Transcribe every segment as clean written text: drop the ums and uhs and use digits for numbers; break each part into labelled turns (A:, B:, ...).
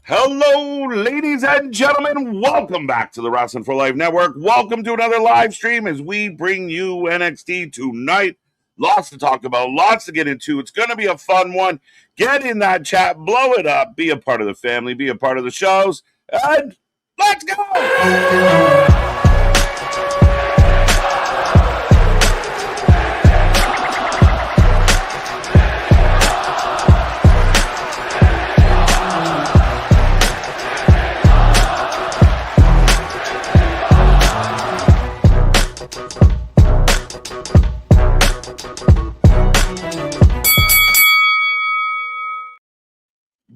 A: Hello, ladies and gentlemen. Welcome back to the Wrestling for Life Network. Welcome to another live stream as we bring you NXT tonight. Lots to talk about, lots to get into. It's going to be a fun one. Get in that chat, blow it up, be a part of the family, be a part of the shows, and let's go!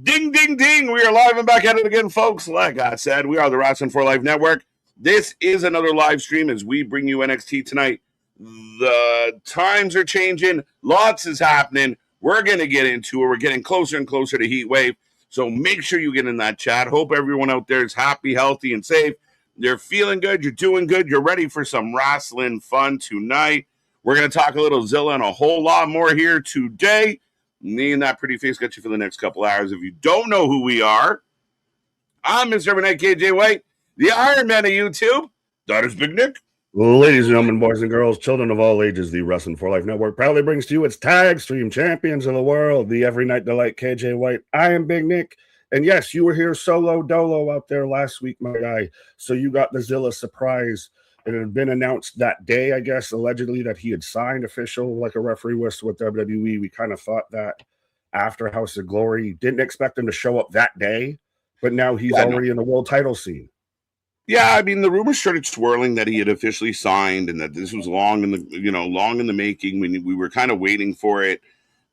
A: Ding, ding, ding. We are live and back at it again, folks. Like I said, we are the Wrestling for Life Network. This is another live stream as we bring you NXT tonight. The times are changing. Lots is happening. We're going to get into it. We're getting closer and closer to Heat Wave. So make sure you get in that chat. Hope everyone out there is happy, healthy, and safe. You're feeling good. You're doing good. You're ready for some wrestling fun tonight. We're going to talk a little Zilla and a whole lot more here today. Me and that pretty face got you for the next couple hours. If you don't know who we are, I'm Mr. Renee KJ White, the Iron Man of YouTube. Daughter's Big Nick.
B: Ladies and gentlemen, boys and girls, children of all ages, the Wrestling for Life Network proudly brings to you its tag stream champions of the world, the Every Night Delight KJ White. I am Big Nick. And yes, you were here solo dolo out there last week, my guy. So you got the Zilla surprise. It had been announced that day, I guess, allegedly, that he had signed official, like a referee whistle with WWE. We kind of thought that after House of Glory. Didn't expect him to show up that day, but now he's already in the world title scene.
A: Yeah, I mean, the rumors started swirling that he had officially signed and that this was long in the making. We were kind of waiting for it.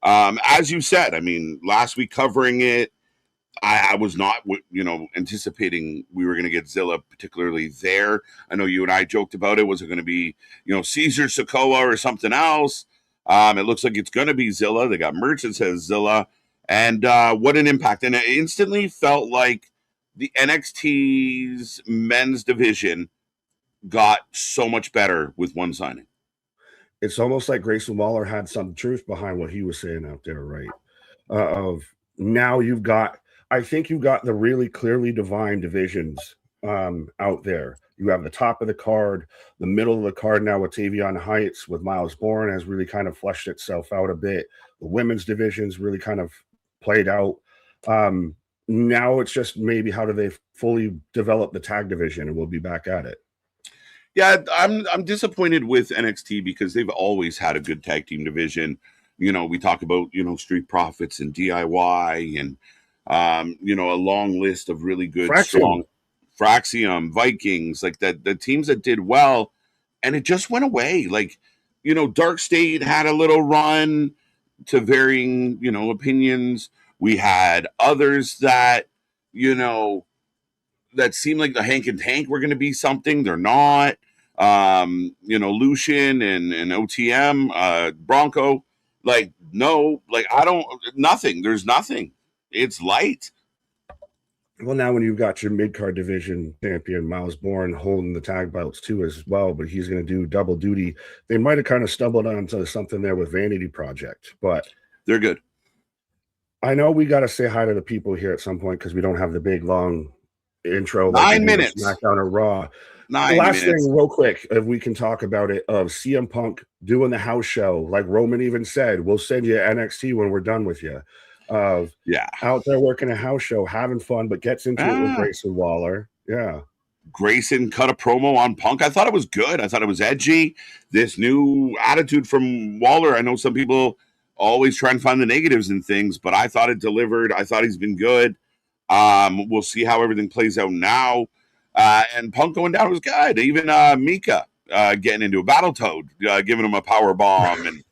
A: As you said, I mean, last week covering it, I was not, anticipating we were going to get Zilla particularly there. I know you and I joked about it. Was it going to be, Caesar Sokoa or something else? It looks like it's going to be Zilla. They got merch that says Zilla. And what an impact. And it instantly felt like the NXT's men's division got so much better with one signing.
B: It's almost like Grayson Waller had some truth behind what he was saying out there, right? Now you've got, I think you got the really clearly defined divisions out there. You have the top of the card, the middle of the card now with Tavion Heights, with Miles Bourne has really kind of fleshed itself out a bit. The women's division's really kind of played out. Now it's just maybe how do they fully develop the tag division, and we'll be back at it.
A: Yeah, I'm disappointed with NXT because they've always had a good tag team division. We talk about, Street Profits and DIY and, a long list of really good, strong Fraxium, Vikings, like that, the teams that did well, and it just went away. Like, Dark State had a little run to varying, opinions. We had others that, that seemed like the Hank and Tank were going to be something. They're not. Lucian and OTM, Bronco, like, no, like, nothing. There's nothing. It's light.
B: Well, now when you've got your mid-card division champion, Miles Bourne, holding the tag belts too as well, but he's going to do double duty. They might have kind of stumbled onto something there with Vanity Project, but
A: they're good.
B: I know we got to say hi to the people here at some point because we don't have the big, long intro.
A: 9 minutes.
B: SmackDown or Raw.
A: 9
B: Last
A: minutes.
B: thing, real quick, if we can talk about it, of CM Punk doing the house show. Like Roman even said, we'll send you NXT when we're done with you. Out there working a house show, having fun, but gets into it with Grayson Waller. Yeah.
A: Grayson cut a promo on Punk. I thought it was good. I thought it was edgy. This new attitude from Waller. I know some people always try and find the negatives in things, but I thought it delivered. I thought he's been good. We'll see how everything plays out now. And Punk going down was good. Even Mika getting into a Battletoad, giving him a power bomb, and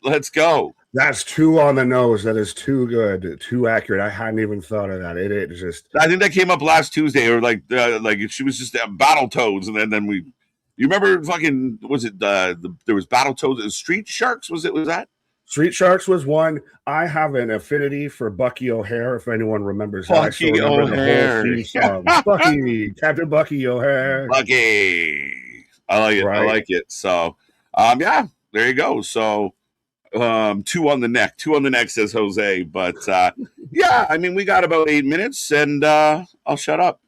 A: let's go.
B: That's too on the nose. That is too good, too accurate. I hadn't even thought of that. It just.
A: I think that came up last Tuesday, or like she was just Battletoads, and then we. You remember fucking? Was it there was Battletoads? Street Sharks? Was that?
B: Street Sharks was one. I have an affinity for Bucky O'Hare, if anyone remembers
A: that. Bucky O'Hare.
B: Bucky, Captain Bucky O'Hare.
A: Bucky. I like it. Right. I like it. So, yeah, there you go. So, Two on the neck, says Jose. But yeah, I mean, we got about 8 minutes, and I'll shut up.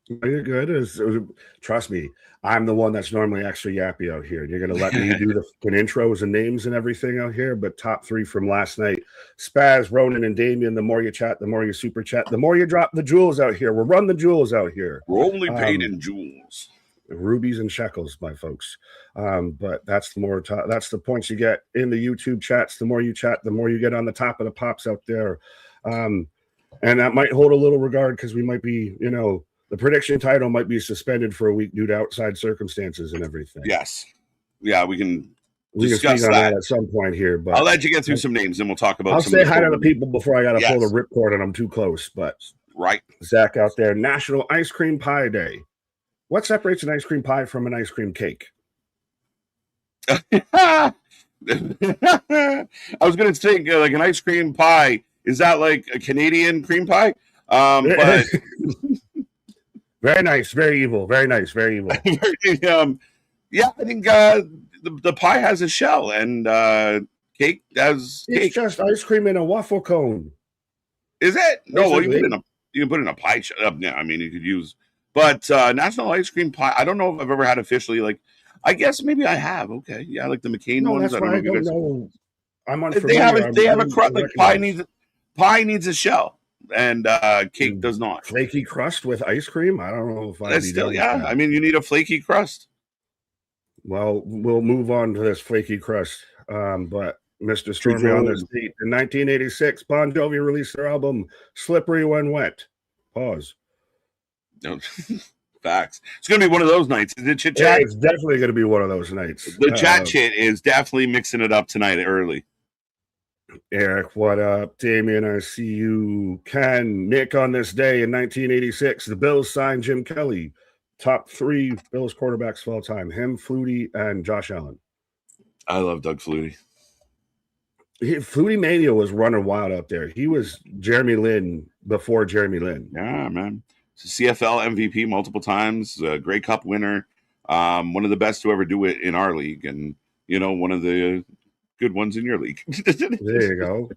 B: You're good. Trust me, I'm the one that's normally extra yappy out here. You're going to let me do the fucking intros and names and everything out here. But top three from last night: Spaz, Ronan, and Damien. The more you chat, the more you super chat, the more you drop the jewels out here. We'll run the jewels out here.
A: We're only paid in jewels,
B: rubies and shekels, my folks. But that's the more that's the points you get in the YouTube chats. The more you chat, the more you get on the top of the pops out there. And that might hold a little regard because we might be, the prediction title might be suspended for a week due to outside circumstances and everything.
A: Yes. Yeah, we can
B: speak on that at some point here. But
A: I'll let you get through some names and we'll talk about
B: I'll say hi to the people before I got to pull the ripcord and I'm too close. But
A: right.
B: Zach out there, National Ice Cream Pie Day. What separates an ice cream pie from an ice cream cake?
A: I was going to think like an ice cream pie. Is that like a Canadian cream pie? But
B: very nice, very evil. Very nice, very evil.
A: Yeah, I think the pie has a shell and cake has cake.
B: It's just ice cream in a waffle cone.
A: Is it? No, well, you can put in a pie shell. Yeah, I mean, you could use. But National Ice Cream Pie, I don't know if I've ever had officially, like, I guess maybe I have. Okay. Yeah, like the McCain ones.
B: That's why I don't know. I'm on.
A: They have a crust. Like pie needs a shell, and cake does not.
B: Flaky crust with ice cream? I don't know if
A: I'd still, yeah. I mean, you need a flaky crust.
B: Well, we'll move on to this flaky crust. But Mr. Stormy on this beat. In 1986, Bon Jovi released their album Slippery When Wet. Pause.
A: No, facts. It's going to be one of those nights. The chit chat.
B: Yeah, it's definitely going to be one of those nights.
A: The chat chit is definitely mixing it up tonight early.
B: Eric, what up? Damien, I see you. Ken, Nick, on this day in 1986, the Bills signed Jim Kelly. Top three Bills quarterbacks of all time. Him, Flutie, and Josh Allen. I
A: love Doug Flutie.
B: Flutie Mania was running wild out there. He was Jeremy Lin before Jeremy Lin.
A: Yeah, man. CFL MVP multiple times, Grey Cup winner, one of the best to ever do it in our league, and one of the good ones in your league.
B: There you go.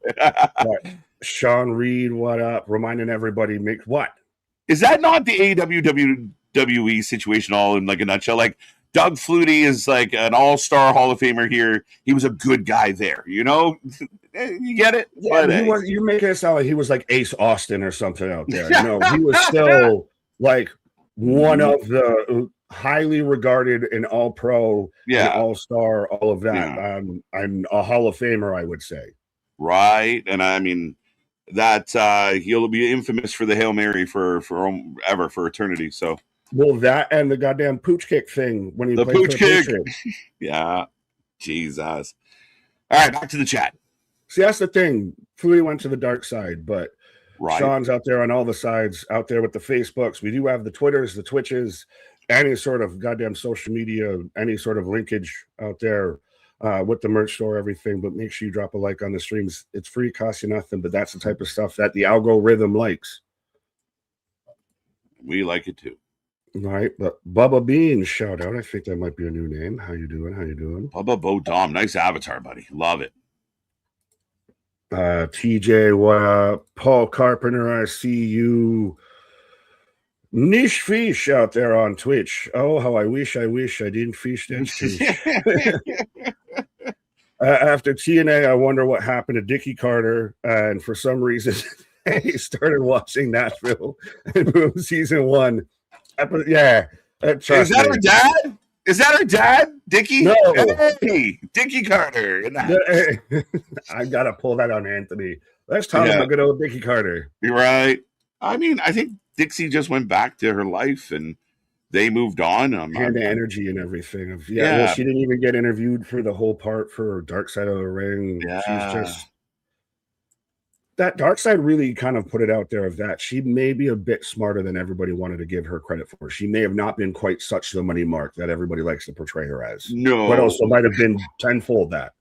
B: Sean Reed, what up? Reminding everybody, what
A: is that? Not the WWE situation, all in like a nutshell. Like Doug Flutie is like an all-star Hall of Famer here. He was a good guy there, you get it?
B: Yeah, but, you make it sound like he was like Ace Austin or something out there. He was still like one of the highly regarded and all-pro, all-star, all of that. Yeah. I'm a Hall of Famer, I would say.
A: Right, and I mean that he'll be infamous for the Hail Mary for eternity. So.
B: Well, that and the goddamn pooch kick thing when he played
A: pooch kick. Yeah, Jesus. All right, back to the chat.
B: See, that's the thing. Flutie went to the dark side, but Sean's out there on all the sides, out there with the Facebooks. We do have the Twitters, the Twitches, any sort of goddamn social media, any sort of linkage out there with the merch store, everything. But make sure you drop a like on the streams. It's free, costs you nothing, but that's the type of stuff that the algorithm likes.
A: We like it too.
B: All right, but Bubba Bean, shout out. I think that might be a new name. How you doing?
A: Bubba Bo Dom. Nice avatar, buddy. Love it.
B: TJ, what up? Paul Carpenter, I see you. Niche Fish out there on Twitch. Oh, how I wish I didn't fish that fish. After TNA, I wonder what happened to Dickie Carter. And for some reason, he started watching Nashville. And boom, season 1. Yeah.
A: Is that her dad? Is that her dad? Dickie?
B: No.
A: Hey, Dickie Carter.
B: I got to pull that on Anthony. Let's talk about good old Dickie Carter.
A: You're right. I mean, I think Dixie just went back to her life and they moved on.
B: And the energy and everything. Well, she didn't even get interviewed for the whole part for Dark Side of the Ring.
A: Yeah.
B: She's just... That Dark Side really kind of put it out there of that she may be a bit smarter than everybody wanted to give her credit for. She may have not been quite such the money mark that everybody likes to portray her as.
A: No.
B: But also might have been tenfold that.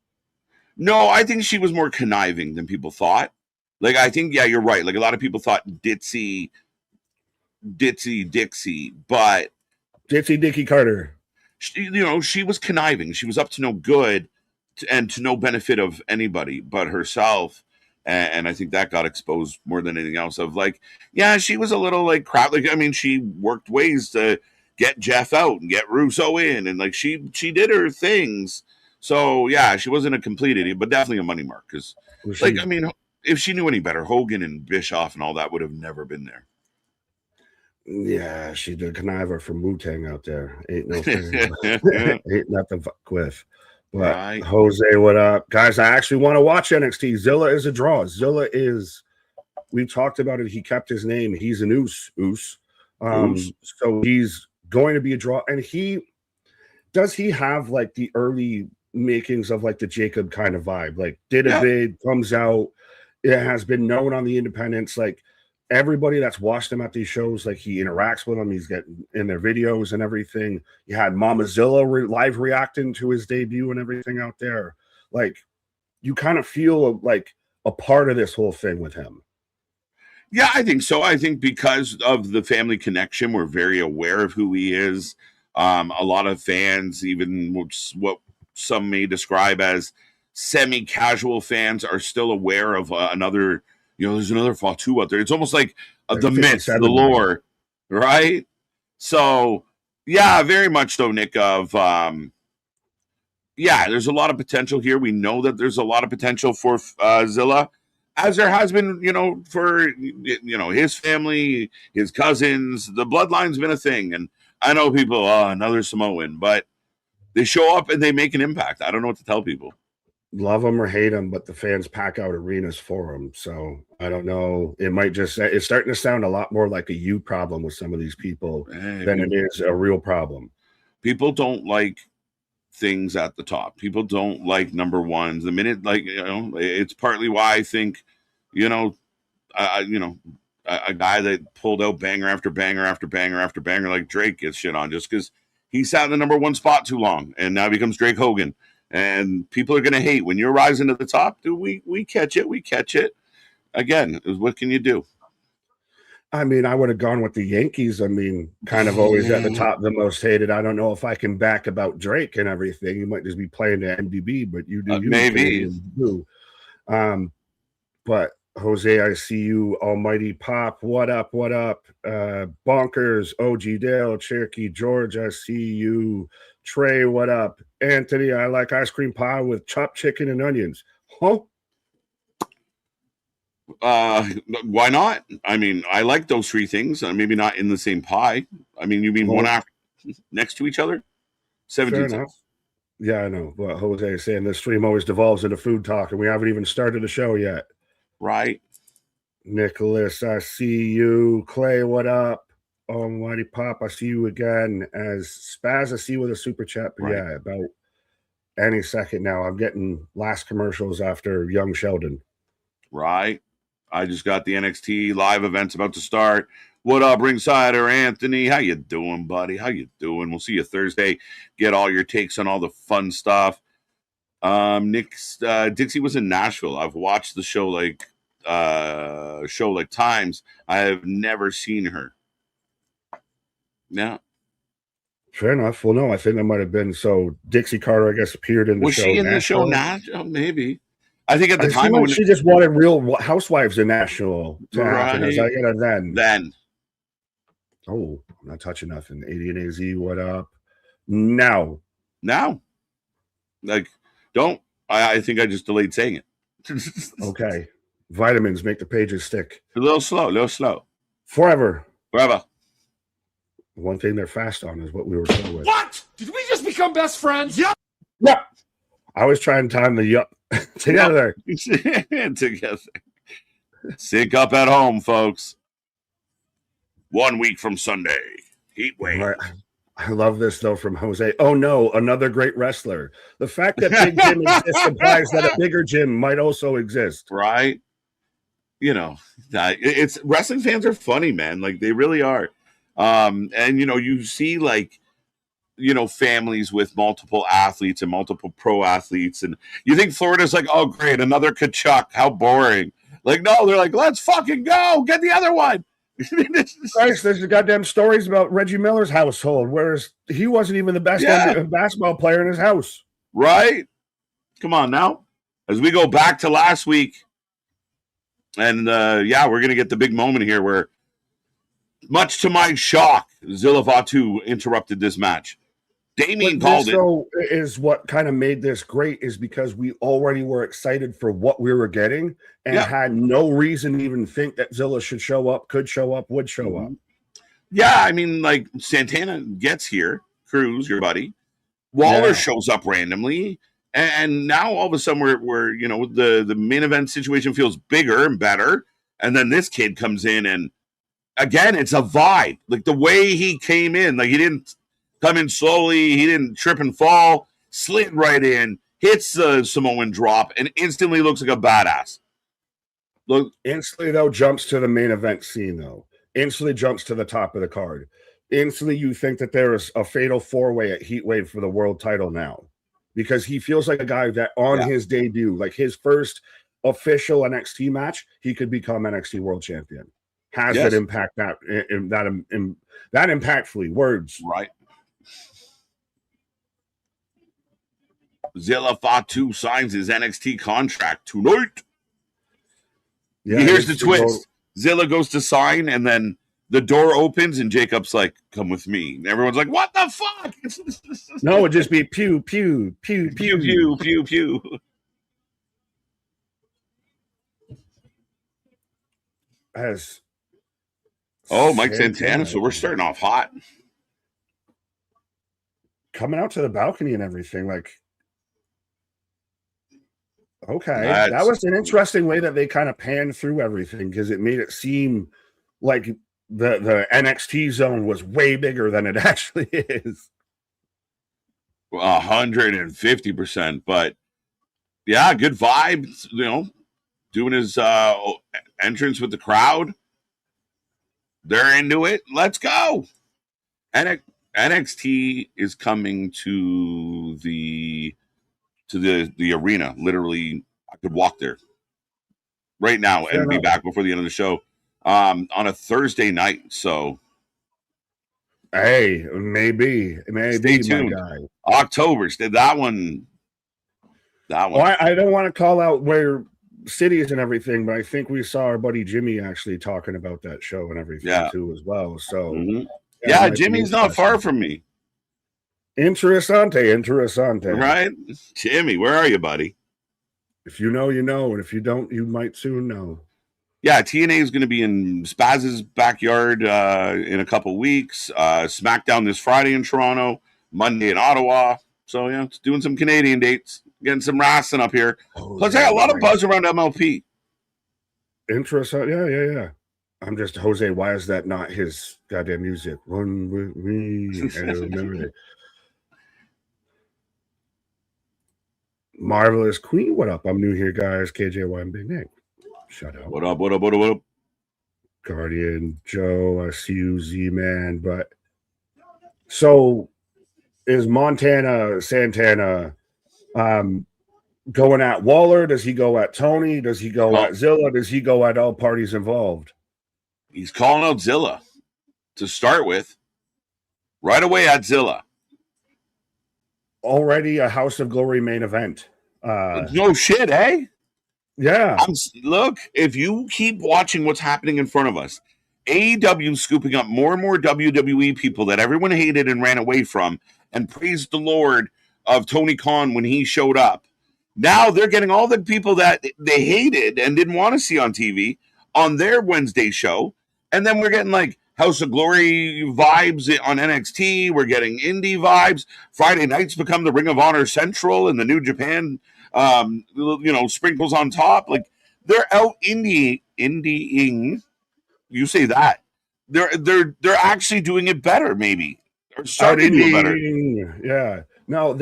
A: No, I think she was more conniving than people thought. Like, I think, you're right. Like, a lot of people thought Dixie, but...
B: Dixie Dickie Carter.
A: She was conniving. She was up to no good. and to no benefit of anybody but herself. And I think that got exposed more than anything else. Of like, yeah, she was a little like crap. Like, I mean, she worked ways to get Jeff out and get Russo in, and like she did her things. So yeah, she wasn't a complete idiot, but definitely a money mark. Because like, I mean, if she knew any better, Hogan and Bischoff and all that would have never been there.
B: Yeah, she did conniver from Wu-Tang out there. Ain't no ain't nothing to fuck with. But right. Jose, what up? Guys, I actually want to watch NXT. Zilla is a draw. Zilla is, we talked about it. He kept his name. He's an Oos. So he's going to be a draw. And he have like the early makings of like the Jacob kind of vibe? Like did a bid, comes out. It has been known on the independents. Like everybody that's watched him at these shows, like he interacts with them. He's getting in their videos and everything. You had Mama Zilla live reacting to his debut and everything out there. Like you kind of feel like a part of this whole thing with him.
A: Yeah, I think so. I think because of the family connection, we're very aware of who he is. A lot of fans, even what some may describe as semi-casual fans, are still aware of another. There's another Fatu out there. It's almost like the myth, the lore, right? So, yeah, very much so, Nick. There's a lot of potential here. We know that there's a lot of potential for Zilla, as there has been, for his family, his cousins. The bloodline's been a thing, and I know people, another Samoan, but they show up and they make an impact. I don't know what to tell people.
B: Love them or hate them, but the fans pack out arenas for them. So I don't know. It might just, it's starting to sound a lot more like a you problem with some of these people than it is a real problem.
A: People don't like things at the top. People don't like number ones. The minute, it's partly why I think, a guy that pulled out banger after banger after banger after banger like Drake gets shit on just because he sat in the number one spot too long and now becomes Drake Hogan. And people are going to hate when you're rising to the top. Dude, we catch it. We catch it. Again, what can you do?
B: I mean, I would have gone with the Yankees. I mean, kind of always at the top, the most hated. I don't know if I can back about Drake and everything. You might just be playing the MDB, but you do.
A: Maybe.
B: But Jose, I see you. Almighty Pop. What up? What up? Bonkers. OG Dale. Cherokee George. I see you. Trey, what up? Anthony, I like ice cream pie with chopped chicken and onions. Huh?
A: Why not? I mean, I like those three things. Maybe not in the same pie. I mean, you mean one after next to each other? 17 cents.
B: Yeah, I know. But Jose is saying this stream always devolves into food talk, and we haven't even started the show yet.
A: Right.
B: Nicholas, I see you. Clay, what up? Almighty Pop, I see you again. As Spaz, I see you with a super chat. But yeah, about any second now. I'm getting last commercials after Young Sheldon.
A: Right. I just got the NXT live events about to start. What up, Ringsider Anthony? How you doing, buddy? How you doing? We'll see you Thursday. Get all your takes on all the fun stuff. Dixie was in Nashville. I've watched the show times. I have never seen her. Yeah.
B: Fair enough. Well, no, I think that might have been so. Dixie Carter, I guess, appeared in the show.
A: Was she in the show Nashville? Maybe. I think at the time
B: when she just wanted Real Housewives in Nashville to happen. I was like, then. Oh, I'm not touching nothing. 80 and AZ, what up? Now.
A: Like, don't. I think I just delayed saying it.
B: Okay. Vitamins make the pages stick.
A: A little slow.
B: Forever.
C: One
B: thing they're fast on is what we were told with.
C: What? Did we just become best friends?
B: Yep. I was trying to time the yup together.
A: Together. Sync up at home, folks. 1 week from Sunday. Heat wave.
B: Right. I love this, though, from Jose. Oh, no, another great wrestler. The fact that Big Jim exists implies that a bigger Jim might also exist.
A: Right? It's wrestling fans are funny, man. Like, they really are. And you see families with multiple athletes and multiple pro athletes, and you think Florida's like, oh great, another Kachuk, how boring. Like, no, they're like, let's fucking go, get the other one.
B: Christ, there's the goddamn stories about Reggie Miller's household, whereas he wasn't even the best basketball player in his house.
A: Right. Come on now. As we go back to last week, and we're going to get the big moment here where, much to my shock, Zilla Fatu interrupted this match. Damien called it.
B: So is what kind of made this great is because we already were excited for what we were getting and had no reason to even think that Zilla should show up, could show up, would show up.
A: Yeah, I mean, like, Santana gets here, Cruz, your buddy. Waller shows up randomly. And now all of a sudden we're the main event situation feels bigger and better. And then this kid comes in and again, it's a vibe. Like the way he came in, like he didn't come in slowly, he didn't trip and fall, slid right in, hits the Samoan drop, and instantly looks like a badass. Look,
B: instantly though jumps to the main event scene though. Instantly jumps to the top of the card. Instantly you think that there is a fatal four-way at Heatwave for the world title now. Because he feels like a guy that on his debut, like his first official NXT match, he could become NXT World Champion. Has that impact that impactfully words
A: right? Zilla Fatu signs his NXT contract tonight. Yeah, here's the twist: Zilla goes to sign, and then the door opens, and Jacob's like, "Come with me." And everyone's like, "What the fuck?"
B: No, it'd just be pew, pew, pew, pew,
A: pew, pew, pew. Mike Santana. So we're starting off hot.
B: Coming out to the balcony and everything. Like, okay. That was an interesting way that they kind of panned through everything because it made it seem like the NXT zone was way bigger than it actually is.
A: 150%. But yeah, good vibes, doing his entrance with the crowd. They're into it. Let's go. NXT is coming to the arena. Literally, I could walk there right now and be back before the end of the show. On a Thursday night, so
B: hey, maybe
A: stay tuned. My guy. October, that one.
B: Well, I don't want to call out where cities and everything, but I think we saw our buddy Jimmy actually talking about that show and everything too as well. So
A: Jimmy's not far from me.
B: Interessante.
A: Right, Jimmy, where are you, buddy?
B: If you know, you know, and if you don't, you might soon know.
A: Yeah, TNA is going to be in Spaz's backyard in a couple weeks. SmackDown this Friday in Toronto, Monday in Ottawa. So, it's doing some Canadian dates, getting some wrestling up here. Plus, I got a lot of buzz around MLP.
B: Interesting. Yeah. I'm just, Jose, why is that not his goddamn music? Run with me. I remember it. Marvelous Queen, what up? I'm new here, guys. KJY and Big Nick. Shut up.
A: What up?
B: Guardian, Joe, I see you, Z-Man. But so is Santana going at Waller? Does he go at Tony? Does he go at Zilla? Does he go at all parties involved?
A: He's calling out Zilla to start with. Right away at Zilla.
B: Already a House of Glory main event.
A: No shit, eh?
B: Yeah.
A: Look, if you keep watching what's happening in front of us, AEW scooping up more and more WWE people that everyone hated and ran away from and praised the Lord of Tony Khan when he showed up. Now they're getting all the people that they hated and didn't want to see on TV on their Wednesday show. And then we're getting like House of Glory vibes on NXT. We're getting indie vibes. Friday nights become the Ring of Honor Central and the New Japan sprinkles on top. Like they're out indieing. You say that. They're actually doing it better, maybe. Or starting to do it better.
B: Yeah. No,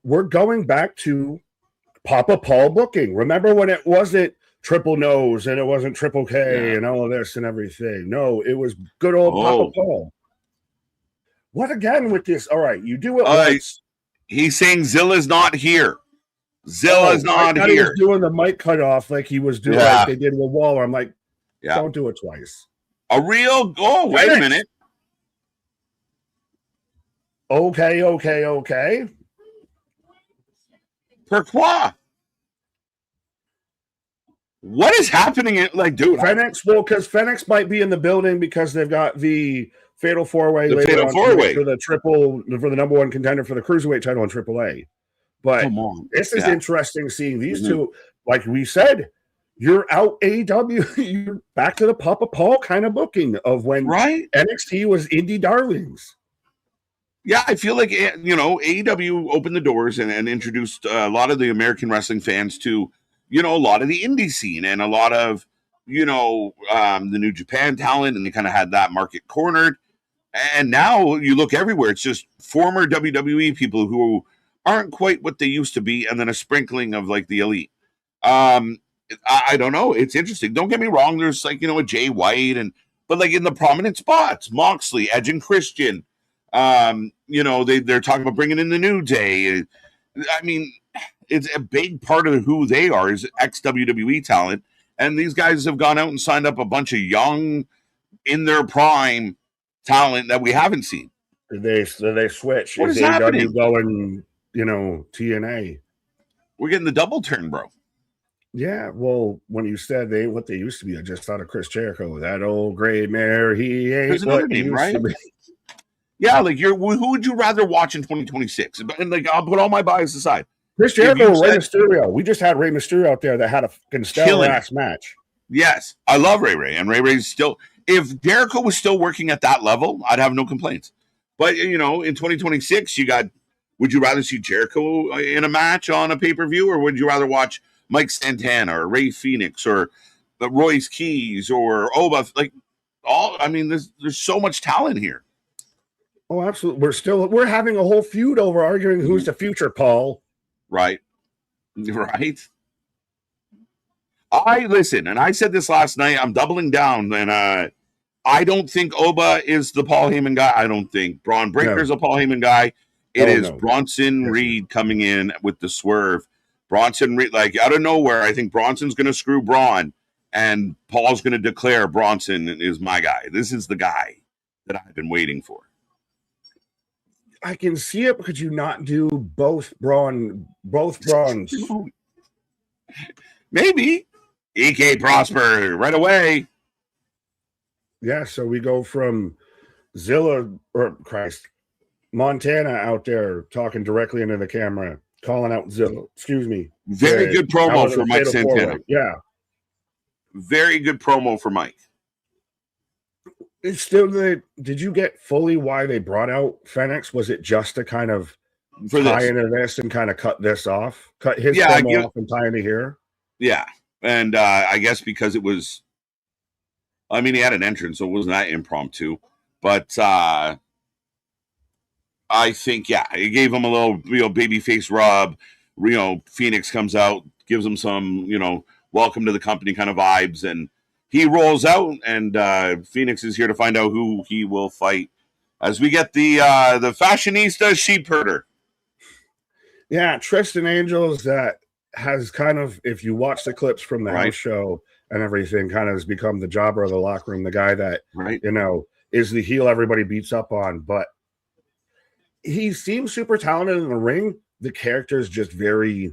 B: we're going back to Papa Paul booking. Remember when it wasn't Triple Nose and it wasn't Triple K and all of this and everything. No, it was good old Papa Paul. What again with this? All right, you do it once.
A: He's saying Zilla's not here. Zilla's not here.
B: He was doing the mic cut off like he was doing like they did with Waller. I'm like, don't do it twice.
A: Wait a minute.
B: Okay.
A: Pourquoi? What is happening? Like, dude,
B: Fenix, well, because Fenix might be in the building because they've got the Fatal 4-Way later
A: Fatal
B: on
A: 4-Way
B: for the number one contender for the Cruiserweight title in AAA. But
A: come on,
B: this is interesting seeing these two. Like we said, you're out AEW, you're back to the Papa Paul kind of booking of when NXT was indie darlings.
A: Yeah, I feel like, AEW opened the doors and introduced a lot of the American wrestling fans to, a lot of the indie scene and a lot of, the New Japan talent, and they kind of had that market cornered. And now you look everywhere. It's just former WWE people who aren't quite what they used to be, and then a sprinkling of like the elite. I don't know. It's interesting. Don't get me wrong. There's like, a Jay White, but like in the prominent spots, Moxley, Edge and Christian, they're talking about bringing in the New Day. I mean, it's a big part of who they are is ex-WWE talent. And these guys have gone out and signed up a bunch of young, in their prime talent that we haven't seen.
B: They switch.
A: What is happening?
B: Going, TNA.
A: We're getting the double turn, bro.
B: Yeah, well, when you said they ain't what they used to be, I just thought of Chris Jericho. That old gray mare, he ain't
A: There's another name, right? Yeah, like who would you rather watch in 2026? And like, I'll put all my bias aside.
B: Chris Jericho or Rey Mysterio. We just had Rey Mysterio out there that had a fucking stellar ass match.
A: Yes, I love Ray, and Ray's still. If Jericho was still working at that level, I'd have no complaints. But in 2026, would you rather see Jericho in a match on a pay-per-view, or would you rather watch Mike Santana or Ray Phoenix or Royce Keys or Oba? Like there's so much talent here.
B: Oh, absolutely. We're having a whole feud over arguing who's the future, Paul.
A: Right. And I said this last night, I'm doubling down, and I don't think Oba is the Paul Heyman guy. I don't think Braun Breaker's a Paul Heyman guy. It is Bronson Reed coming in with the swerve. Bronson Reed, like out of nowhere, I think Bronson's going to screw Braun, and Paul's going to declare Bronson is my guy. This is the guy that I've been waiting for.
B: I can see it. Could you not do both Brauns?
A: Maybe. EK Prosper right away.
B: Yeah, so we go from Montana out there talking directly into the camera, calling out Zilla. Excuse me.
A: Very good promo for Mike Santana.
B: Yeah.
A: Very good promo for Mike.
B: It's still did you get fully why they brought out Fenix? Was it just to kind of tie into this and kind of cut this off? Cut his promo off and tie into here?
A: Yeah. And I guess because it was, he had an entrance, so it wasn't that impromptu. But I think, it gave him a little, baby face rub. Phoenix comes out, gives him some, welcome to the company kind of vibes. And he rolls out, and Phoenix is here to find out who he will fight as we get the fashionista sheep herder.
B: Yeah, Tristan Angels that has kind of, if you watch the clips from the house show and everything, kind of has become the jobber of the locker room, the guy that, is the heel everybody beats up on. But he seems super talented in the ring. The character is just very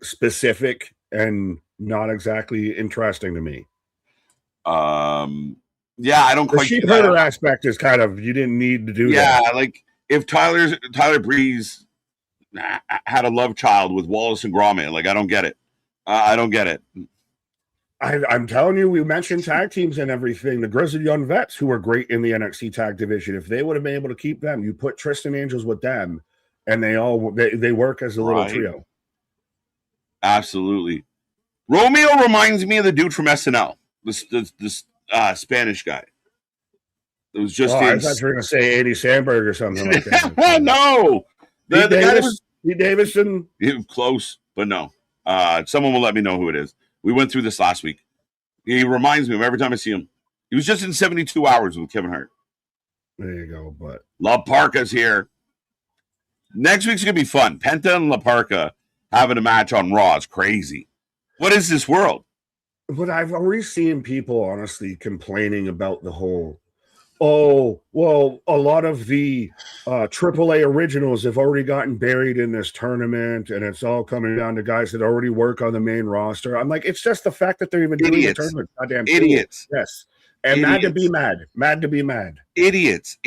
B: specific and not exactly interesting to me.
A: I don't quite.
B: The sheep herder aspect is kind of, you didn't need to do that.
A: Yeah, like if Tyler Breeze had a love child with Wallace and Gromit, like I don't get it. I don't get it.
B: I'm telling you, we mentioned tag teams and everything. The Grizzled Young Vets, who were great in the NXT tag division, if they would have been able to keep them, you put Tristan Angels with them, and they work as a little trio.
A: Absolutely. Romeo reminds me of the dude from SNL, this Spanish guy. It was just.
B: I thought you were going to say Andy Samberg or something like that.
A: No, the guy that was
B: Pete Davidson.
A: Close, but no. Someone will let me know who it is. We went through this last week. He reminds me of every time I see him. He was just in 72 Hours with Kevin Hart.
B: There you go. But
A: La Parka's here. Next week's going to be fun. Penta and La Parka having a match on Raw is crazy. What is this world?
B: But I've already seen people honestly complaining about the whole Oh, well, a lot of the AAA originals have already gotten buried in this tournament, and it's all coming down to guys that already work on the main roster. I'm like, it's just the fact that they're even doing the tournament. Goddamn
A: idiots.
B: Cool. Yes. And
A: idiots.
B: Mad to be mad. Mad to be mad.
A: Idiots.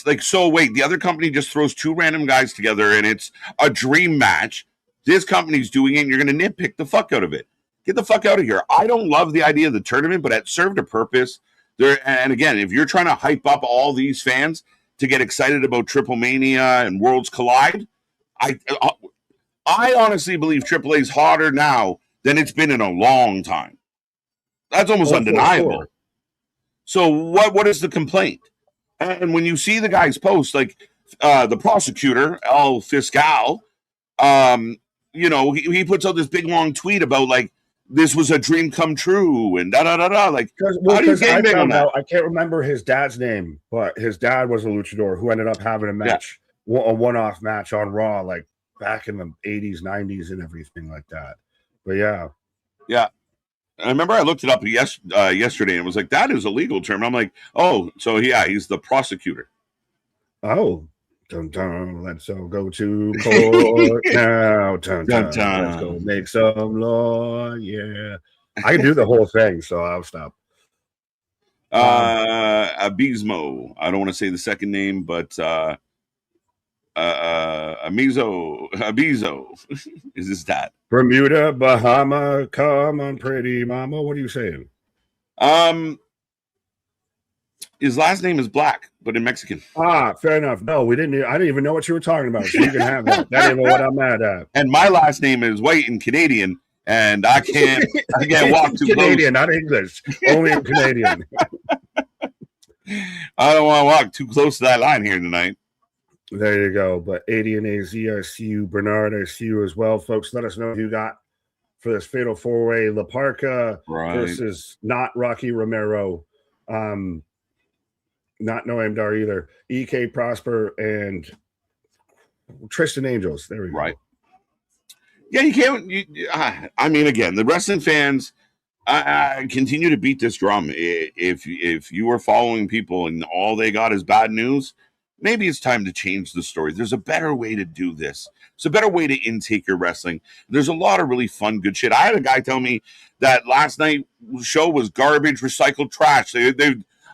A: Like, so wait, the other company just throws two random guys together and it's a dream match. This company's doing it and you're going to nitpick the fuck out of it. Get the fuck out of here. I don't love the idea of the tournament, but it served a purpose. There, and again, if you're trying to hype up all these fans to get excited about Triple Mania and Worlds Collide, I honestly believe AAA is hotter now than it's been in a long time. That's almost undeniable. Sure. So what is the complaint? And when you see the guys post, like the prosecutor, El Fiscal, he puts out this big long tweet about like, this was a dream come true and da-da-da-da. Like, how do you game bang on that?
B: I can't remember his dad's name, but his dad was a luchador who ended up having a match, a one-off match on Raw, like back in the 80s, 90s and everything like that. But yeah.
A: Yeah. I remember I looked it up yesterday and it was like, that is a legal term. I'm like, oh, so yeah, he's the prosecutor.
B: Oh. Dun, dun, let's all go to court now. Dun, dun, dun. Let's go make some law. Yeah. I can do the whole thing, so I'll stop.
A: Abismo. I don't want to say the second name, but Abizo. Is this that?
B: Bermuda, Bahama, come on, pretty mama. What are you saying?
A: His last name is Black, but in Mexican.
B: Ah, fair enough. No, I didn't even know what you were talking about. So you can have that. That ain't what I'm mad at.
A: And my last name is White and Canadian, and I can't walk too
B: Canadian,
A: close.
B: Not English. Only in Canadian.
A: I don't want to walk too close to that line here tonight.
B: There you go. But 80 and AZ, I see you. Bernard, I see you as well. Folks, let us know who you got for this fatal four-way. La Parca versus not Rocky Romero. Not Noam Dar either. EK Prosper and Tristan Angels. There we go.
A: Right. Yeah, you can't. I mean, again, the wrestling fans continue to beat this drum. If you are following people and all they got is bad news, maybe it's time to change the story. There's a better way to do this. It's a better way to intake your wrestling. There's a lot of really fun, good shit. I had a guy tell me that last night's show was garbage, recycled trash.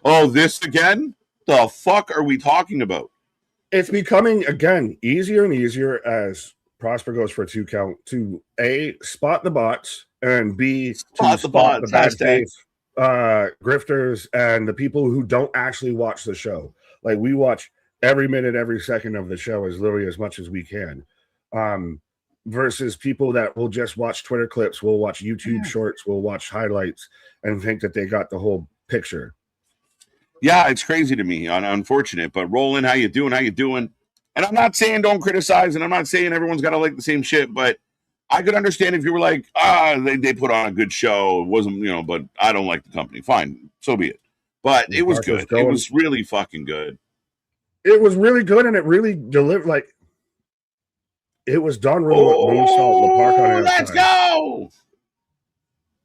A: Oh, this again? The fuck are we talking about?
B: It's becoming, again, easier and easier as Prosper goes for a 2 count to A, spot the bots, and B, spot the bad faith grifters and the people who don't actually watch the show. Like, we watch every minute, every second of the show as literally as much as we can. Versus people that will just watch Twitter clips, will watch YouTube shorts, will watch highlights, and think that they got the whole picture.
A: Yeah, it's crazy to me, unfortunate. But Roland, how you doing? And I'm not saying don't criticize, and I'm not saying everyone's got to like the same shit, but I could understand if you were like, they put on a good show. It wasn't, but I don't like the company. Fine, so be it. But it was good. It was really fucking good.
B: It was really good, and it really delivered. Like, it was done really
A: well. Let's go.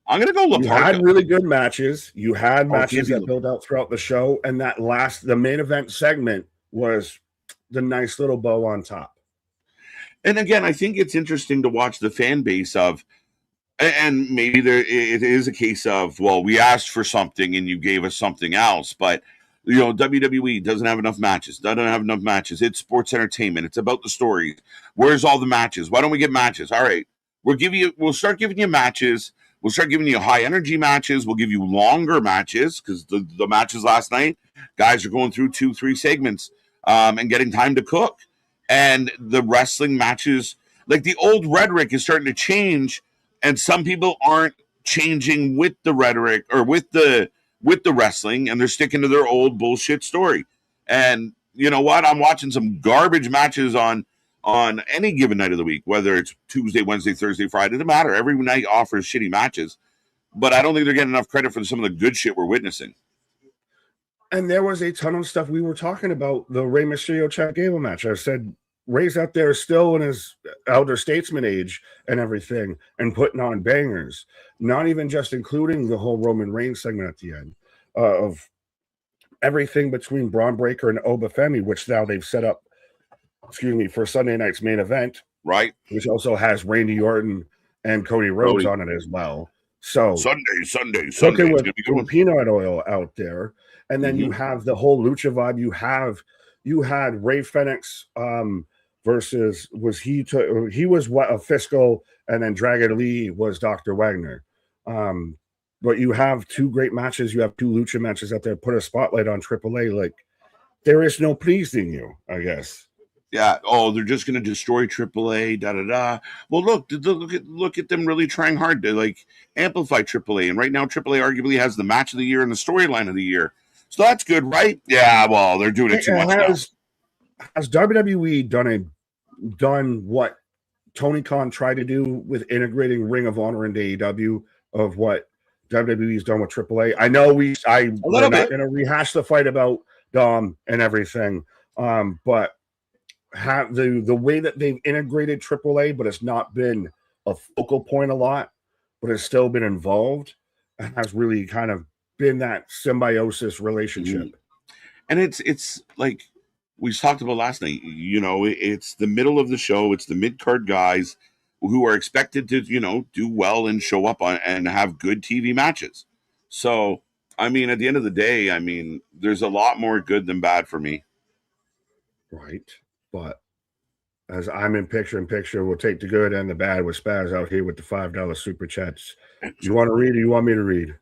A: I'm going to go look.
B: You had really good matches. You had matches that built out throughout the show. And the main event segment was the nice little bow on top.
A: And again, I think it's interesting to watch the fan base of, and maybe it is a case of, well, we asked for something and you gave us something else. But, WWE doesn't have enough matches. It's sports entertainment. It's about the stories. Where's all the matches? Why don't we get matches? All right. We'll start giving you matches. We'll start giving you high energy matches. We'll give you longer matches because the matches last night, guys are going through 2-3 segments and getting time to cook. And the wrestling matches, like the old rhetoric is starting to change, and some people aren't changing with the rhetoric or with the wrestling, and they're sticking to their old bullshit story. And you know what? I'm watching some garbage matches on any given night of the week, whether it's Tuesday, Wednesday, Thursday, Friday, it doesn't matter. Every night offers shitty matches, but I don't think they're getting enough credit for some of the good shit we're witnessing.
B: And there was a ton of stuff we were talking about, the Rey Mysterio Chad Gable match. I said, Rey's out there still in his elder statesman age and everything and putting on bangers, not even just including the whole Roman Reigns segment at the end of everything between Braun Breaker and Obafemi, which now they've set up, for Sunday night's main event,
A: right?
B: Which also has Randy Orton and Cody Rhodes on it as well. So
A: Sunday.
B: Looking with peanut oil out there, and then you have the whole lucha vibe. You had Ray Fenix versus he was what a Fiscal, and then Dragon Lee was Dr. Wagner. But you have two great matches. You have two lucha matches out there. Put a spotlight on AAA. Like, there is no pleasing you, I guess.
A: Yeah. Oh, they're just going to destroy AAA. Da da da. Well, look at them really trying hard to like amplify AAA. And right now, AAA arguably has the match of the year and the storyline of the year. So that's good, right? Yeah. Well, they're doing it too much now.
B: Has WWE done what Tony Khan tried to do with integrating Ring of Honor into AEW of what WWE's done with AAA? I know we're not going to rehash the fight about Dom and everything, but have the way that they've integrated AAA, but it's not been a focal point a lot, but it's still been involved, and has really kind of been that symbiosis relationship.
A: And it's like we talked about last night, it's the middle of the show. It's the mid-card guys who are expected to, do well and show up on and have good TV matches. So, I mean, at the end of the day, I mean, there's a lot more good than bad for me.
B: Right. But as I'm in picture, we'll take the good and the bad with Spaz out here with the $5 super chats. You want to read or you want me to read?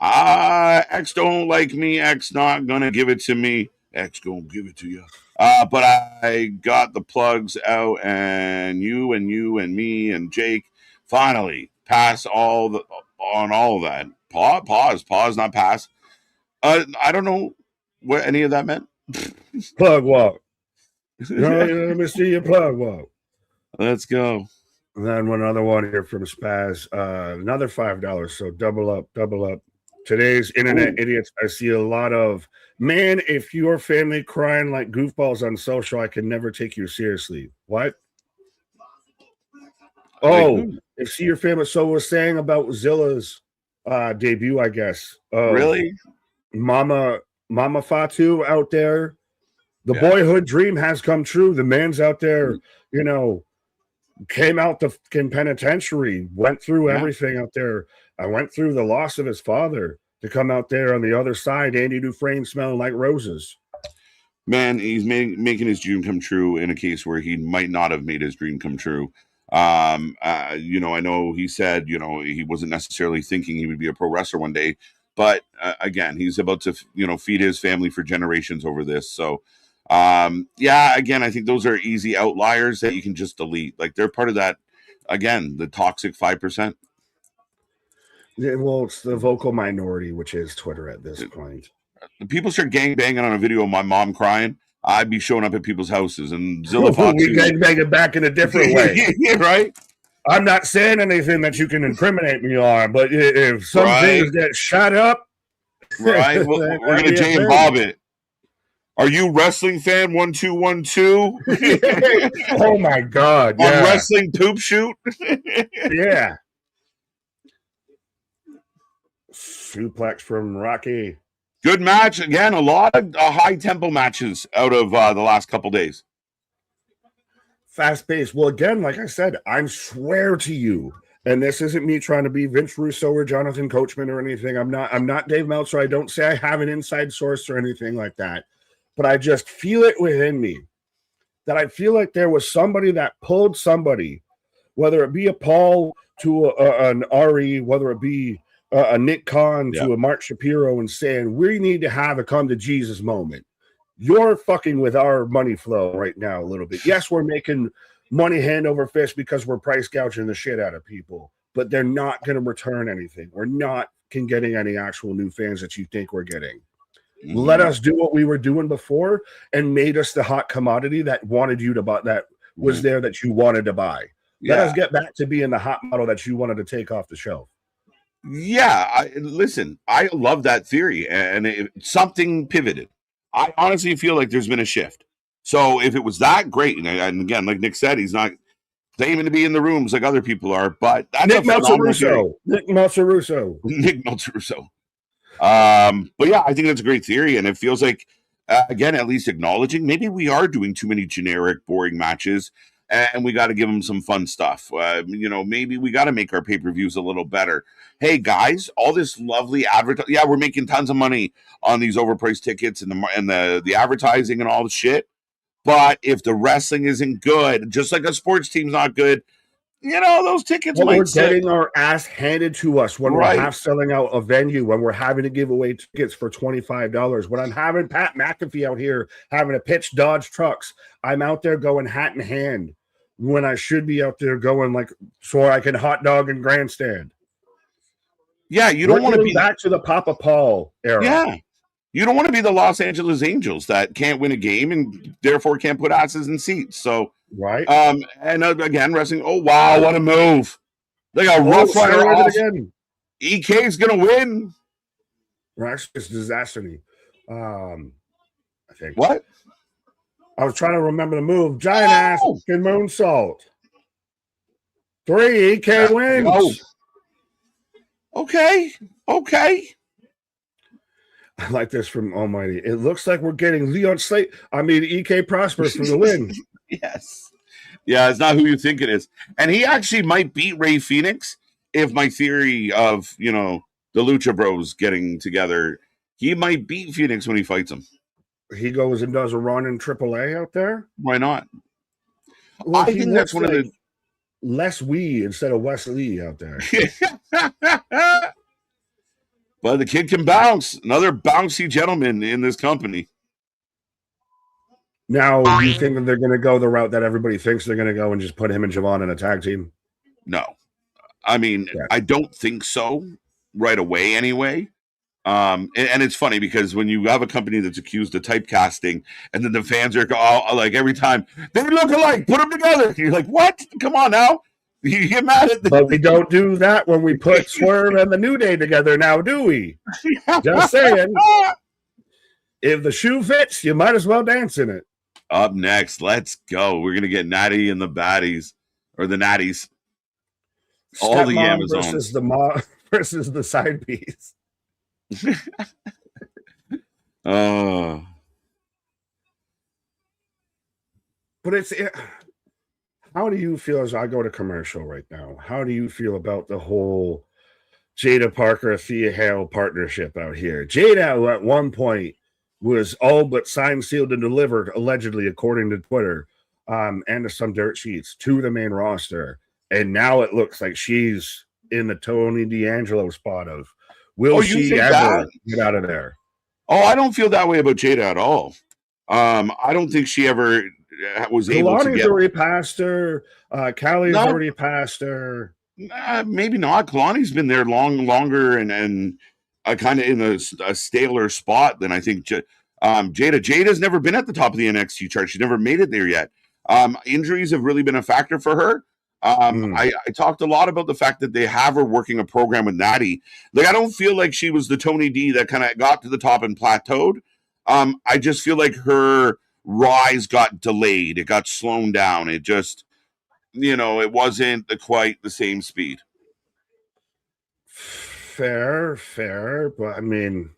A: X don't like me. X not going to give it to me. X gonna give it to you. But I got the plugs out, and you and me and Jake finally pass on all of that. Pause, not pass. I don't know what any of that meant.
B: Plug walk. Let me see your plug walk.
A: Let's go.
B: And then another one here from Spaz. Another $5. So double up. Today's internet idiots. I see a lot of, man, if your family crying like goofballs on social, I can never take you seriously. What? Oh, if see your family. So we're saying about Zilla's debut, I guess.
A: Really?
B: Mama Fatu out there. The boyhood dream has come true. The man's out there, came out the penitentiary, went through everything out there. I went through the loss of his father to come out there on the other side. Andy Dufresne smelling like roses.
A: Man, he's making his dream come true in a case where he might not have made his dream come true. I know he said, he wasn't necessarily thinking he would be a pro wrestler one day, but again, he's about to, feed his family for generations over this. So, again, I think those are easy outliers that you can just delete. Like they're part of that, again, the toxic 5%.
B: Yeah, well, it's the vocal minority, which is Twitter at this point.
A: The people start gangbanging on a video of my mom crying, I'd be showing up at people's houses and Zilla Fox.
B: We gangbanging back in a different way.
A: Yeah, right?
B: I'm not saying anything that you can incriminate me on, but if some things get shot up,
A: right? We're going to Jay and Bob it. Are you wrestling fan 1212?
B: Oh my God!
A: On wrestling poop shoot?
B: Yeah. Suplex from Rocky.
A: Good match. Again, a lot of high tempo matches out of the last couple days.
B: Fast paced. Well, again, like I said, I swear to you, and this isn't me trying to be Vince Russo or Jonathan Coachman or anything. I'm not Dave Meltzer. I don't say I have an inside source or anything like that. But I just feel it within me that I feel like there was somebody that pulled somebody, whether it be a Paul to an Ari, whether it be a Nick Khan to a Mark Shapiro, and saying, we need to have a come to Jesus moment. You're fucking with our money flow right now a little bit. Yes, we're making money hand over fist because we're price gouging the shit out of people, but they're not going to return anything. We're not getting any actual new fans that you think we're getting. Mm-hmm. Let us do what we were doing before and made us the hot commodity that wanted you to buy, that was there that you wanted to buy. Let us get back to being the hot model that you wanted to take off the shelf.
A: Yeah, I love that theory, and something pivoted. I honestly feel like there's been a shift. So if it was that great, and again, like Nick said, he's not claiming to be in the rooms like other people are, but that's
B: Nick Meltzer Russo.
A: But yeah, I think that's a great theory, and it feels like again, at least acknowledging maybe we are doing too many generic, boring matches, and we got to give them some fun stuff. Maybe we got to make our pay-per-views a little better. Hey guys, all this lovely advertising. Yeah, we're making tons of money on these overpriced tickets and the advertising and all the shit. But if the wrestling isn't good, just like a sports team's not good, those tickets
B: Well,
A: might
B: we're
A: sit.
B: getting our ass handed to us when
A: Right.
B: we're half selling out a venue, when we're having to give away tickets for $25. When I'm having Pat McAfee out here having to pitch Dodge trucks, I'm out there going hat in hand when I should be out there going like so I can hot dog and grandstand.
A: Yeah, you don't want to be
B: back to the Papa Paul era.
A: Yeah. You don't want to be the Los Angeles Angels that can't win a game and therefore can't put asses in seats. So,
B: right.
A: And again, wrestling. Oh, wow, what a move. They got Rough Rider off. Again. EK's going to win.
B: Actually, it's disaster. I think.
A: What?
B: I was trying to remember the move. Giant ass and moonsault. 3 EK wins.
A: Oh. Okay.
B: I like this from Almighty. It looks like we're getting EK Prosper for the win.
A: Yes. Yeah, it's not who you think it is. And he actually might beat Ray Phoenix if my theory of, the Lucha Bros getting together, he might beat Phoenix when he fights him.
B: He goes and does a run in AAA out there?
A: Why not?
B: Well, I think that's one of the Les Wee instead of Wes Lee out there.
A: But the kid can bounce. Another bouncy gentleman in this company.
B: Now, you think that they're going to go the route that everybody thinks they're going to go and just put him and Javon in a tag team?
A: No. I mean, I don't think so right away anyway. And it's funny because when you have a company that's accused of typecasting and then the fans are like every time, they look alike, put them together. You're like, what? Come on now. You get mad at
B: But we don't do that when we put Swerve and the New Day together now, do we? Just saying. If the shoe fits, you might as well dance in it.
A: Up next, let's go. We're going to get Natty and the Baddies, or the Natties. All the Amazons.
B: Versus the mom versus the side piece.
A: But
B: it's how do you feel as I go to commercial right now? How do you feel about the whole Jada Parker, Thea Hale partnership out here? Jada at one point was all but signed, sealed, and delivered, allegedly, according to Twitter, and to some dirt sheets, to the main roster. And now it looks like she's in the Tony D'Angelo spot of, will she ever get out of there?
A: Oh, I don't feel that way about Jada at all. I don't think she ever was able to get...
B: already passed her. Callie's already passed her.
A: Maybe not. Kalani's been there longer and kind of in a staler spot than I think Jada. Jada's never been at the top of the NXT chart. She's never made it there yet. Injuries have really been a factor for her. I talked a lot about the fact that they have her working a program with Natty. Like, I don't feel like she was the Tony D that kind of got to the top and plateaued. I just feel like her rise got delayed. It got slowed down. It just, it wasn't quite the same speed.
B: Fair. But I mean,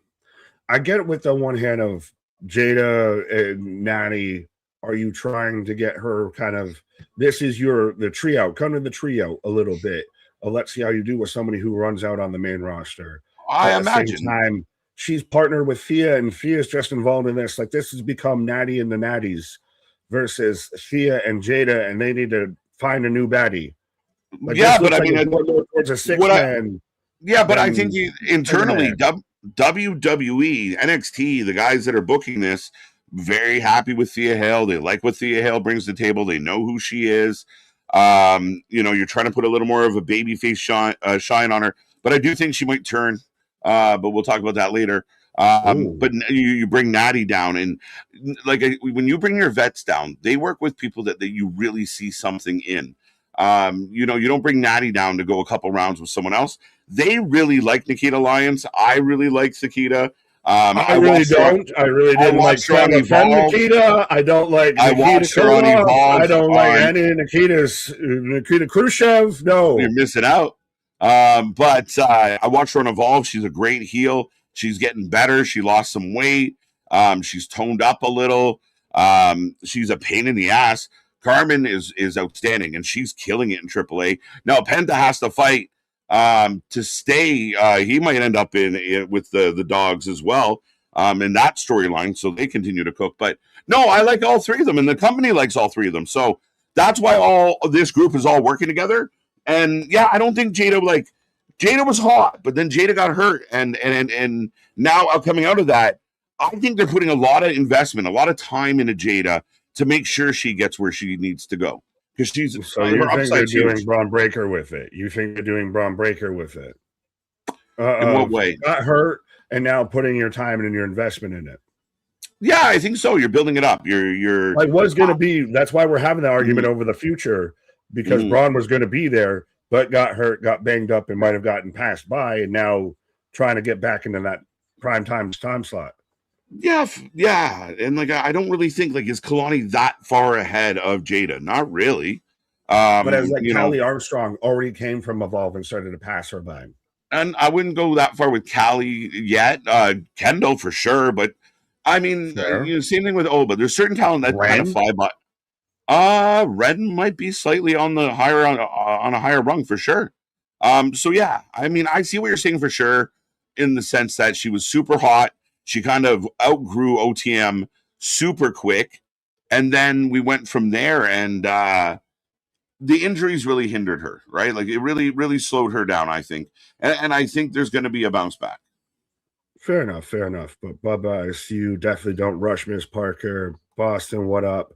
B: I get it with the one hand of Jada and Natty. Are you trying to get her kind of, this is the trio, come to the trio a little bit. Let's see how you do with somebody who runs out on the main roster.
A: I
B: At
A: imagine.
B: the same time, she's partnered with Thea, and Thea's just involved in this. Like, this has become Natty and the Natties versus Thea and Jada, and they need to find a new baddie. Like,
A: yeah, but I mean,
B: towards a six-man.
A: Yeah, but I think internally, WWE, NXT, the guys that are booking this, very happy with Thea Hale. They like what Thea Hale brings to the table. They know who she is. You're trying to put a little more of a babyface shine on her, but I do think she might turn. But we'll talk about that later. But you bring Natty down, and like when you bring your vets down, they work with people that you really see something in. You don't bring Natty down to go a couple rounds with someone else. They really like Nikita Lyons. I really like Nikita.
B: I really didn't like Nikita. I don't like Nikita Kurloff. I don't like any Nikita Khrushchev. No,
A: you're missing out. But I watched her on Evolve. She's a great heel. She's getting better. She lost some weight. She's toned up a little. She's a pain in the ass. Carmen is outstanding, and she's killing it in AAA. Now Penta has to fight to stay. He might end up in with the dogs as well in that storyline, so they continue to cook. But no, I like all three of them, and the company likes all three of them. So that's why all of this group is all working together. And yeah, I don't think Jada was hot, but then Jada got hurt, and now coming out of that, I think they're putting a lot of investment, a lot of time into Jada to make sure she gets where she needs to go. Because she's
B: so you think they're doing Braun Breaker with it? You think they're doing Braun Breaker with it?
A: In what way?
B: Got hurt, and now putting your time and your investment in it.
A: Yeah, I think so. You're building it up. You're
B: like what's going to be. That's why we're having the argument over the future, because Braun was going to be there, but got hurt, got banged up, and might have gotten passed by, and now trying to get back into that prime time slot.
A: Yeah, and like I don't really think like is Kalani that far ahead of Jada? Not really.
B: But as like Callie Armstrong already came from Evolve and started to pass her by.
A: And I wouldn't go that far with Callie yet. Kendall for sure, but I mean, same thing with Oba. There's certain talent that kind of fly by. Redden might be slightly on the higher on a higher rung for sure. So yeah, I mean, I see what you're saying for sure, in the sense that she was super hot. She kind of outgrew OTM super quick, and then we went from there, and the injuries really hindered her, right? Like it really, really slowed her down, I think. And I think there's going to be a bounce back.
B: Fair enough. But Bubba, I see you definitely don't rush Miss Parker. Boston, what up?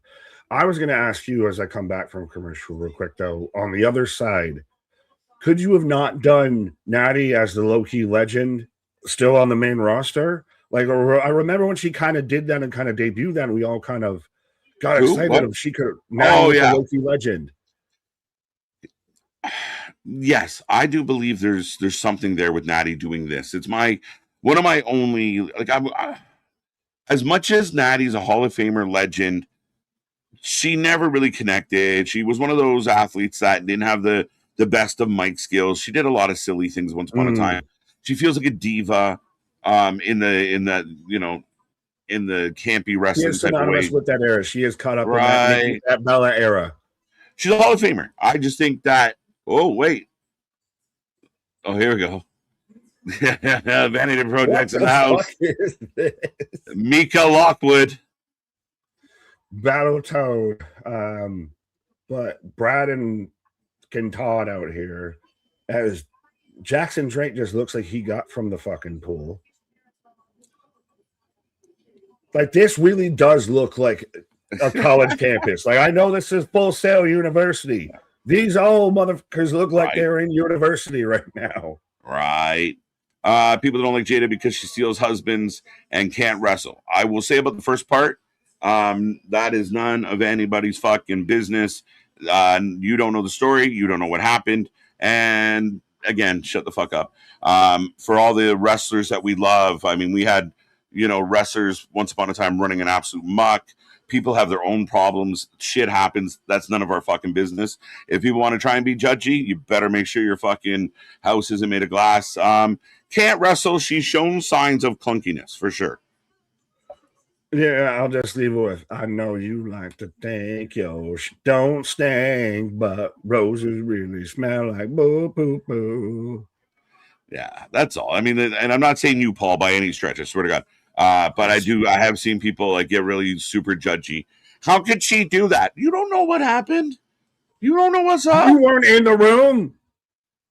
B: I was going to ask you as I come back from commercial real quick, though, on the other side, could you have not done Natty as the low-key legend still on the main roster? Like, I remember when she kind of did that and kind of debuted that, and we all kind of got excited if she could. The low-key legend.
A: Yes, I do believe there's something there with Natty doing this. It's one of my only, like, as much as Natty's a Hall of Famer legend, she never really connected. She was one of those athletes that didn't have the best of mic skills. She did a lot of silly things once upon a time. She feels like a diva in the campy wrestling type of way.
B: With that era. She is caught up in that Bella era.
A: She's a Hall of Famer. I just think that, here we go. Vanity Projects in the house. Mika Lockwood.
B: Battletoad. But Brad and Todd out here, as Jackson Drake just looks like he got from the fucking pool. Like, this really does look like a college campus. Like, I know this is Full Sail University. These old motherfuckers look like they're in university right now.
A: Right. People don't like Jada because she steals husbands and can't wrestle. I will say about the first part, that is none of anybody's fucking business. You don't know the story. You don't know what happened. And again, shut the fuck up. For all the wrestlers that we love, I mean, we had, wrestlers once upon a time running an absolute muck. People have their own problems. Shit happens. That's none of our fucking business. If people want to try and be judgy, you better make sure your fucking house isn't made of glass. Can't wrestle. She's shown signs of clunkiness for sure.
B: Yeah, I'll just leave it with, I know you like to think yours don't stink, but roses really smell like boo, boo, boo.
A: Yeah, that's all. I mean, and I'm not saying you, Paul, by any stretch. I swear to God. But I have seen people like get really super judgy. How could she do that? You don't know what happened. You don't know what's up.
B: You weren't in the room.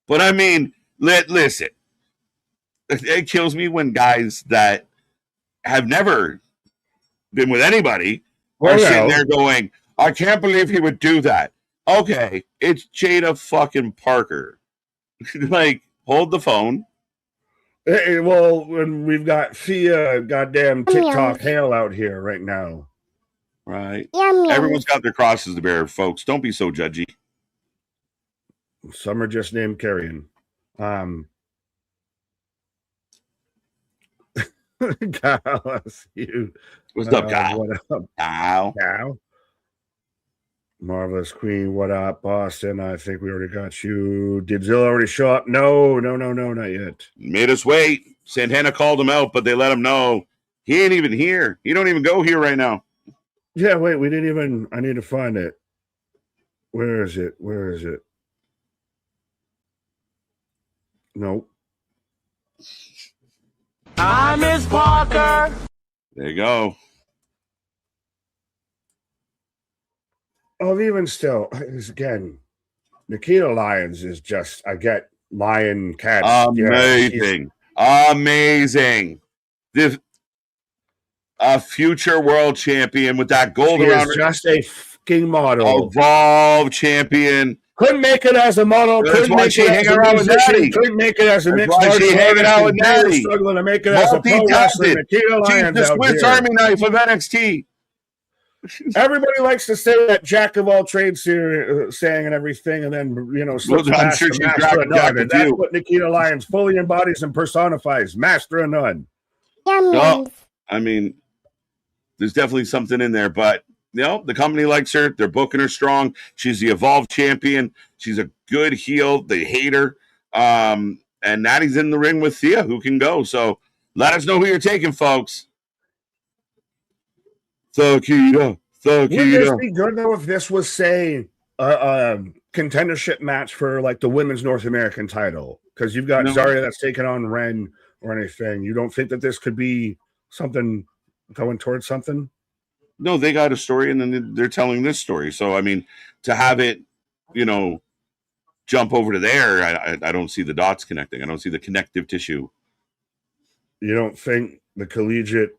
A: But I mean, listen. It kills me when guys that have never been with anybody are sitting there going, I can't believe he would do that. Okay, it's Jada fucking Parker. Like, hold the phone.
B: Well, when we've got Thea goddamn TikTok hail out here right now.
A: Right. Everyone's got their crosses to bear, folks. Don't be so judgy.
B: Some are just named Carrion. Kyle, you.
A: What's up, Kyle?
B: What up?
A: Kyle.
B: Marvelous Queen, what up? Boston, I think we already got you. Did Zilla already show up? No, not yet.
A: Made us wait. Santana called him out, but they let him know he ain't even here. He don't even go here right now.
B: Yeah, wait, we didn't even, I need to find it. Where is it? Nope.
C: I miss Parker.
A: There you go.
B: Oh, even still, again, Nikita Lyons is just, I get lion cats.
A: Amazing. Amazing. A future world champion with that gold around her.
B: Just a fucking model.
A: Evolve champion.
B: Couldn't make it as a model.
A: That's
B: couldn't
A: why
B: make
A: she
B: it
A: hanging
B: as a
A: around with
B: musician.
A: Daddy.
B: Couldn't make it as a
A: That's
B: mixed
A: why she
B: martial
A: hanging out with
B: artist.
A: Daddy.
B: Struggling to make it as a pro wrestler. Nikita
A: She's
B: Lyons
A: the
B: out
A: Swiss
B: here.
A: Army knife of NXT.
B: Everybody likes to say that jack of all trades saying and everything, and then slips
A: I'm sure she's
B: master of none. And that's
A: you.
B: what Nikita Lyons fully embodies and personifies: master of none.
A: No, I mean, there's definitely something in there, but the company likes her. They're booking her strong. She's the evolved champion. She's a good heel. They hate her. And Natty's in the ring with Thea, who can go. So let us know who you're taking, folks. Wouldn't
B: this be good though if this was, say, a contendership match for like the women's North American title? Because you've got Zarya that's taking on Ren or anything. You don't think that this could be something going towards something?
A: No, they got a story, and then they're telling this story. So, I mean, to have it, jump over to there, I don't see the dots connecting. I don't see the connective tissue.
B: You don't think the collegiate,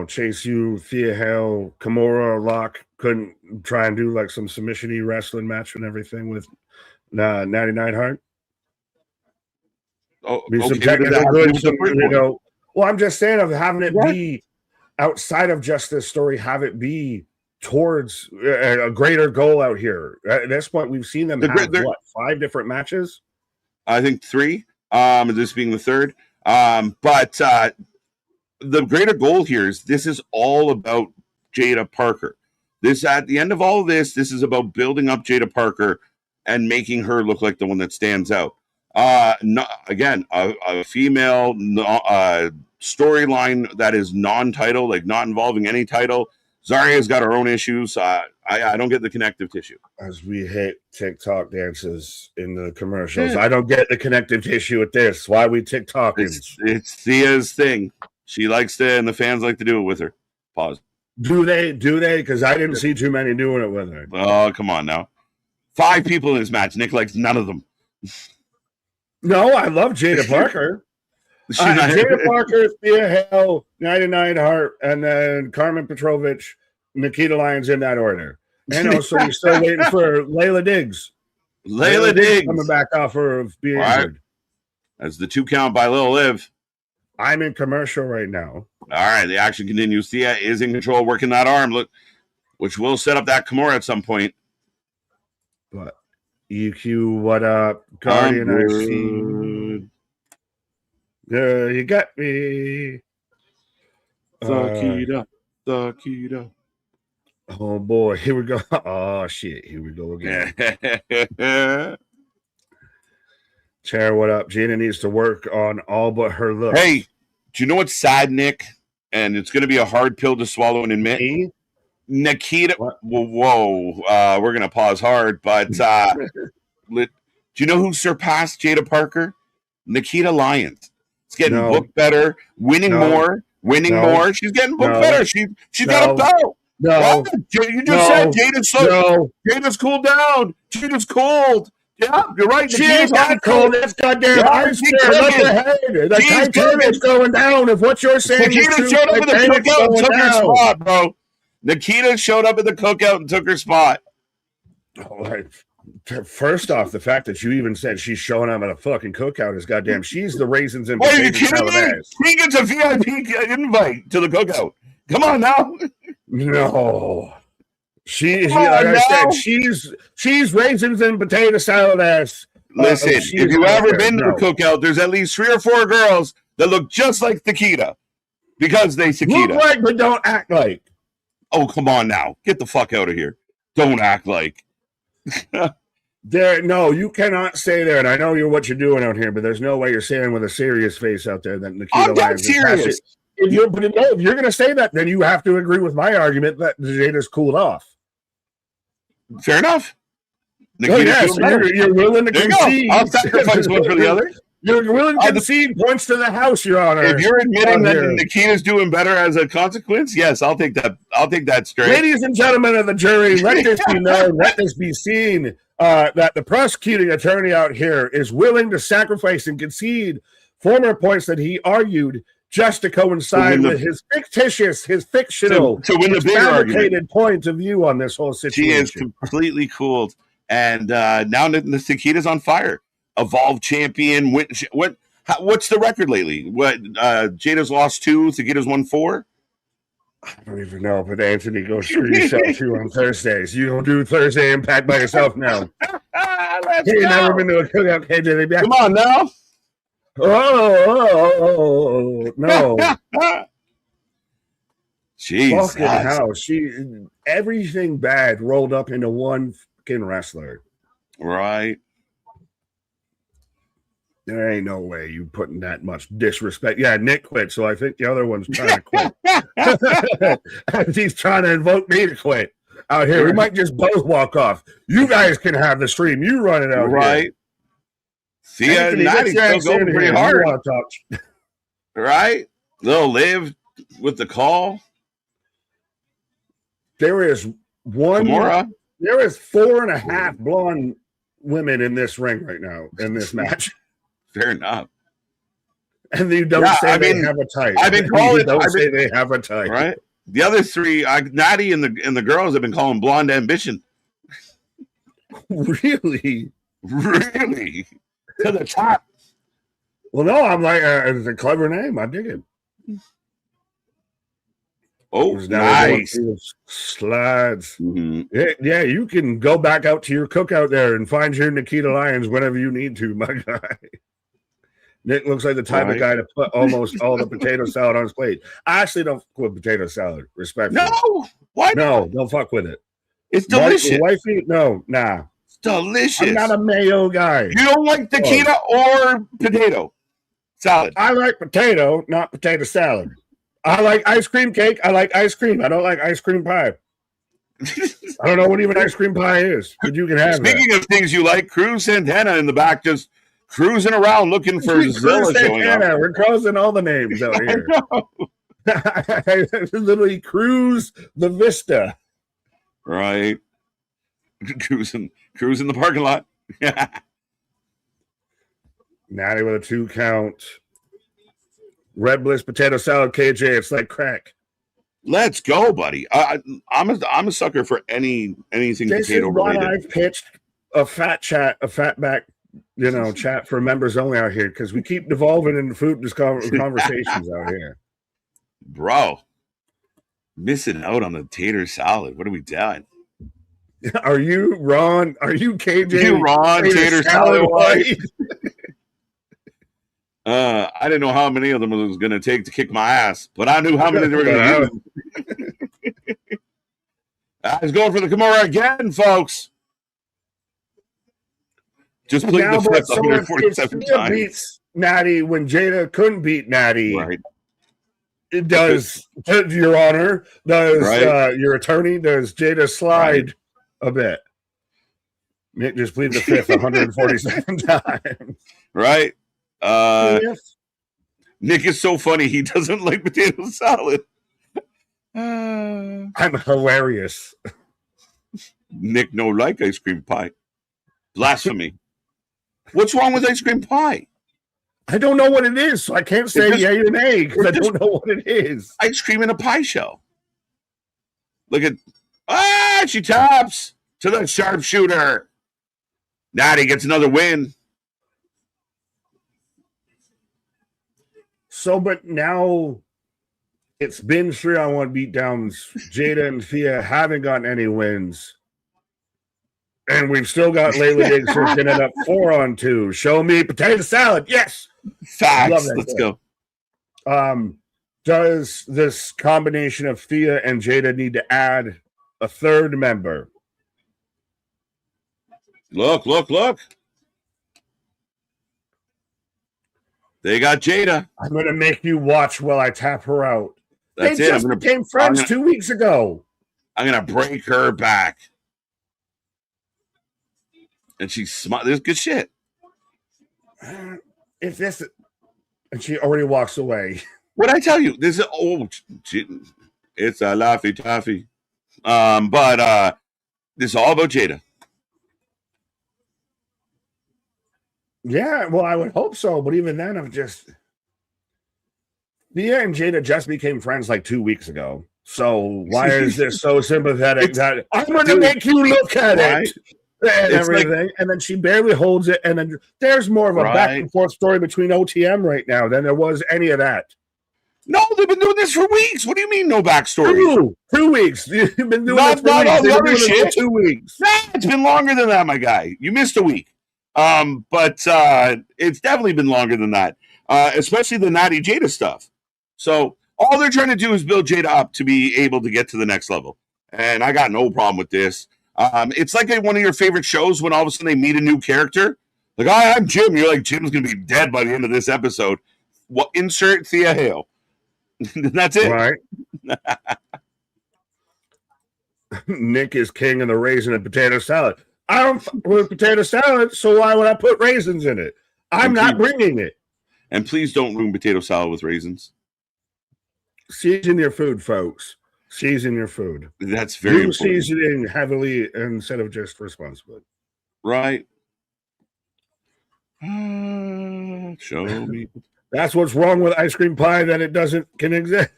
B: Chase U, Thea Hale, Kimura, Locke couldn't try and do like some submission-y wrestling match and everything with Natty Neidhart?
A: Oh,
B: be some
A: okay,
B: technical good, well, I'm just saying of having it be outside of just this story, have it be towards a greater goal out here. At this point, we've seen them have 5 different matches?
A: I think 3. This being the 3rd. But the greater goal here is this is all about Jada Parker. At the end of all of this is about building up Jada Parker and making her look like the one that stands out. A female storyline that is non-title, like not involving any title. Zarya's got her own issues. I don't get the connective tissue.
B: As we hit TikTok dances in the commercials, I don't get the connective tissue with this. Why are we TikToking?
A: It's Thea's thing. She likes to, and the fans like to do it with her. Pause.
B: Do they? Because I didn't see too many doing it with her.
A: Oh, come on now. 5 people in this match. Nick likes none of them.
B: No, I love Jada Parker. Jada Parker, Thea Hale, Natty Neidhart, and then Carmen Petrovich, Nikita Lyons in that order. And so we're still waiting for Layla Diggs.
A: Layla Diggs
B: coming back off of being injured.
A: As the 2 count by Lil Liv.
B: I'm in commercial right now.
A: All right, the action continues. Thea is in control, working that arm, which will set up that Kimura at some point.
B: But EQ, what up? Guardian, I see. You got me.
A: The Kita.
B: Oh boy, here we go. Oh shit, here we go again. Chair, what up? Gina needs to work on all but her looks.
A: Hey, do you know what's sad, Nick? And it's going to be a hard pill to swallow and admit.
B: Me?
A: Nikita. Whoa. We're going to pause hard, but do you know who surpassed Jada Parker? Nikita Lyons. It's getting booked better, winning more. She's getting booked better. She's got a belt.
B: No.
A: What? You just said Jada's Jada's cooled down. Jada's cold. Yeah, you're right.
B: She ain't that cold. That's goddamn ice cream. Look ahead. The Titanic's going down. If what you're saying is true,
A: showed up at the cookout and took her spot, bro. Nikita showed up at the cookout and took her spot.
B: First off, the fact that you even said she's showing up at a fucking cookout is goddamn. She's the raisins and
A: potatoes. Are you kidding me? She gets a VIP invite to the cookout. Come on now.
B: No. I said, she's raisins and potato salad ass.
A: Listen, if you've ever been to a cookout, there's at least 3 or 4 girls that look just like Nikita because they Nikita.
B: Look like, but don't act like.
A: Oh, come on now. Get the fuck out of here. Don't act like.
B: No, you cannot say there, and I know what you're doing out here, but there's no way you're saying with a serious face out there that Nikita
A: I'm dead
B: Lyons
A: serious.
B: If you're going to say that, then you have to agree with my argument that Jada's cooled off.
A: Fair enough.
B: Nikita, so you're willing to concede.
A: I'll sacrifice one for the other.
B: You're willing to concede points to the house, Your Honor.
A: If you're admitting that Nikita's doing better as a consequence, yes, I'll take that. I'll take that straight.
B: Ladies and gentlemen of the jury, let this be known, let this be seen, that the prosecuting attorney out here is willing to sacrifice and concede former points that he argued just to coincide with his fictional,
A: to win the big
B: fabricated point of view on this whole situation.
A: She is completely cooled, and now Nikita's on fire. Evolved champion. What's the record lately? What Jada's lost 2, Nikita's won 4.
B: I don't even know, but Anthony, go screw yourself too on Thursdays. You don't do Thursday Impact by yourself now. You've never been to a cookout, KJ.
A: Come on now.
B: Oh, no.
A: Jeez.
B: Fucking hell. Everything bad rolled up into one fucking wrestler.
A: Right.
B: There ain't no way you putting that much disrespect. Yeah, Nick quit, so I think the other one's trying to quit. He's trying to invoke me to quit out here. We might just both walk off. You guys can have the stream. You run it out
A: right.
B: Here.
A: See, Natty's still going pretty hard. Right? They'll live with the call.
B: There is one.
A: Kimura.
B: There is 4.5 blonde women in this ring right now in this match.
A: Fair enough.
B: And you don't say they have a type.
A: I've been calling.
B: Say they have a type.
A: Right. The other 3, Natty and the girls have been calling Blonde Ambition.
B: Really?
A: Really? To the top.
B: Well, no, I'm like, it's a clever name. I dig it.
A: Oh, nice.
B: Slides.
A: Mm-hmm.
B: Yeah, you can go back out to your cookout there and find your Nikita Lyons whenever you need to, my guy. Nick looks like the type of guy to put almost all the potato salad on his plate. I actually don't fuck with potato salad, respectfully.
A: No, why?
B: No, don't fuck with it.
A: It's delicious.
B: Wifey, no, nah.
A: It's delicious.
B: I'm not a mayo guy.
A: You don't like Nikita or potato salad?
B: I like potato, not potato salad. I like ice cream cake. I like ice cream. I don't like ice cream pie. I don't know what even ice cream pie is, but you can have
A: Speaking of things you like, Cruz Santana in the back just cruising around looking for Zilla showing up.
B: We're crossing all the names out here. Literally cruise the Vista.
A: Right. Cruising the parking lot.
B: Natty with a 2 count. Red Bliss potato salad, KJ. It's like crack.
A: Let's go, buddy. I'm a sucker for anything
B: this
A: potato
B: is
A: related.
B: I've pitched a fatback, chat for members only out here because we keep devolving into food conversations out here.
A: Bro, missing out on the tater salad. What are we doing?
B: Are you Ron? Are you KJ?
A: You Ron tater salad white? I didn't know how many of them it was going to take to kick my ass, but I knew how many they were going to use. I was going for the Kimura again, folks. Just played the flip 147 times.
B: Beats Natty when Jada couldn't beat Natty.
A: Right.
B: It does, Your Honor, does your attorney, does Jada slide a bit? Nick just pleaded the fifth 147 times.
A: Right. Nick is so funny. He doesn't like potato salad.
B: I'm hilarious.
A: Nick no like ice cream pie. Blasphemy. What's wrong with ice cream pie?
B: I don't know what it is, so I can't say yay or nay because I don't know what it is.
A: Ice cream in a pie shell. Look at she taps to the sharpshooter. Natty gets another win.
B: So, but now it's been 3-on-1 beatdowns. Jada and Thea haven't gotten any wins. And we've still got Layla Dixon getting it up 4-on-2. Show me potato salad. Yes.
A: Facts. Let's go.
B: Does this combination of Thea and Jada need to add a third member
A: Look, look, look. They got Jada.
B: I'm going to make you watch while I tap her out.
A: That's
B: they
A: it.
B: just became friends 2 weeks ago.
A: I'm going to break her back. And she's smart. There's good shit.
B: If this... And she already walks away.
A: What I tell you? This is... Oh, it's a Laffy Taffy. But this is all about Jada.
B: Yeah, well, I would hope so. But even then, I'm just... Thea and Jada just became friends like 2 weeks ago. So why is this so sympathetic that I'm going to make you look at it and everything? And then she barely holds it. And then there's more of a back and forth story between OTM right now than there was any of that.
A: No, they've been doing this for weeks. What do you mean no backstory?
B: 2 weeks. You've been doing
A: not,
B: it for
A: not
B: weeks.
A: all the other shit.
B: 2 weeks.
A: Nah, it's been longer than that, my guy. You missed a week. But it's definitely been longer than that, especially the Natty Jada stuff. So all they're trying to do is build Jada up to be able to get to the next level. And I got no problem with this. It's like one of your favorite shows when all of a sudden they meet a new character. Like, hi, I'm Jim. You're like, Jim's going to be dead by the end of this episode. Well, insert Thea Hale. That's it.
B: Right. Nick is king of the raisin and potato salad. I don't fuck with potato salad, so why would I put raisins in it? I'm not bringing it.
A: And please don't ruin potato salad with raisins.
B: Season your food, folks. Season your food.
A: That's very important.
B: Seasoning heavily instead of just responsibly.
A: Right. Show me.
B: That's what's wrong with ice cream pie, that it can exist.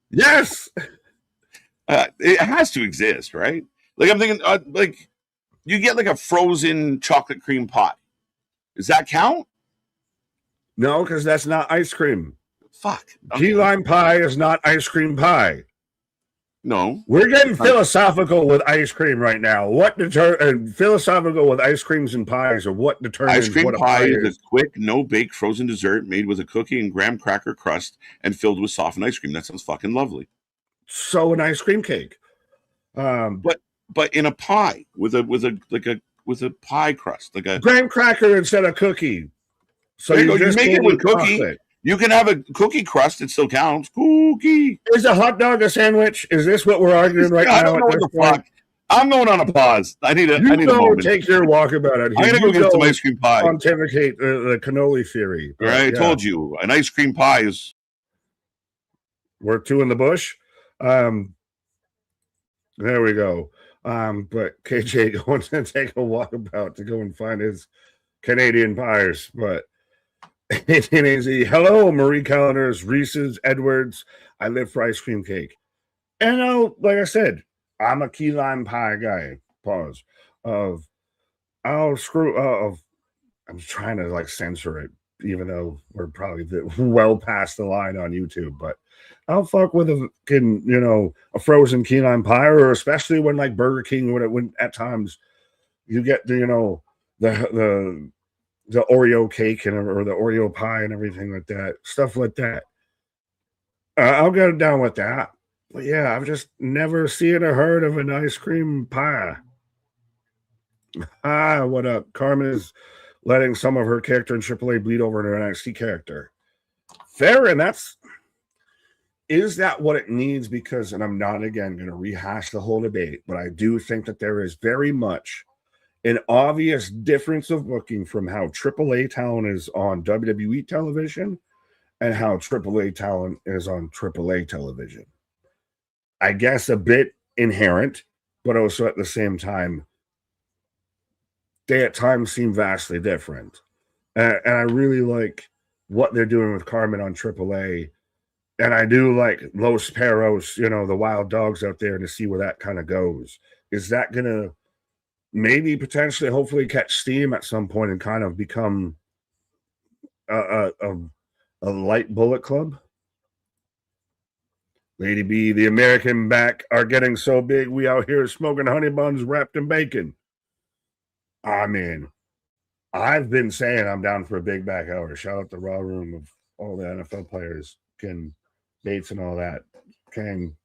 B: Yes.
A: It has to exist, right? Like I'm thinking, like you get like a frozen chocolate cream pie. Does that count?
B: No, because that's not ice cream.
A: Fuck.
B: Key lime pie is not ice cream pie.
A: No.
B: We're getting philosophical with ice cream right now. Philosophical with ice creams and pies, or what determines
A: ice cream
B: what a
A: pie
B: is?
A: A quick, no-bake frozen dessert made with a cookie and graham cracker crust and filled with softened ice cream. That sounds fucking lovely.
B: So an ice cream cake.
A: But in a pie with a pie crust, like a
B: graham cracker instead of cookie. So
A: you just make it with cookie. Chocolate. You can have a cookie crust; it still counts. Cookie.
B: Is a hot dog a sandwich? Is this what we're arguing right now?
A: I don't know what the fuck. I'm going on a pause. I need a moment.
B: Take your walkabout out here.
A: I'm gonna go get some ice cream pie.
B: Pontificate the cannoli theory.
A: All right, I told you an ice cream pie is.
B: We're two in the bush. There we go. But KJ going to take a walkabout to go and find his Canadian pies. But hello, Marie Callender's, Reese's, Edwards. I live for ice cream cake. And like I said, I'm a key lime pie guy. Pause. I'm trying to like censor it, even though we're probably well past the line on YouTube, but I'll fuck with a frozen key lime pie, or especially when like Burger King, when at times you get the Oreo cake or the Oreo pie and everything like that, stuff like that. I'll get down with that. But yeah, I've just never seen or heard of an ice cream pie. What up? Carmen is letting some of her character in AAA bleed over into an NXT character. Fair, and is that what it needs? Because, and I'm not again going to rehash the whole debate, but I do think that there is very much an obvious difference of booking from how AAA talent is on WWE television and how AAA talent is on AAA television. I guess a bit inherent, but also at the same time, they at times seem vastly different. And I really like what they're doing with Carmen on AAA. And I do like Los Perros, the wild dogs out there, to see where that kind of goes. Is that going to maybe potentially, hopefully, catch steam at some point and kind of become a light Bullet Club? Lady B, the American back are getting so big, we out here smoking honey buns wrapped in bacon. I mean, I've been saying I'm down for a big back hour. Shout out the Raw Room of all the NFL players, Ken Bates and all that. Ken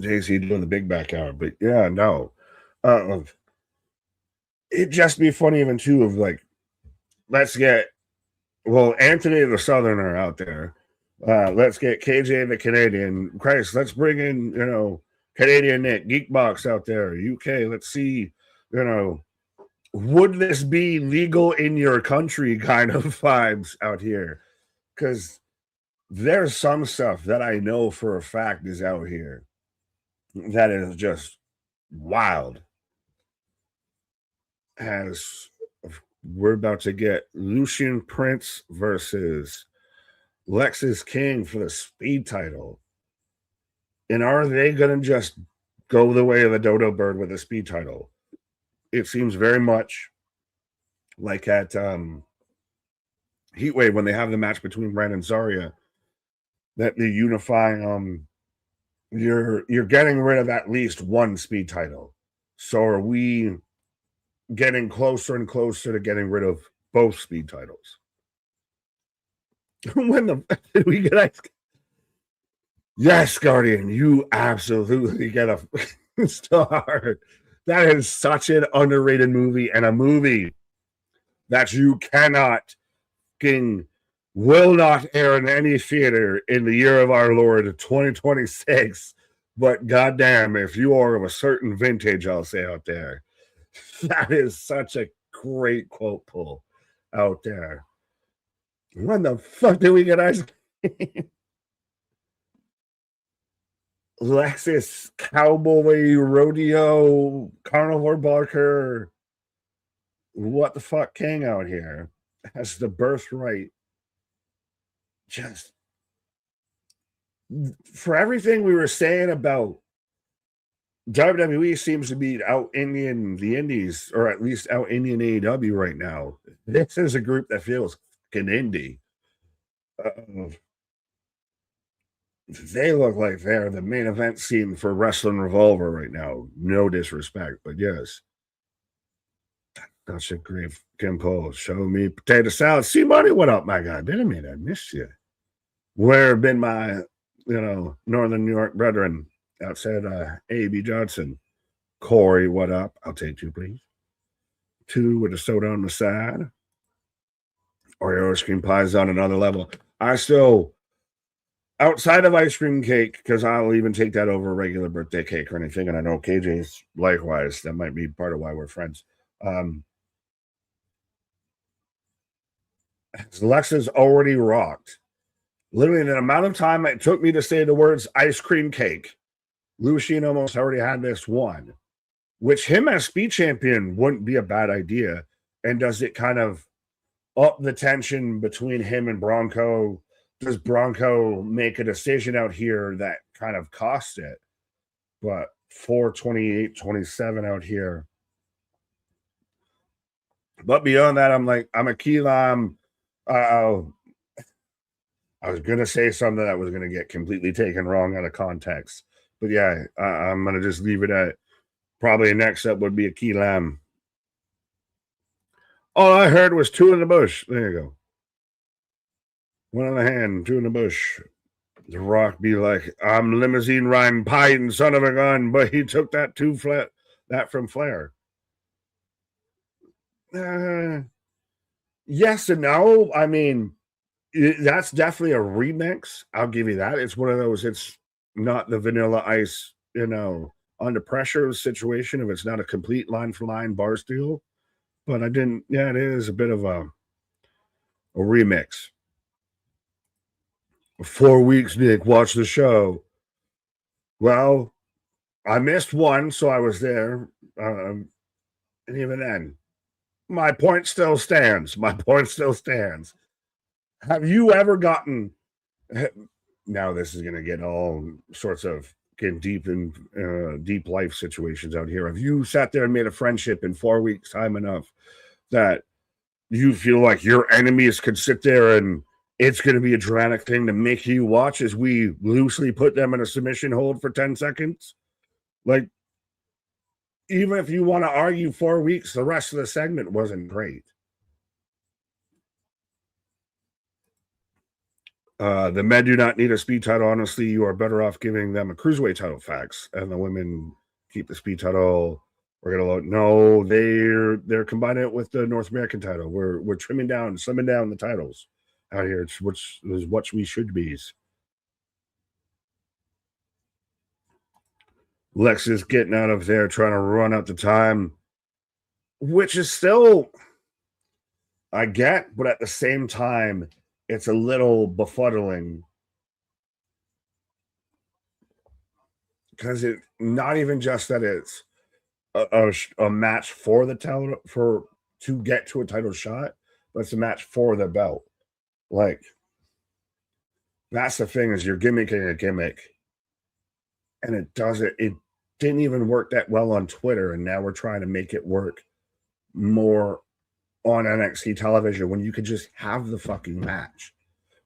B: JC doing the big back hour, but yeah, no. It'd just be funny even too of like, let's get Anthony the Southerner out there. Let's get KJ the Canadian. Christ, let's bring in, Canadian Nick, Geekbox out there, UK. Let's see, would this be legal in your country kind of vibes out here? Because there's some stuff that I know for a fact is out here that is just wild. As we're about to get Lucian Prince versus Lexis King for the speed title. And are they going to just go the way of the Dodo Bird with the speed title? It seems very much like at Heatwave when they have the match between Brand and Zarya, that the unifying you're getting rid of at least one speed title. So are we getting closer and closer to getting rid of both speed titles? When the did we get? Yes, Guardian, you absolutely get a star. That is such an underrated movie, and a movie that you will not air in any theater in the year of our Lord 2026. But goddamn, if you are of a certain vintage, I'll say out there, that is such a great quote pull out there. When the fuck did we get ice cream? Lexus Cowboy Rodeo Carnivore Barker. What the fuck King out here has the birthright. Just for everything we were saying about WWE seems to be out Indian the Indies, or at least out Indian AEW right now. This is a group that feels fucking indie. They look like they're the main event scene for Wrestling Revolver right now. No disrespect, but yes. That's a great Kimpo. Show me potato salad. See, Money, what up, my guy? Been a minute. I missed you. Where have been my, Northern New York brethren outside A.B. Johnson? Corey, what up? I'll take two, please. Two with a soda on the side. Oreo ice cream pies on another level. I still, outside of ice cream cake, because I'll even take that over a regular birthday cake or anything, and I know KJ's likewise. That might be part of why we're friends. Lexa's already rocked. Literally, the amount of time it took me to say the words ice cream cake, Lucian almost already had this one, which him as speed champion wouldn't be a bad idea. And does it kind of up the tension between him and Bronco? Does Bronco make a decision out here that kind of costs it? But 428-27 out here. But beyond that, I'm a key lime. I was going to say something that was going to get completely taken wrong out of context. But yeah, I'm going to just leave it at probably next up would be a key lamb. All I heard was two in the bush. There you go. One in the hand, two in the bush. The Rock be like, I'm limousine riding Python, son of a gun, but he took that that from Flair. Yes and no. I mean, that's definitely a remix. I'll give you that. It's one of those, it's not the Vanilla Ice, under pressure situation if it's not a complete line for line bar steal. But it is a bit of a remix. 4 weeks, Nick, watch the show. Well, I missed one, so I was there. And even then, my point still stands. Have you ever gotten, now this is going to get all sorts of deep life situations out here. Have you sat there and made a friendship in 4 weeks time enough that you feel like your enemies could sit there and it's going to be a dramatic thing to make you watch as we loosely put them in a submission hold for 10 seconds? Like, even if you want to argue 4 weeks, the rest of the segment wasn't great. The men do not need a speed title. Honestly, you are better off giving them a cruiserweight title. Facts, and the women keep the speed title. We're gonna load. No, they're combining it with the North American title. We're slimming down the titles out here. It's which is what we should be. Lex is getting out of there, trying to run out the time, which is still I get, but at the same time, it's a little befuddling because it's not even just that it's a match for the title to get to a title shot, but it's a match for the belt. Like that's the thing is you're gimmicking a gimmick, and it didn't even work that well on Twitter, and now we're trying to make it work more on NXT television when you could just have the fucking match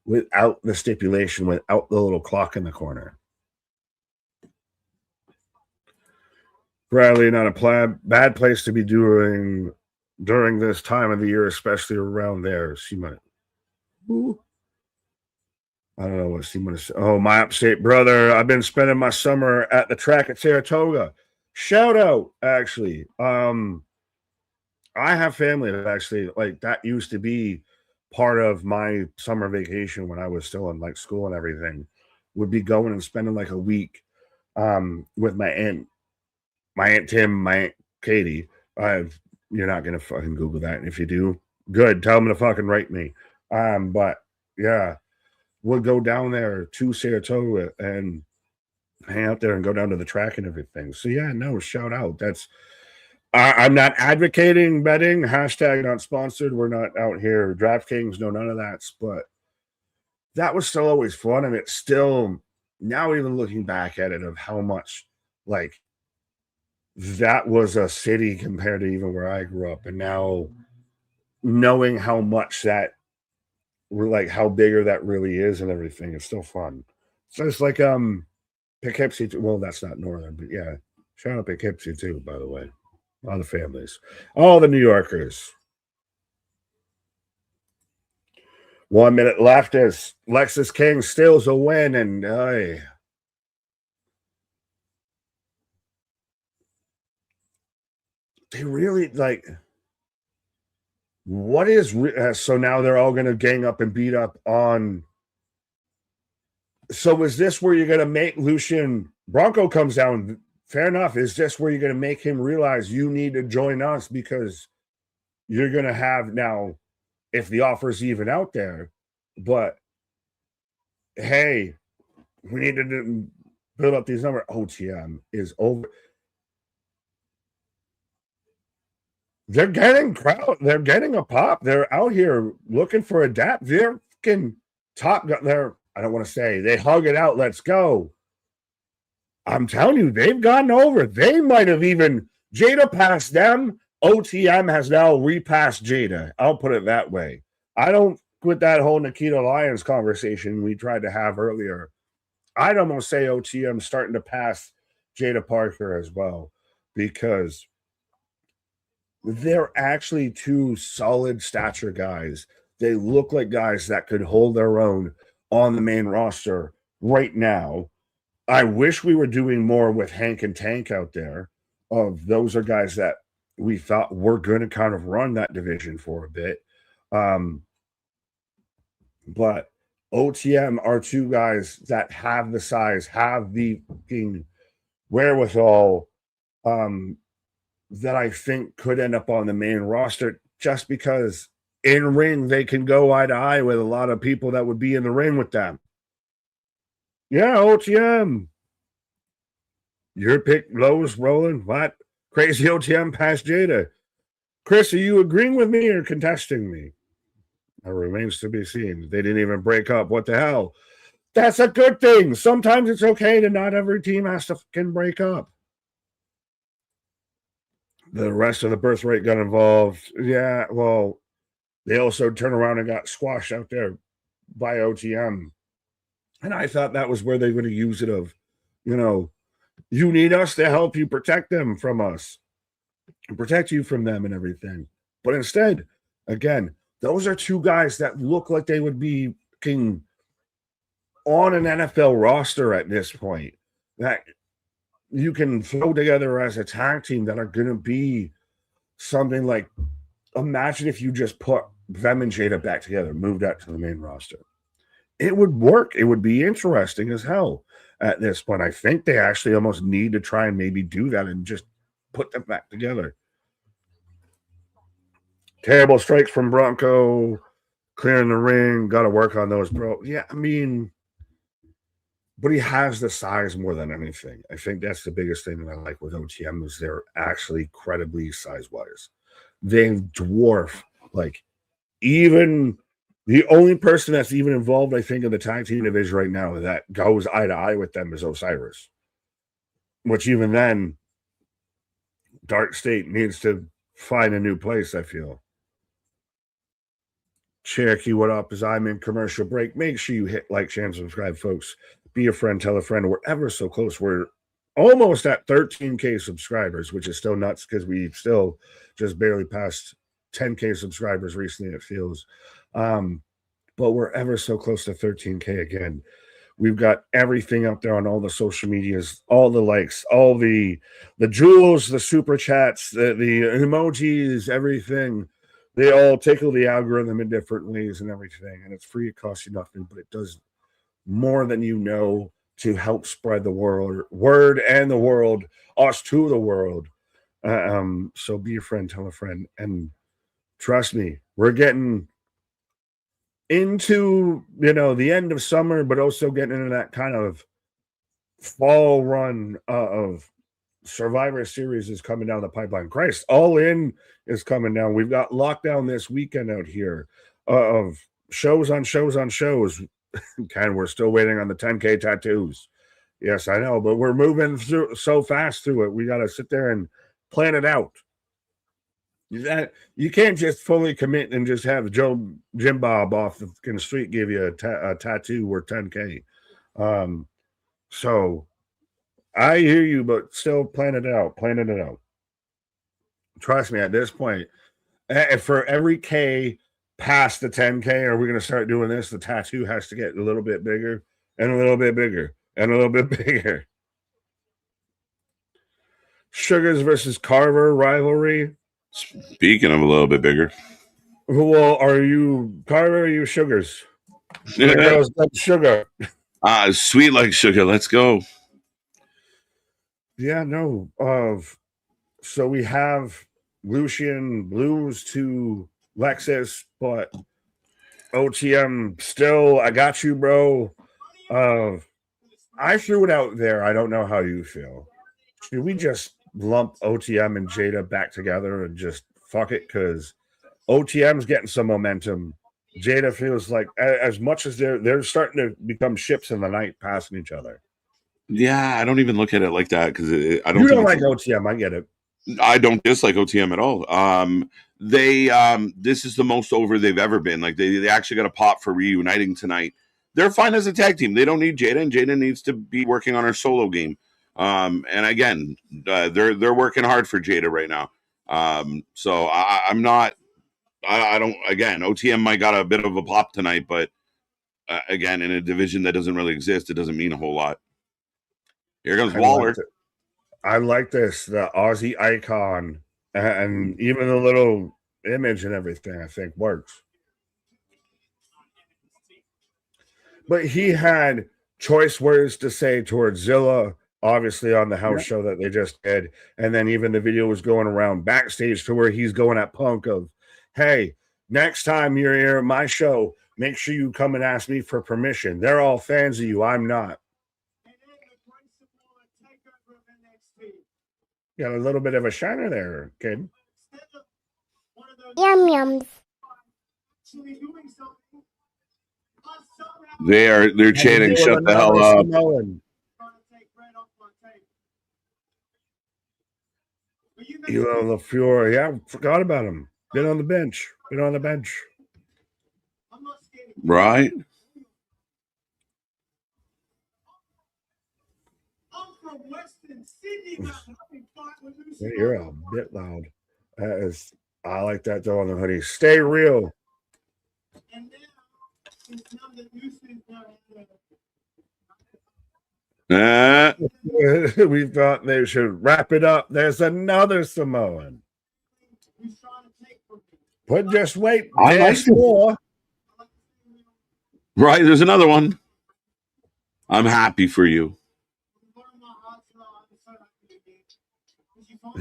B: without the stipulation, without the little clock in the corner. Bradley, not a bad place to be during this time of the year, especially around there. I don't know what Simon is. Oh, my upstate brother. I've been spending my summer at the track at Saratoga. Shout out, actually. I have family that actually like that used to be part of my summer vacation when I was still in like school and everything. Would be going and spending like a week with my aunt Tim, my aunt Katie. You're not gonna fucking Google that, and if you do, good. Tell them to fucking write me. But yeah, we'll go down there to Saratoga and hang out there and go down to the track and everything. So yeah, no, shout out. That's I'm not advocating betting. Hashtag not sponsored. We're not out here. DraftKings, no, none of that. But that was still always fun, and it's still now even looking back at it of how much like that was a city compared to even where I grew up, and now knowing how much that we're like how bigger that really is and everything, it's still fun. So it's like Poughkeepsie. Well, that's not northern, but yeah, shout out Poughkeepsie too, by the way. All the families, all the New Yorkers. 1 minute left as Lexis King steals a win, and they really like what is so now they're all going to gang up and beat up on. So is this where you're going to make Lucian Bronco comes down? Fair enough. Is this where you're going to make him realize you need to join us because you're going to have now, if the offer's even out there, but hey, we need to build up these numbers. OTM is over. They're getting crowd. They're getting a pop. They're out here looking for a dap. They're fucking top. They're, I don't want to say they hug it out. Let's go. I'm telling you, they've gotten over. They might have even Jada passed them. OTM has now repassed Jada. I'll put it that way. I don't with that whole Nikita Lyons conversation we tried to have earlier. I'd almost say OTM starting to pass Jada Parker as well because they're actually two solid stature guys. They look like guys that could hold their own on the main roster right now. I wish we were doing more with Hank and Tank out there. Those are guys that we thought were going to kind of run that division for a bit. But OTM are two guys that have the size, have the wherewithal that I think could end up on the main roster just because in ring they can go eye to eye with a lot of people that would be in the ring with them. Yeah, OTM. Your pick, Lowe's rolling. What? Crazy OTM past Jada. Chris, are you agreeing with me or contesting me? It remains to be seen. They didn't even break up. What the hell? That's a good thing. Sometimes it's okay to not every team has to fucking break up. The rest of the birthright got involved. Yeah, well, they also turned around and got squashed out there by OTM. And I thought that was where they were going to use it of, you need us to help you protect them from us, protect you from them and everything. But instead, again, those are two guys that look like they would be on an NFL roster at this point that you can throw together as a tag team that are going to be something like, imagine if you just put them and Jada back together, move that to the main roster. It would work. It would be interesting as hell at this point. I think they actually almost need to try and maybe do that and just put them back together. Terrible strikes from Bronco, clearing the ring, got to work on those, bro. Yeah, I mean, but he has the size more than anything. I think that's the biggest thing that I like with OTM is they're actually credibly size-wise. They dwarf, like, even the only person that's even involved, I think, in the tag team division right now that goes eye to eye with them is Osiris. Which even then, Dark State needs to find a new place, I feel. Cherokee, what up? As I'm in commercial break, make sure you hit like, share, and subscribe, folks. Be a friend, tell a friend. We're ever so close. We're almost at 13K subscribers, which is still nuts because we still just barely passed 10K subscribers recently, it feels. But we're ever so close to 13K again. We've got everything up there on all the social medias, all the likes, all the jewels, the super chats, the emojis, everything. They all tickle the algorithm in different ways and everything. And it's free. It costs you nothing, but it does more than you know to help spread the word and the world, us to the world. So be a friend, tell a friend. And trust me, we're getting into, the end of summer, but also getting into that kind of fall run of Survivor Series is coming down the pipeline. Christ, All In is coming down. We've got Lockdown this weekend out here of shows on shows on shows. Ken, we're still waiting on the 10K tattoos. Yes, I know, but we're moving through so fast through it. We got to sit there and plan it out. You can't just fully commit and just have Jim Bob off the street give you a tattoo worth 10K. So I hear you, but still plan it out. Trust me, at this point, for every K past the 10K, are we going to start doing this? The tattoo has to get a little bit bigger and a little bit bigger and a little bit bigger. Sugars versus Carver rivalry.
A: Speaking of a little bit bigger.
B: Well, are you Carver or are you Sugars? Girls like sugar.
A: Sweet like sugar. Let's go.
B: Yeah, no. So we have Lucian lose to Lexus, but OTM still, I got you, bro. I threw it out there. I don't know how you feel. Should we just lump OTM and Jada back together and just fuck it? Because OTM's getting some momentum. Jada feels like, as much as they're starting to become ships in the night passing each other.
A: Yeah, I don't even look at it like that because I don't.
B: You don't like OTM, I get it.
A: I don't dislike OTM at all. This is the most over they've ever been. Like they actually got a pop for reuniting tonight. They're fine as a tag team. They don't need Jada, and Jada needs to be working on her solo game. And again, they're working hard for Jada right now. So I'm not. I don't. Again, OTM might got a bit of a pop tonight, but again, in a division that doesn't really exist, it doesn't mean a whole lot. Here comes Waller.
B: I like this, the Aussie icon, and even the little image and everything, I think works. But he had choice words to say towards Zilla, obviously on the house show that they just did. And then even the video was going around backstage to where he's going at Punk of, hey, next time you're here at my show, make sure you come and ask me for permission. They're all fans of you. I'm not. Got a little bit of a shiner there, kid.
D: Yum yums.
A: They're chanting, shut the hell up.
B: Elo LaFleur, yeah, forgot about him. Been on the bench.
A: Right.
B: You're a bit loud. I like that though on the hoodie. Stay real. We thought they should wrap it up. There's another Samoan. But just wait. There's more.
A: Right, there's another one. I'm happy for you.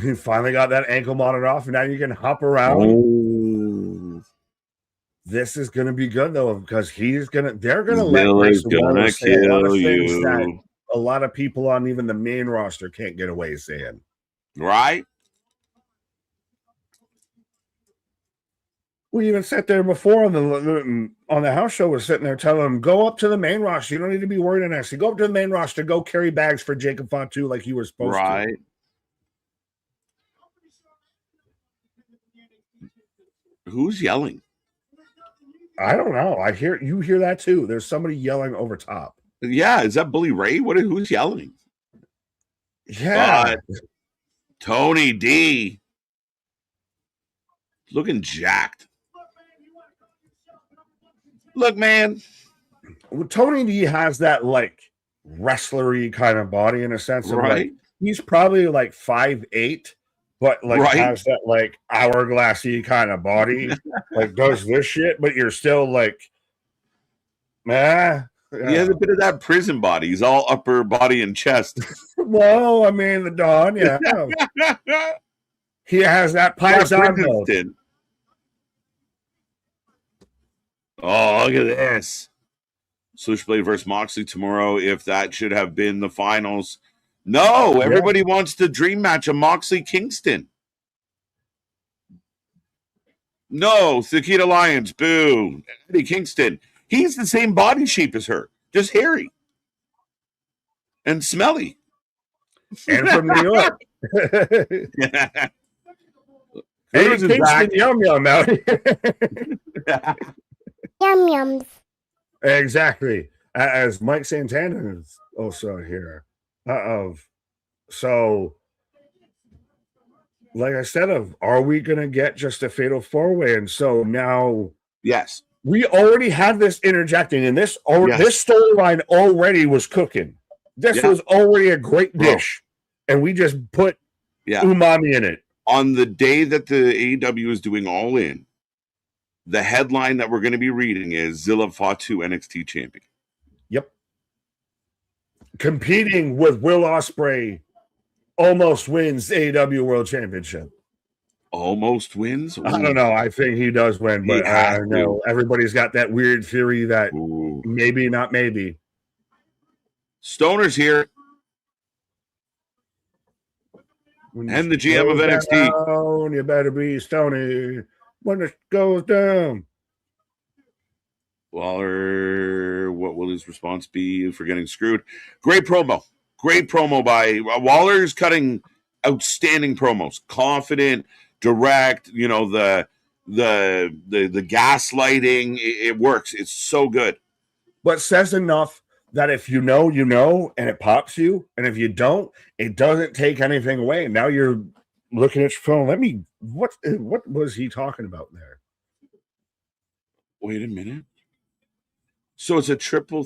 B: You finally got that ankle monitor off, and now you can hop around.
A: Oh.
B: This is going to be good, though, because they're going to let
A: Zilla's gonna
B: say a lot of
A: kill
B: things
A: you.
B: that a lot of people on even the main roster can't get away saying.
A: Right?
B: We even sat there before on the house show. We're sitting there telling them, go up to the main roster. You don't need to be worried on NXT. Go up to the main roster. Go carry bags for Jacob Fatu like you were supposed to.
A: Right. Who's yelling?
B: I don't know. You hear that too. There's somebody yelling over top.
A: Yeah, is that Bully Ray? Who's yelling?
B: Yeah.
A: Tony D. Looking jacked. Look, man.
B: Well, Tony D has that like wrestlery kind of body in a sense of
A: right.
B: Like he's probably like 5'8", but like has that like hourglassy kind of body, like does this shit, but you're still like, man.
A: He has a bit of that prison body. He's all upper body and chest.
B: Well, I mean the Don, yeah. He has that Paisan mode.
A: Oh, look at this. Switchblade versus Moxley tomorrow, if that should have been the finals. No, everybody wants the dream match of Moxley Kingston. No, Sakita Lyons, boo. Eddie Kingston. He's the same body shape as her, just hairy and smelly.
B: And from New York. Eddie Kingston, yum yum out.
D: Yum yums.
B: Exactly. As Mike Santana is also here. So, like I said, are we going to get just a fatal four-way? And so now,
A: yes,
B: we already had this interjecting, and this storyline already was cooking. This was already a great dish, and we just put umami in it.
A: On the day that the AEW is doing All In, the headline that we're going to be reading is Zilla Fatu NXT champion.
B: Yep. Competing with Will Ospreay, almost wins AEW World Championship.
A: Almost wins? Ooh.
B: I don't know. I think he does win, but I know everybody's got that weird theory that maybe, not maybe.
A: Stoner's here. And the GM of NXT.
B: Down, you better be Stony when it goes down.
A: Waller, what will his response be for getting screwed? Great promo. Great promo by Waller's cutting outstanding promos. Confident, direct, you know, the gaslighting. It works. It's so good.
B: But says enough that if you know, you know, and it pops you, and if you don't, it doesn't take anything away. Now you're looking at your phone. What was he talking about there?
A: Wait a minute. So it's a triple.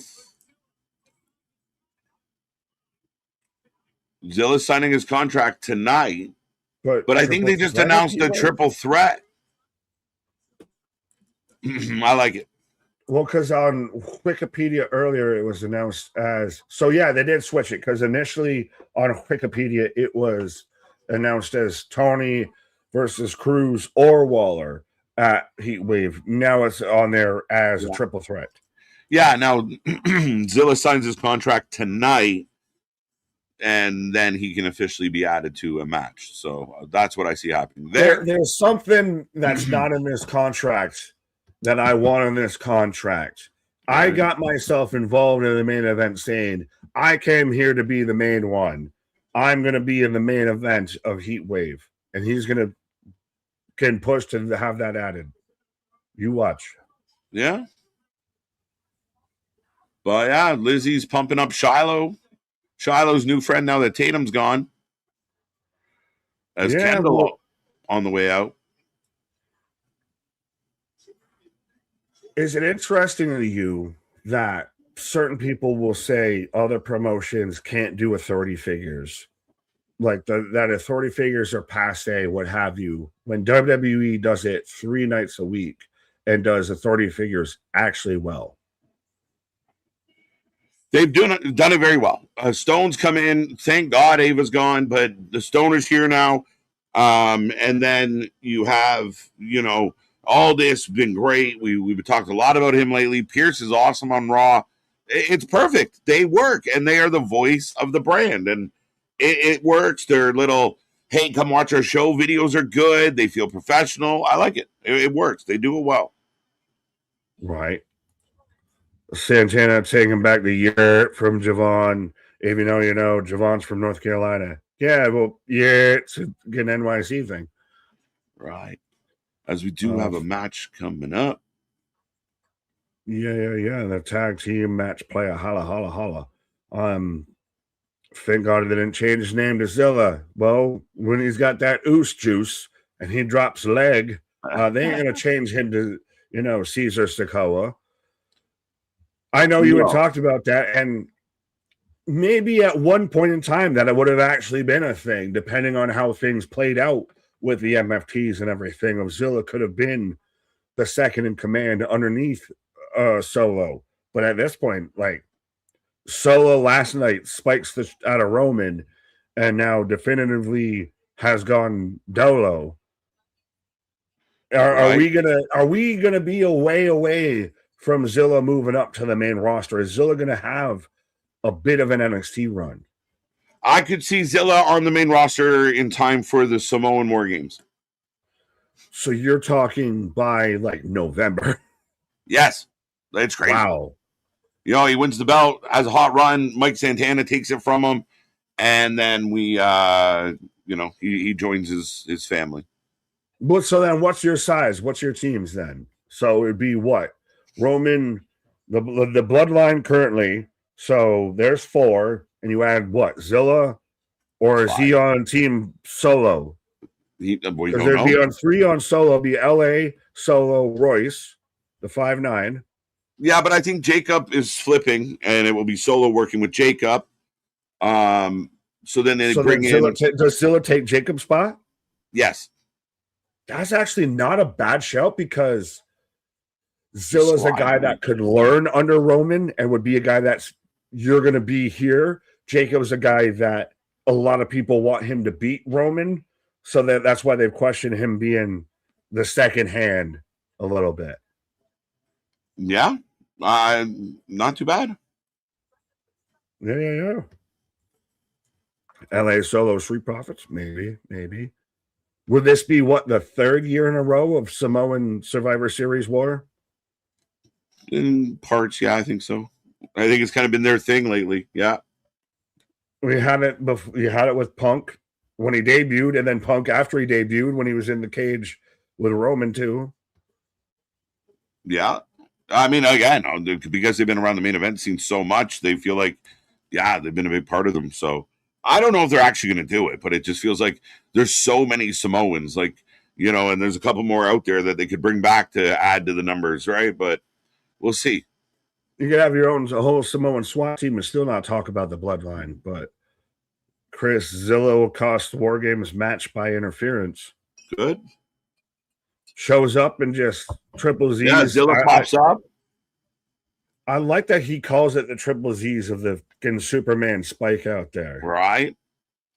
A: Zilla's signing his contract tonight, but I think they just announced a triple threat. I like it.
B: Well, because on Wikipedia earlier it was announced as they did switch it because initially on Wikipedia it was announced as Tony versus Cruz or Waller at Heatwave. Now it's on there as a triple threat.
A: Yeah, now Zilla signs his contract tonight, and then he can officially be added to a match. So that's what I see happening there.
B: There's something that's not in this contract that I want in this contract. I got myself involved in the main event saying, I came here to be the main one. I'm going to be in the main event of Heatwave. And he's can push to have that added. You watch.
A: Yeah. But yeah, Lizzie's pumping up Shiloh. Shiloh's new friend now that Tatum's gone. As Kendall on the way out.
B: Is it interesting to you that certain people will say other promotions can't do authority figures. Like that authority figures are passe, what have you. When WWE does it 3 nights a week and does authority figures actually well.
A: They've done it very well. Stone's come in. Thank God Ava's gone, but the Stoner's here now. And then you have, all this been great. We've talked a lot about him lately. Pierce is awesome on Raw. It's perfect. They work, and they are the voice of the brand, and it works. Their little, hey, come watch our show videos are good. They feel professional. I like it. It works. They do it well.
B: Right. Santana taking back the year from Javon. If you know, Javon's from North Carolina. Yeah, well, yeah, it's an NYC thing.
A: Right. As we do have a match coming up.
B: Yeah. The tag team match player, holla, holla, holla. Thank God they didn't change his name to Zilla. Well, when he's got that oos juice and he drops leg, they ain't going to change him to, Caesar Sikoa. I know you had talked about that, and maybe at one point in time that it would have actually been a thing, depending on how things played out with the MFTs and everything. Zilla could have been the second in command underneath Solo. But at this point, like, Solo last night spikes out of Roman and now definitively has gone Dolo. Are we gonna be away from Zilla moving up to the main roster? Is Zilla gonna have a bit of an NXT run?
A: I could see Zilla on the main roster in time for the Samoan War Games.
B: So you're talking by like November?
A: Yes, it's crazy.
B: Wow.
A: He wins the belt, has a hot run. Mike Santana takes it from him, and then he joins his family.
B: But so then, what's your size? What's your teams then? So it'd be what? Roman, the bloodline currently. So there's 4, and you add what? Zilla, or is 5. He on Team Solo? Because there'd be on 3 on Solo. Be LA, Solo, Royce, the 5'9".
A: Yeah, but I think Jacob is flipping, and it will be Solo working with Jacob. So then they bring in.
B: Does Zilla take Jacob's spot?
A: Yes.
B: That's actually not a bad shout, because Zilla's a guy that could learn under Roman and would be a guy that's, you're going to be here. Jacob's a guy that a lot of people want him to beat Roman. So that's why they've questioned him being the second hand a little bit.
A: Yeah. Not too bad.
B: Yeah. LA Solo Street Profits, maybe. Would this be the 3rd year in a row of Samoan Survivor Series war?
A: In parts, yeah, I think so. I think it's kind of been their thing lately. Yeah.
B: We had it before. You had it with Punk when he debuted, and then Punk after he debuted when he was in the cage with Roman too.
A: Yeah. I mean, again, because they've been around the main event scene so much, they feel like, they've been a big part of them. So I don't know if they're actually going to do it, but it just feels like there's so many Samoans, and there's a couple more out there that they could bring back to add to the numbers, right? But we'll see.
B: You could have your own whole Samoan SWAT team and still not talk about the bloodline, but Chris, Zilla will cost War Games match by interference.
A: Good.
B: Shows up and just triple Z's.
A: Yeah, Zilla pops up.
B: I like that he calls it the triple Z's of the Superman spike out there.
A: Right.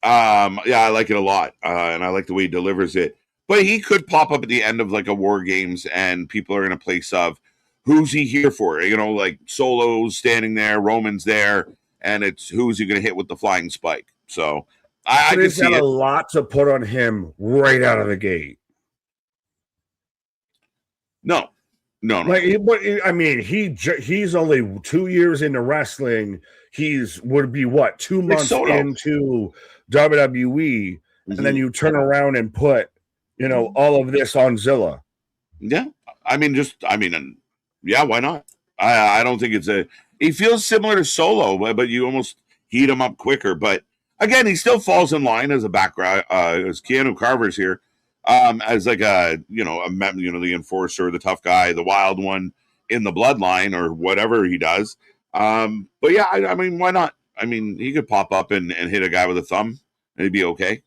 A: I like it a lot. And I like the way he delivers it. But he could pop up at the end of like a War Games and people are in a place of, who's he here for? Like Solo's standing there, Roman's there, and it's who's he going to hit with the flying spike. So I can see
B: a lot to put on him right out of the gate.
A: No.
B: Like, he's only 2 years into wrestling. Would be 2 months into WWE, and then you turn around and put, all of this on Zilla.
A: Yeah, yeah, why not? I don't think he feels similar to Solo, but you almost heat him up quicker. But again, he still falls in line as a background, as Keanu Carver's here, as like the enforcer, the tough guy, the wild one in the bloodline or whatever he does. But yeah, I mean, why not? I mean, he could pop up and hit a guy with a thumb, and he'd be okay.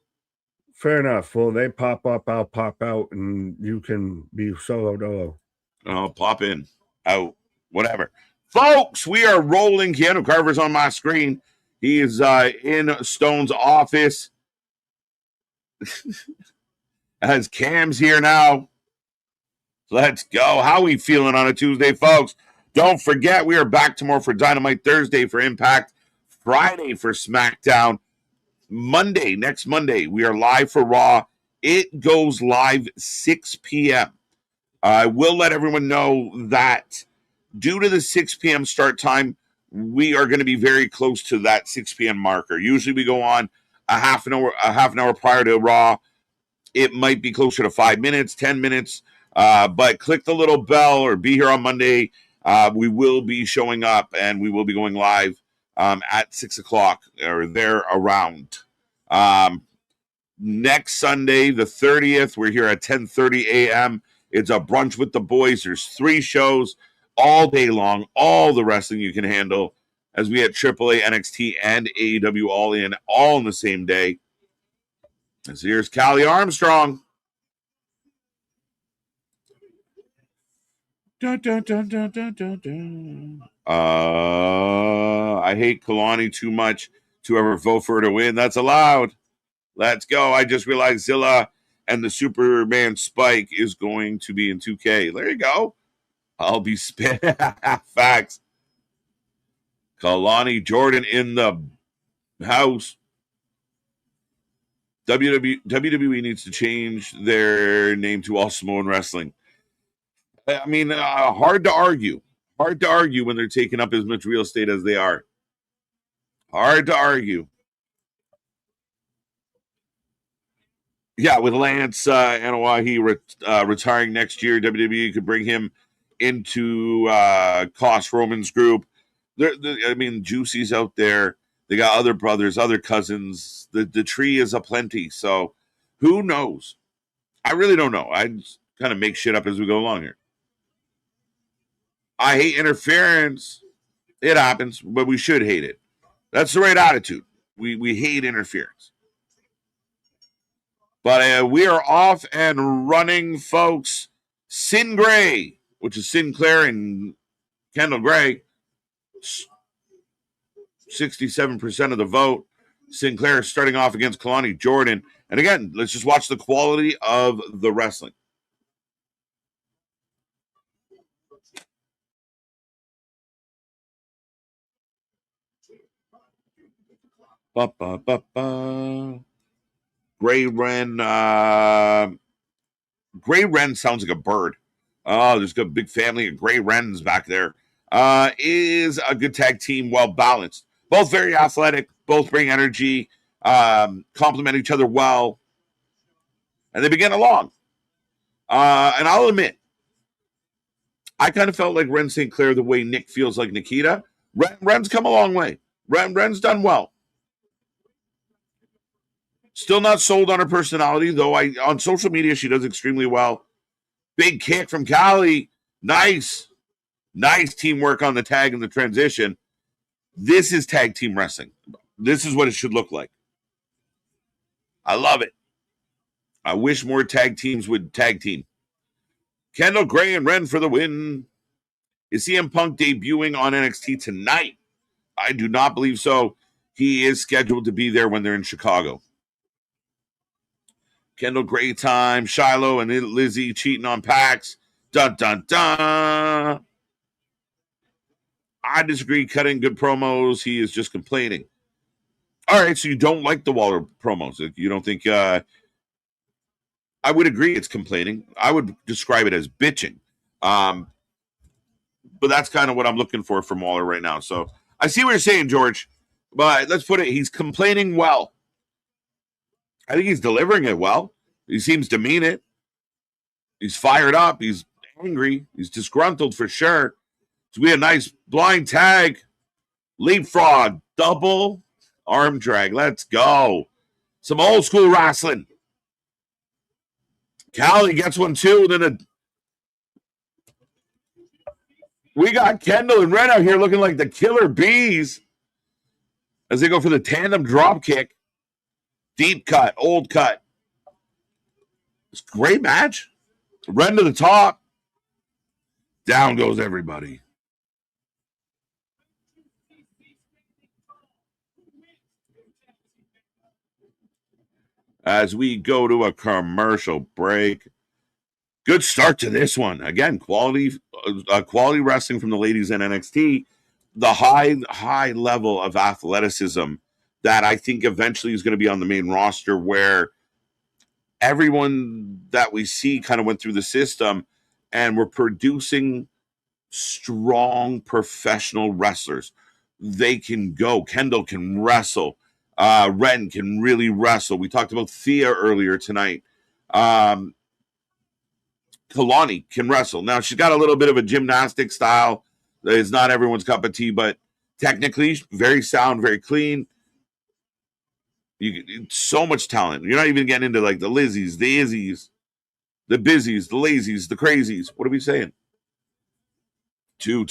B: Fair enough. Well, they pop up, I'll pop out, and you can be solo dolo.
A: I'll pop in, out, whatever. Folks, we are rolling. Keanu Carver's on my screen. He is in Stone's office. As Cam's here now. Let's go. How we feeling on a Tuesday, folks? Don't forget, we are back tomorrow for Dynamite, Thursday for Impact, Friday for SmackDown, Monday, next Monday, we are live for Raw. It goes live 6 p.m. I will let everyone know that due to the 6 p.m. start time, we are going to be very close to that 6 p.m. marker. Usually we go on a half an hour prior to Raw. It might be closer to 5 minutes, 10 minutes, but click the little bell or be here on Monday. We will be showing up and we will be going live at 6 o'clock or there around. Next Sunday, the 30th, we're here at 10:30 a.m. It's a brunch with the boys. There's 3 shows all day long, all the wrestling you can handle, as we had AAA, NXT, and AEW all in the same day. And so here's Callie Armstrong. Dun, dun, dun, dun, dun, dun, dun. I hate Kalani too much to ever vote for her to win. That's allowed. Let's go. I just realized Zilla and the Superman Spike is going to be in 2K. There you go. I'll be spit. Facts. Kalani Jordan in the house. WWE needs to change their name to All Samoan Wrestling. I mean, hard to argue. Hard to argue when they're taking up as much real estate as they are. Hard to argue. Yeah, with Lance Anoa'i retiring next year, WWE could bring him into Koss Roman's group. I mean, Juicy's out there. They got other brothers, other cousins. The tree is aplenty. So who knows? I really don't know. I just kind of make shit up as we go along here. I hate interference. It happens, but we should hate it. That's the right attitude. We hate interference. But we are off and running, folks. Sin Gray, which is Sinclair and Kendall Gray, 67% of the vote. Sinclair starting off against Kalani Jordan. And again, let's just watch the quality of the wrestling. Ba, ba, ba, ba. Gray Wren sounds like a bird. Oh, there's a big family of Gray Wrens back there. Is a good tag team, well balanced. Both very athletic, both bring energy, complement each other well, and they begin along. And I'll admit, I kind of felt like Ren St. Clair the way Nick feels like Nikita. Ren's come a long way. Ren's done well. Still not sold on her personality, though. On social media, she does extremely well. Big kick from Callie. Nice teamwork on the tag and the transition. This is tag team wrestling. This is what it should look like. I love it. I wish more tag teams would tag team. Kendall Gray and Ren for the win. Is CM Punk debuting on NXT tonight? I do not believe so. He is scheduled to be there when they're in Chicago. Kendall Gray time. Shiloh and Lizzie cheating on Pax. Dun, dun, dun. I disagree. Cutting good promos. He is just complaining. All right, so you don't like the Waller promos. You don't think... I would agree it's complaining. I would describe it as bitching. But that's kind of what I'm looking for from Waller right now. So I see what you're saying, George. But let's put it, he's complaining well. I think he's delivering it well. He seems to mean it. He's fired up. He's angry. He's disgruntled for sure. So we had a nice blind tag. Leapfrog. Double arm drag. Let's go. Some old school wrestling. Callie gets one too. Then We got Kendall and Ren out here looking like the killer bees as they go for the tandem drop kick. Deep cut, old cut. It's a great match. Ren to the top. Down goes everybody. As we go to a commercial break. Good start to this one. Again, quality wrestling from the ladies in NXT. The high level of athleticism that I think eventually is going to be on the main roster, where everyone that we see kind of went through the system, and we're producing strong professional wrestlers. They can go. Kendall can wrestle. Ren can really wrestle. We talked about Thea earlier tonight. Kalani can wrestle. Now, she's got a little bit of a gymnastic style. It's not everyone's cup of tea, but technically very sound, very clean. So much talent. You're not even getting into like the Lizzies, the Izzies, the Busies, the Lazies, the Crazies. What are we saying? 2.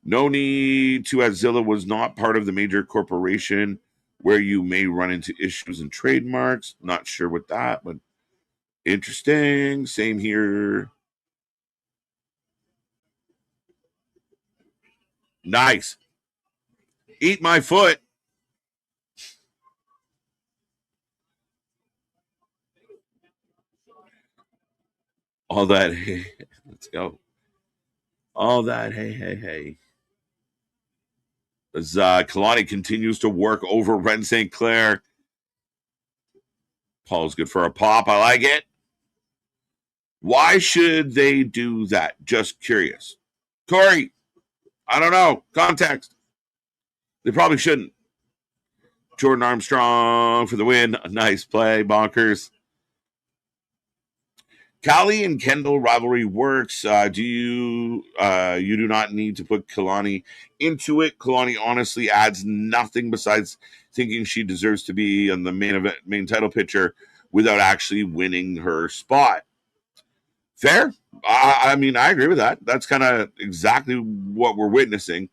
A: No need to, as Zilla was not part of the major corporation where you may run into issues and trademarks. Not sure what that, but interesting. Same here. Nice. Eat my foot. All that, hey, let's go. All that, hey. As Kalani continues to work over Ren St. Clair. Paul's good for a pop. I like it. Why should they do that? Just curious. Corey, I don't know. Context. They probably shouldn't. Jordan Armstrong for the win. A nice play, bonkers. Callie and Kendall rivalry works. You do not need to put Kalani into it. Kalani honestly adds nothing besides thinking she deserves to be on the main title picture without actually winning her spot. Fair. I mean, I agree with that. That's kind of exactly what we're witnessing.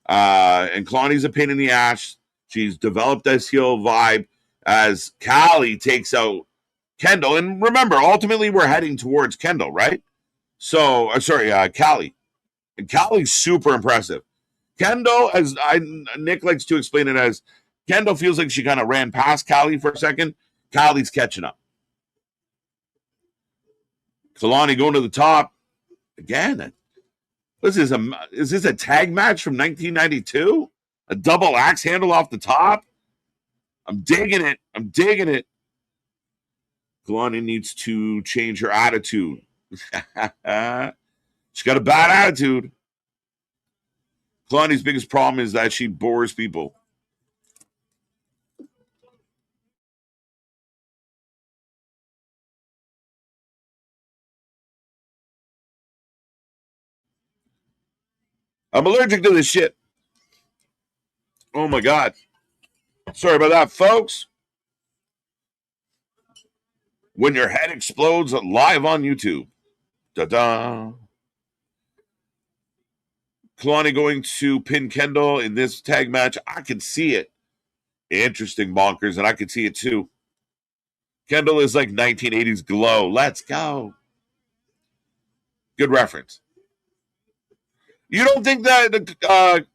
A: And Kalani's a pain in the ass. She's developed this heel vibe as Callie takes out Kendall. And remember, ultimately, we're heading towards Kendall, right? So, Callie. And Callie's super impressive. Kendall, as Nick likes to explain it as, Kendall feels like she kind of ran past Callie for a second. Callie's catching up. Kalani going to the top. Again, is this a tag match from 1992? A double axe handle off the top? I'm digging it. Kalani needs to change her attitude. She's got a bad attitude. Kalani's biggest problem is that she bores people. I'm allergic to this shit. Oh my God. Sorry about that, folks. When your head explodes live on YouTube. Da-da. Kalani going to pin Kendall in this tag match. I can see it. Interesting, bonkers, and I can see it too. Kendall is like 1980s glow. Let's go. Good reference. You don't think that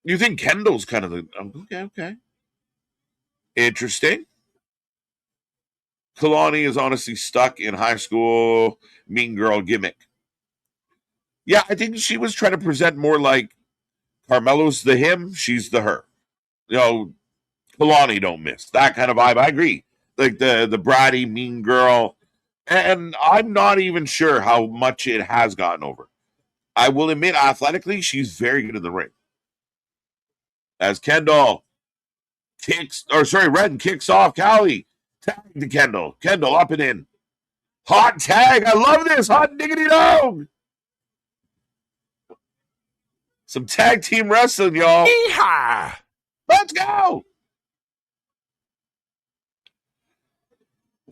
A: you think Kendall's kind of the okay. Interesting. Kalani is honestly stuck in high school mean girl gimmick. Yeah, I think she was trying to present more like Carmelo's the him, she's the her. You know, Kalani don't miss. That kind of vibe. I agree. Like the bratty mean girl. And I'm not even sure how much it has gotten over. I will admit, athletically, she's very good in the ring. As Ren kicks off Callie. Tag to Kendall. Kendall up and in. Hot tag. I love this. Hot diggity dog. Some tag team wrestling, y'all. Yeehaw! Let's go.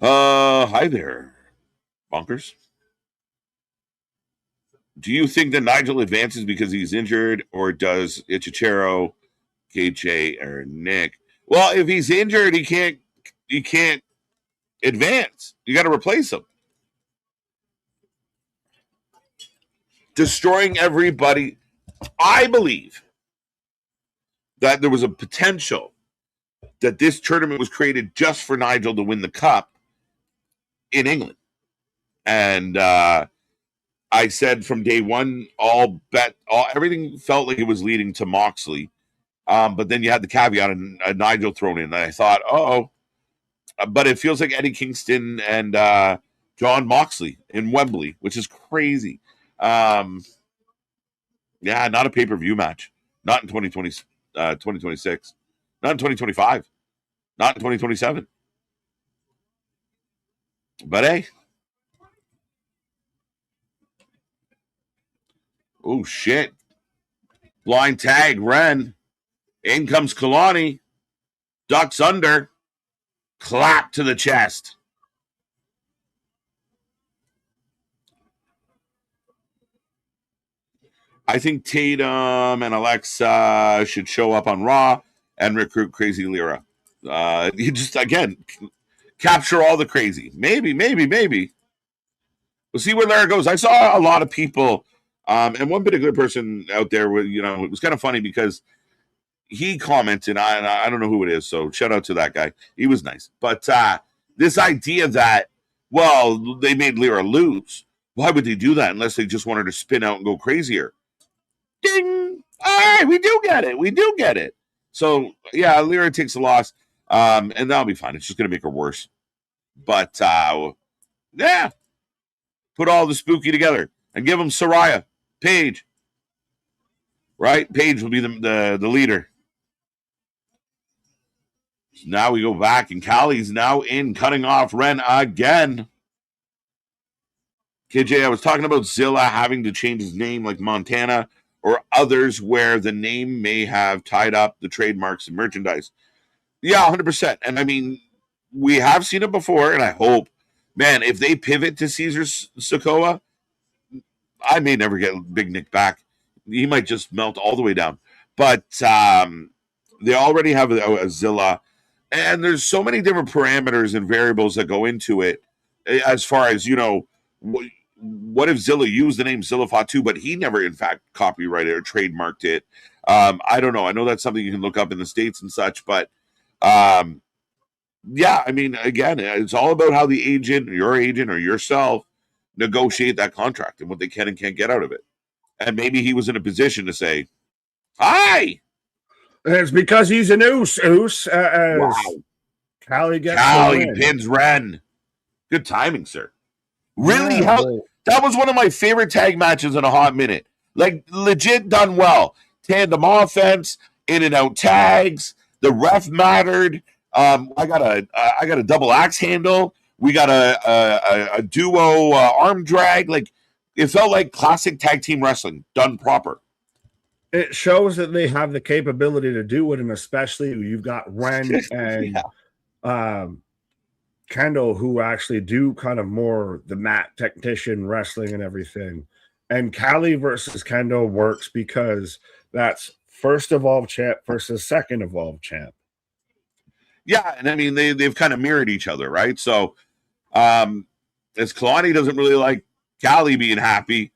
A: Hi there. Bonkers. Do you think that Nigel advances because he's injured, or does Ichichiro, KJ, or Nick? Well, if he's injured, he can't advance. You got to replace him. Destroying everybody. I believe that there was a potential that this tournament was created just for Nigel to win the cup in England. And I said from day one, everything felt like it was leading to Moxley. But then you had the caveat and Nigel thrown in. And I thought, but it feels like Eddie Kingston and John Moxley in Wembley, which is crazy. Yeah, not a pay-per-view match. Not in 2026. Not in 2025. Not in 2027. But hey. Oh, shit. Blind tag, Ren. In comes Kalani. Ducks under. Clap to the chest. I think Tatum and Alexa should show up on Raw and recruit Crazy Lyra. You just, again, capture all the crazy. Maybe. We'll see where Lyra goes. I saw a lot of people, and one particular person out there, it was kind of funny because he commented, I don't know who it is, so shout out to that guy. He was nice. But this idea that, well, they made Lyra lose. Why would they do that unless they just wanted to spin out and go crazier? Ding! All right, we do get it. So, yeah, Lyra takes a loss, and that'll be fine. It's just going to make her worse. But, yeah. Put all the spooky together and give them Saraya, Paige. Right? Paige will be the leader. So now we go back, and Callie's now in, cutting off Ren again. KJ, I was talking about Zilla having to change his name like Montana or others where the name may have tied up the trademarks and merchandise. Yeah, 100%. And I mean, we have seen it before, and I hope, man, if they pivot to Caesar Sokoa, I may never get Big Nick back. He might just melt all the way down. But they already have a Zilla, and there's so many different parameters and variables that go into it as far as, what if Zilla used the name Zilla Fatu, but he never, in fact, copyrighted or trademarked it? I don't know. I know that's something you can look up in the States and such, but yeah, I mean, again, it's all about how the agent, your agent, or yourself negotiate that contract and what they can and can't get out of it. And maybe he was in a position to say, hi!
B: It's because he's an oos. Wow. Callie
A: pins Ren. Good timing, sir. Really? That was one of my favorite tag matches in a hot minute. Like, legit done well. Tandem offense, in and out tags. The ref mattered. I got a double axe handle. We got a duo arm drag. Like, it felt like classic tag team wrestling done proper.
B: It shows that they have the capability to do it, and especially you've got Ren and Kendall, who actually do kind of more the mat technician wrestling and everything. And Callie versus Kendall works because that's first evolved champ versus second evolved champ.
A: Yeah, and I mean they've kind of mirrored each other, right? So as Kalani doesn't really like Callie being happy,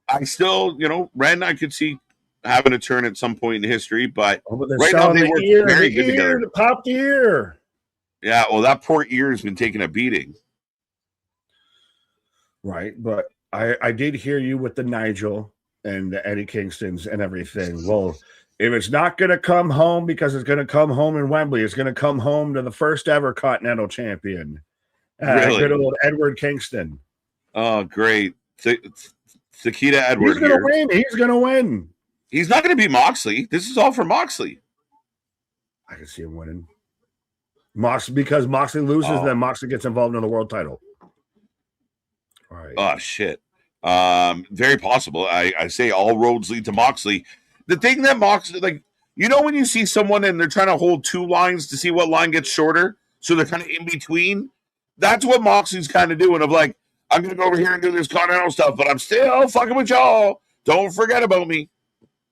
A: I still, Ren, I could see having a turn at some point in history, but right now they work very good together.
B: Pop the ear.
A: Yeah, well, that poor ear has been taking a beating.
B: Right, but I did hear you with the Nigel and the Eddie Kingstons and everything. Well, if it's not going to come home because it's going to come home in Wembley, it's going to come home to the first ever Continental Champion.
A: Really?
B: Good old Edward Kingston.
A: Oh, great. Sakita Edward.
B: He's going to win. He's going to win.
A: He's not going to beat Moxley. This is all for Moxley.
B: I can see him winning. Because Moxley loses, then Moxley gets involved in the world title. All right.
A: Oh, shit. Very possible. I say all roads lead to Moxley. The thing that Moxley, like, when you see someone and they're trying to hold two lines to see what line gets shorter, so they're kind of in between, that's what Moxley's kind of doing, of like, I'm going to go over here and do this Continental stuff, but I'm still fucking with y'all. Don't forget about me.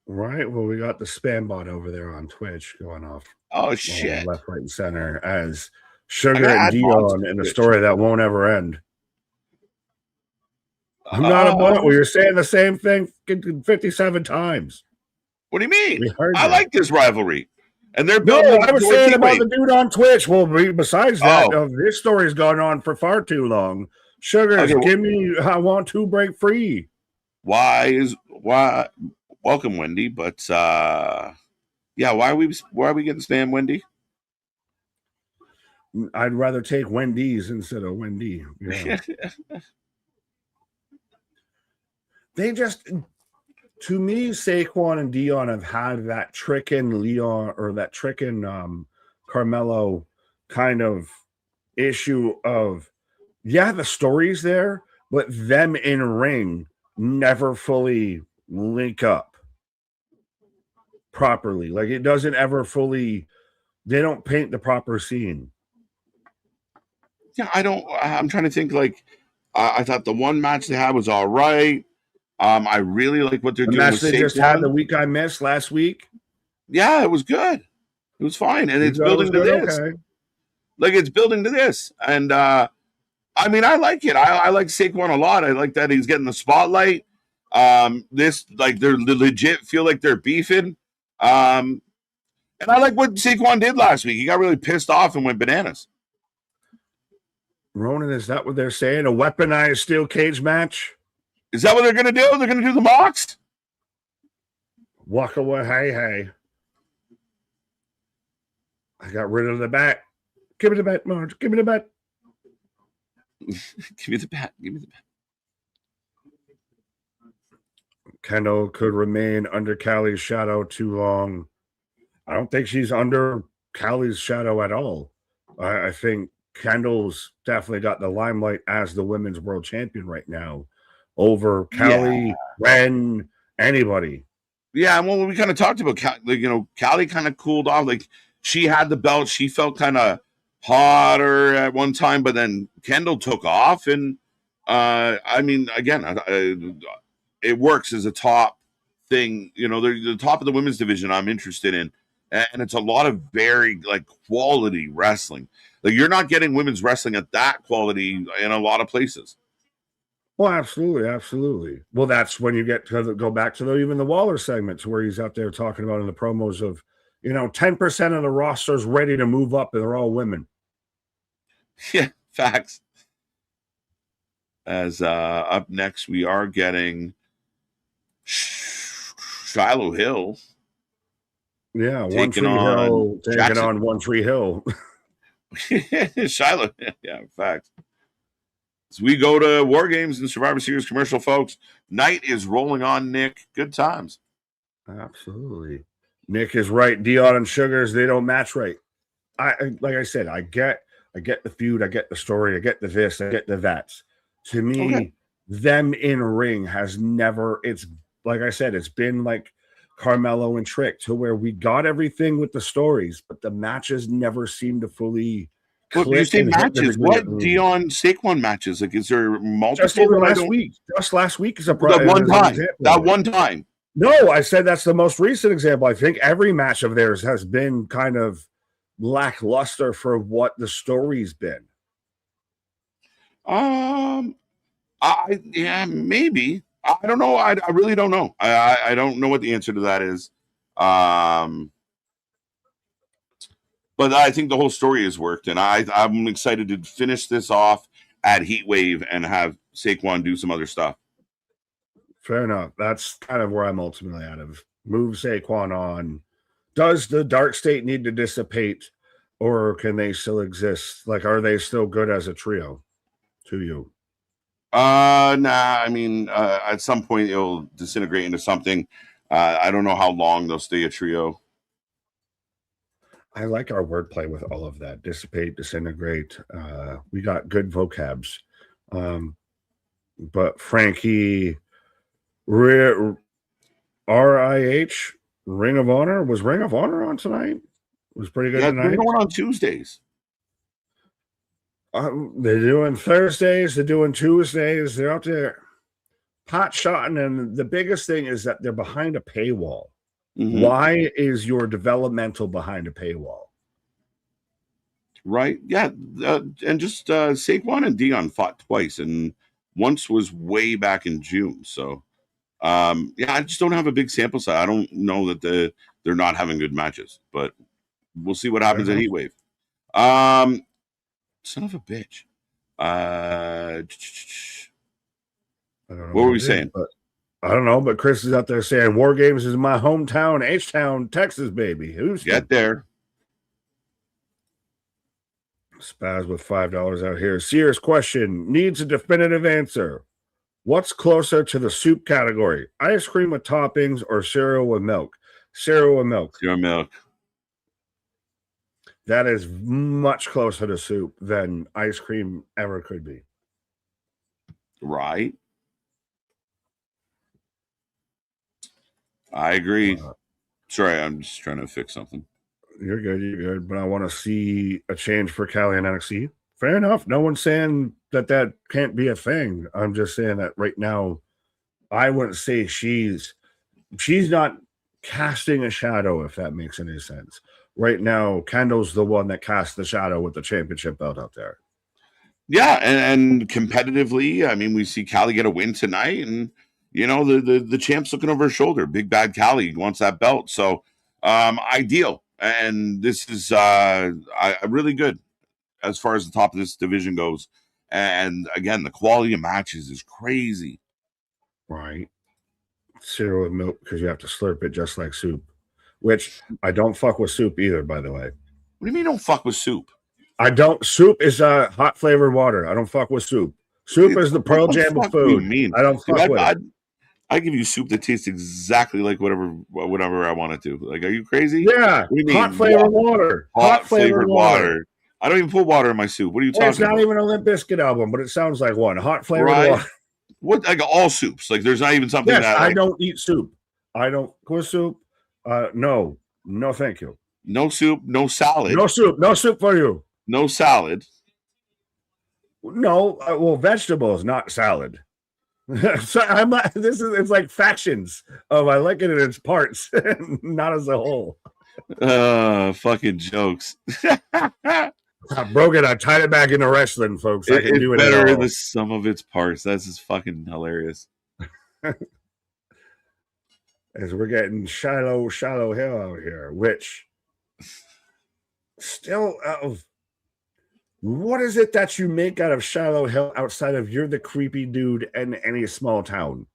B: Right. Well, we got the spam bot over there on Twitch going off.
A: Oh, shit.
B: Left, right, and center as Sugar and Dion in a story that won't ever end. I'm not a bot. We were saying the same thing 57 times.
A: What do you mean? I like this rivalry. And they're
B: building. No, I was saying about the dude on Twitch. Well, besides that, this story's gone on for far too long. Sugars, give me. I want to break free.
A: Why? Welcome, Wendy. But yeah, why are we getting spam, Wendy?
B: I'd rather take Wendy's instead of Wendy. Yeah. They just, to me, Saquon and Dion have had that trickin' Leon or that trickin' Carmelo kind of issue of, yeah, the story's there, but them in ring never fully link up properly. Like it doesn't ever fully, they don't paint the proper scene.
A: Yeah, I'm trying to think. Like, I thought the one match they had was all right. I really like what they're doing.
B: The match they just had the week I missed last week.
A: Yeah, it was good. It was fine, and it's building to this. Okay. Like it's building to this, and I mean, I like it. I like Saquon a lot. I like that he's getting the spotlight. This like they're legit feel like they're beefing. And I like what Saquon did last week. He got really pissed off and went bananas.
B: Ronan, is that what they're saying? A weaponized steel cage match?
A: Is that what they're going to do? They're going to do the mocks?
B: Walk away, hey. I got rid of the bat. Give me the bat, Marge. Give me the bat.
A: Give me the bat. Give me the bat.
B: Kendall could remain under Callie's shadow too long. I don't think she's under Callie's shadow at all. I think Kendall's definitely got the limelight as the women's world champion right now over Callie, Ren, anybody.
A: Yeah, well, we kind of talked about, Callie kind of cooled off. Like, she had the belt. She felt kind of hotter at one time, but then Kendall took off. And, I mean, again, it works as a top thing. You know, they're the top of the women's division I'm interested in. And it's a lot of very, quality wrestling. Like, you're not getting women's wrestling at that quality in a lot of places.
B: Well, absolutely. Well, that's when you get to go back to even the Waller segments where he's out there talking about in the promos of, 10% of the roster's ready to move up and they're all women.
A: Yeah, facts. As up next, we are getting Shiloh Hill.
B: Yeah, taking on One Tree Hill.
A: Shiloh, yeah, facts. As we go to War Games and Survivor Series commercial, folks, night is rolling on, Nick. Good times.
B: Absolutely. Nick is right. Dion and Sugars, they don't match right. Like I said, I get the feud, I get the story, I get the this, I get the that. To me, them in ring has never, it's like I said, it's been like Carmelo and Trick to where we got everything with the stories, but the matches never seem to fully.
A: Well, you say matches. What Dion Saquon matches? Like, is there multiple?
B: Just last week. Just last week is a
A: that one time.
B: No, I said that's the most recent example. I think every match of theirs has been kind of lackluster for what the story's been.
A: Maybe. I don't know. I really don't know. I don't know what the answer to that is. But I think the whole story has worked, and I'm excited to finish this off at Heatwave and have Saquon do some other stuff.
B: Fair enough. That's kind of where I'm ultimately at of move Saquon on. Does the dark state need to dissipate, or can they still exist? Like, are they still good as a trio to you?
A: Nah. I mean, at some point it'll disintegrate into something. I don't know how long they'll stay a trio.
B: I like our wordplay with all of that. Dissipate, disintegrate. We got good vocabs. But Frankie, RIH, Ring of Honor. Was Ring of Honor on tonight? It was pretty good tonight.
A: They're going on Tuesdays.
B: They're doing Thursdays. They're doing Tuesdays. They're out there pot shotting, and the biggest thing is that they're behind a paywall. Mm-hmm. Why is your developmental behind a paywall?
A: Right? Yeah, and just Saquon and Dion fought twice, and once was way back in June. So, yeah, I just don't have a big sample size. I don't know that they're not having good matches, but we'll see what happens at Heatwave. Son of a bitch. What were we saying?
B: But I don't know, but Chris is out there saying War Games is my hometown, H-Town, Texas, baby. Who's
A: get there?
B: Spaz with $5 out here. Sears question needs a definitive answer. What's closer to the soup category? Ice cream with toppings or cereal with milk? Cereal with milk.
A: Cereal milk.
B: That is much closer to soup than ice cream ever could be.
A: Right. I agree. Sorry, I'm just trying to fix something.
B: You're good. But I want to see a change for Callie and NXT. Fair enough. No one's saying that can't be a thing. I'm just saying that right now, I wouldn't say she's not casting a shadow, if that makes any sense. Right now, Kendall's the one that casts the shadow with the championship belt out there.
A: Yeah, and competitively, I mean, we see Callie get a win tonight, and you know the champ's looking over her shoulder. Big bad Callie wants that belt, so ideal. And this is really good as far as the top of this division goes. And again, the quality of matches is crazy.
B: Right. Cereal with milk because you have to slurp it just like soup, which I don't fuck with soup either, by the way.
A: What do you mean don't fuck with soup?
B: I don't. Soup is hot flavored water. I don't fuck with soup. Soup is the Pearl Jam of food. I don't fuck with it.
A: I give you soup that tastes exactly like whatever I want it to. Like, are you crazy?
B: Yeah, hot flavored water.
A: Hot flavored water. I don't even put water in my soup. What are you talking about?
B: It's not even a Limp Bizkit album, but it sounds like one. Hot flavored water.
A: What? Like all soups? Like there's not even something that
B: I don't eat soup. I don't with soup. No, thank you.
A: No soup, no salad.
B: No soup for you.
A: No salad.
B: No, well, vegetables, not salad. So I'm not. It's like factions of I like it in its parts, not as a whole.
A: Fucking jokes.
B: I broke it. I tied it back into wrestling, folks. I can do it
A: better in the sum of its parts. That's just fucking hilarious.
B: As we're getting shallow hill out here, which still what is it that you make out of Shallow Hill outside of you're the creepy dude in any small town?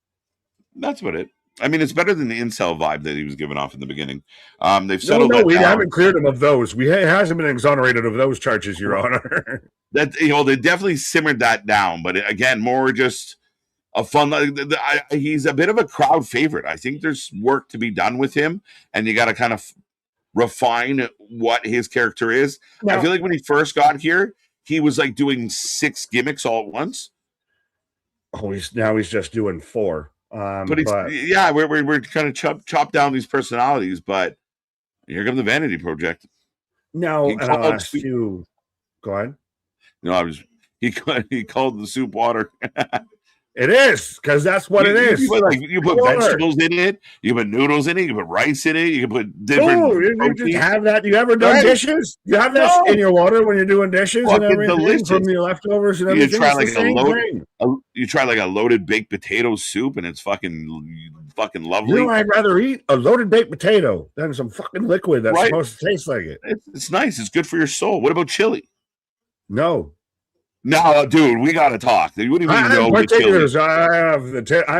A: That's what it. I mean, it's better than the incel vibe that he was giving off in the beginning. They've settled
B: we haven't cleared him of those. He hasn't been exonerated of those charges, Your Honor.
A: That they definitely simmered that down, but again, more just a fun. He's a bit of a crowd favorite. I think there's work to be done with him, and you got to kind of refine what his character is. I feel like when he first got here, he was like doing 6 gimmicks all at once.
B: Oh, he's just doing 4.
A: But we're kind of chop down these personalities. But here comes the Vanity Project.
B: No, I'll ask you. Go ahead.
A: No, he called the soup water.
B: It is, because that's what it is.
A: You put vegetables in it. You put noodles in it. You put rice in it. You can put different.
B: You just have that. You ever done dishes? You have that in your water when you're doing dishes and everything delicious. From your leftovers and everything.
A: You try like a loaded baked potato soup, and it's fucking lovely.
B: You know, I'd rather eat a loaded baked potato than some fucking liquid that's supposed to taste like it.
A: It's nice. It's good for your soul. What about chili?
B: No.
A: No, dude, we got to talk. What do you mean?
B: I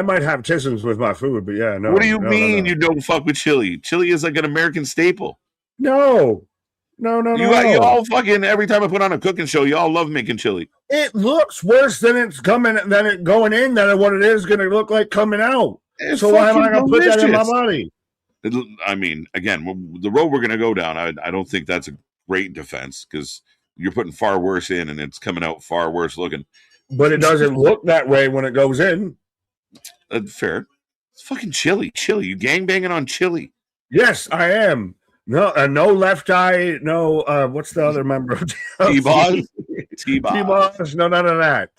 B: might have tisms with my food, but yeah, no.
A: What do you mean you don't fuck with chili? Chili is like an American staple.
B: No.
A: You all fucking every time I put on a cooking show, you all love making chili.
B: It looks worse than it going in than what it is going to look like coming out. So why am I going to put that in my body?
A: I mean, again, the road we're going to go down, I don't think that's a great defense because you're putting far worse in and it's coming out far worse looking.
B: But it doesn't look that way when it goes in.
A: Fair. It's fucking chili. You gangbanging on chili.
B: Yes, I am. No, no left eye. No, what's the other member of
A: T-Boz?
B: T-Boz. No, none of that.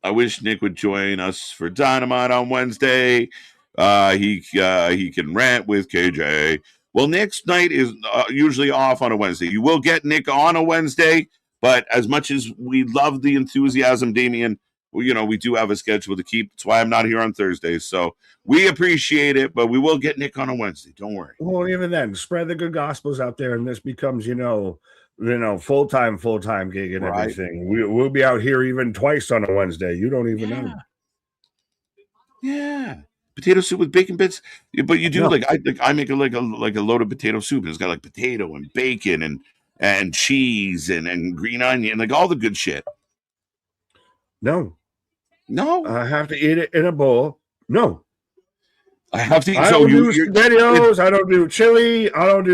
A: I wish Nick would join us for Dynamite on Wednesday. He can rant with KJ. Well, Nick's night is usually off on a Wednesday. You will get Nick on a Wednesday, but as much as we love the enthusiasm, Damian, we do have a schedule to keep. That's why I'm not here on Thursdays. So we appreciate it, but we will get Nick on a Wednesday. Don't worry.
B: Well, even then, spread the good gospels out there, and this becomes, full-time gig and everything. We'll be out here even twice on a Wednesday. You don't even know.
A: Yeah. Potato soup with bacon bits, but you do I make a loaded potato soup. It's got like potato and bacon and cheese and green onion, like all the good shit.
B: No,
A: I
B: have to eat it in a bowl. No,
A: I have to eat.
B: I don't do SpaghettiOs. I don't do chili. I don't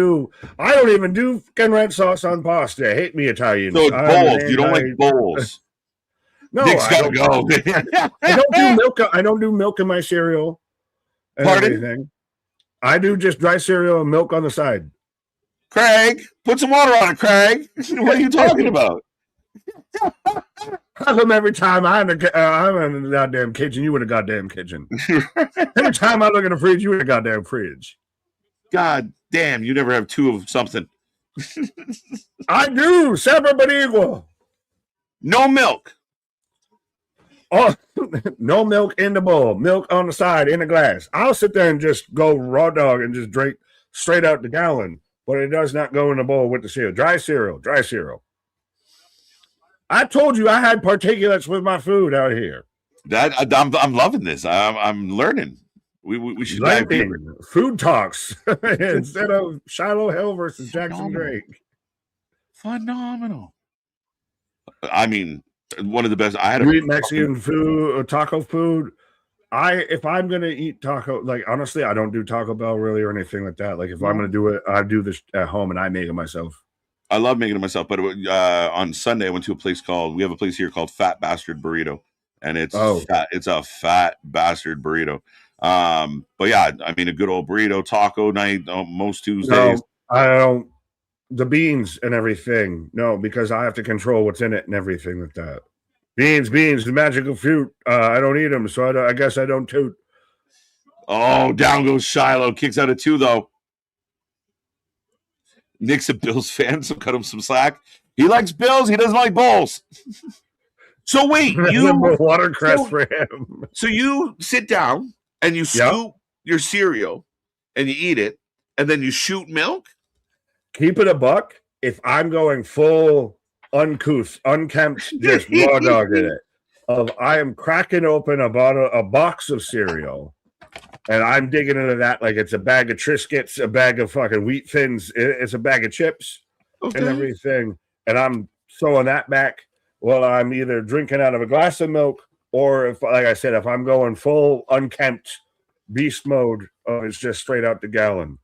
B: even do fucking red sauce on pasta. Hate me, Italian.
A: So it's bowls. You don't like bowls.
B: No,
A: Nick's gotta go.
B: I don't do milk. I don't do milk in my cereal.
A: Pardon?
B: Everything. I do just dry cereal and milk on the side.
A: Craig, put some water on it, Craig. What are you talking about?
B: How come every time I'm in the goddamn kitchen, you in the goddamn kitchen? Every time I look in the fridge, you in the goddamn fridge.
A: God damn, you never have two of something.
B: I do, separate but equal.
A: No milk.
B: Oh, no milk in the bowl. Milk on the side in the glass. I'll sit there and just go raw dog and just drink straight out the gallon, but it does not go in the bowl with the cereal. Dry cereal. I told you I had particulates with my food out here.
A: I'm loving this. I'm learning. We should dive deeper.
B: Food talks instead of Shiloh Hill versus Jackson Drake.
A: Phenomenal. I mean, one of the best. I had
B: Mexican food, taco food. If I'm gonna eat taco, like honestly, I don't do Taco Bell really or anything like that. Like if I'm gonna do it, I do this at home and I make it myself.
A: I love making it myself, but on Sunday I went to we have a place here called Fat Bastard Burrito, and it's a fat bastard burrito. But yeah, I mean a good old burrito taco night most Tuesdays.
B: No, I don't. The beans and everything, no, because I have to control what's in it and everything like that. Beans, the magical fruit. I don't eat them, so I guess I don't toot.
A: Oh, down goes Shiloh. Kicks out of 2 though. Nick's a Bills fan, so cut him some slack. He likes Bills. He doesn't like bowls. So wait,
B: watercress for him.
A: So you sit down and you scoop your cereal and you eat it, and then you shoot milk.
B: Keep it a buck. If I'm going full uncouth, unkempt, just raw dog in it, I am cracking open a box of cereal, and I'm digging into that like it's a bag of Triscuits, a bag of fucking wheat thins, it's a bag of chips and everything, and I'm throwing that back while I'm either drinking out of a glass of milk or if, like I said, if I'm going full unkempt beast mode, it's just straight out the gallon.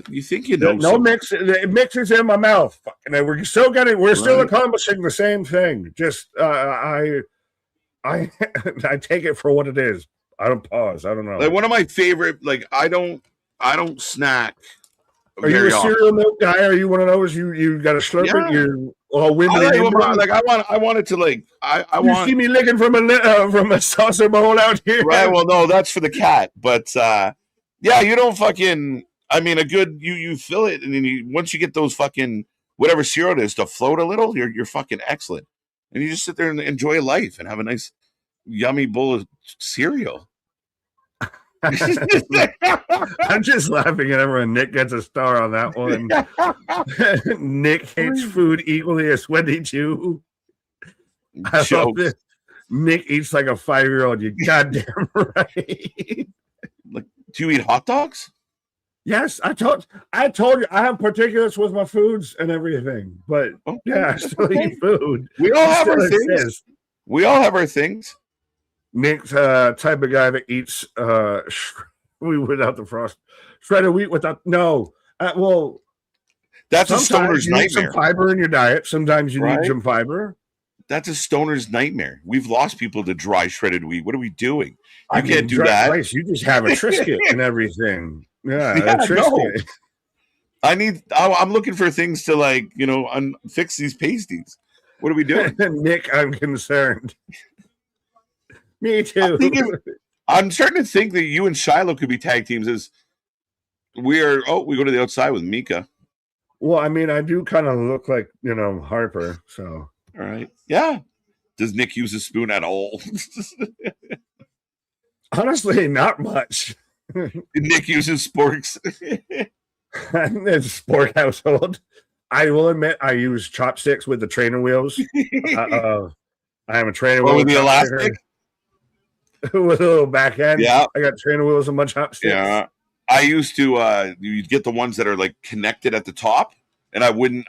A: You think you know?
B: No mix. It mixes in my mouth. We're still accomplishing the same thing. Just I take it for what it is. I don't pause. I don't know.
A: Like one of my favorite. Like I don't snack.
B: Are you a cereal milk guy? Are you one of those? You got to slurp it. You're all wibbly.
A: I want it to like.
B: You see me licking from a saucer bowl out here.
A: Right. Well, no, that's for the cat. But yeah, you don't fucking. I mean, a good you fill it, and then once you get those fucking whatever cereal it is to float a little, you're fucking excellent, and you just sit there and enjoy life and have a nice, yummy bowl of cereal.
B: I'm just laughing at everyone. Nick gets a star on that one. Nick hates food equally as Wendy too. I love this. Nick eats like a 5-year-old. You goddamn right.
A: Like, do you eat hot dogs?
B: Yes, I told you I have particulates with my foods and everything, but yeah, I still eat food.
A: We all have our things. We all have our things.
B: Nick's type of guy that eats wheat without the frost, shredded wheat without well,
A: that's a stoner's nightmare.
B: Need some fiber in your diet. Sometimes you need some fiber.
A: That's a stoner's nightmare. We've lost people to dry shredded wheat. What are we doing? You can't do that.
B: Rice, you just have a Triscuit and everything. Yeah, Triscuit.
A: I'm looking for things to like, fix these pasties. What are we doing?
B: Nick, I'm concerned. Me too.
A: I'm starting to think that you and Shiloh could be tag teams as we go to the outside with Mika.
B: Well, I mean, I do kind of look like, Harper, so.
A: All right. Yeah. Does Nick use a spoon at all?
B: Honestly, not much.
A: Nick uses sporks.
B: It's a sport household. I will admit I use chopsticks with the trainer wheels. I am a trainer wheel
A: with the elastic.
B: With a little back end.
A: Yeah.
B: I got trainer wheels and my chopsticks.
A: Yeah. I used to you'd get the ones that are like connected at the top, and I wouldn't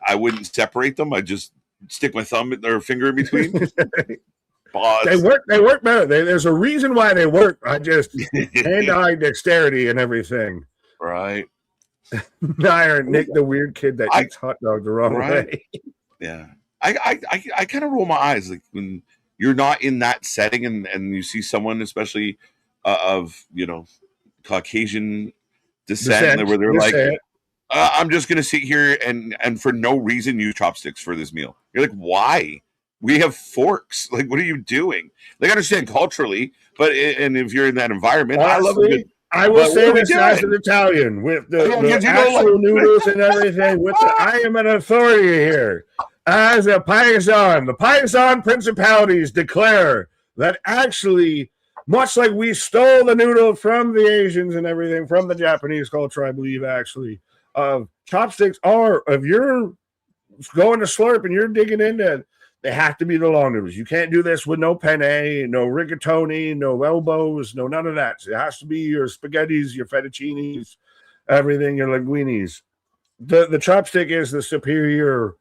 A: separate them. I just stick my thumb or finger in between.
B: They work better. There's a reason why they work. I just hand-eye dexterity and everything.
A: Right.
B: Nick, the weird kid that eats hot dogs the wrong way.
A: Yeah. I kind of roll my eyes like when you're not in that setting and you see someone, especially of Caucasian descent where they're like, I'm just gonna sit here and for no reason use chopsticks for this meal. You're like, why? We have forks. Like, what are you doing? Like, I understand culturally, but and if you're in that environment, I love it.
B: I will say this as an Italian with the actual noodles and everything. I am an authority here. As a paisan, the paisan principalities declare that actually, much like we stole the noodle from the Asians and everything, from the Japanese culture, I believe, actually, chopsticks are, if you're going to slurp and you're digging into it, they have to be the long noodles. You can't do this with no penne, no rigatoni, no elbows, no none of that. It has to be your spaghettis, your fettuccinis, everything, your linguinis. The chopstick is the superior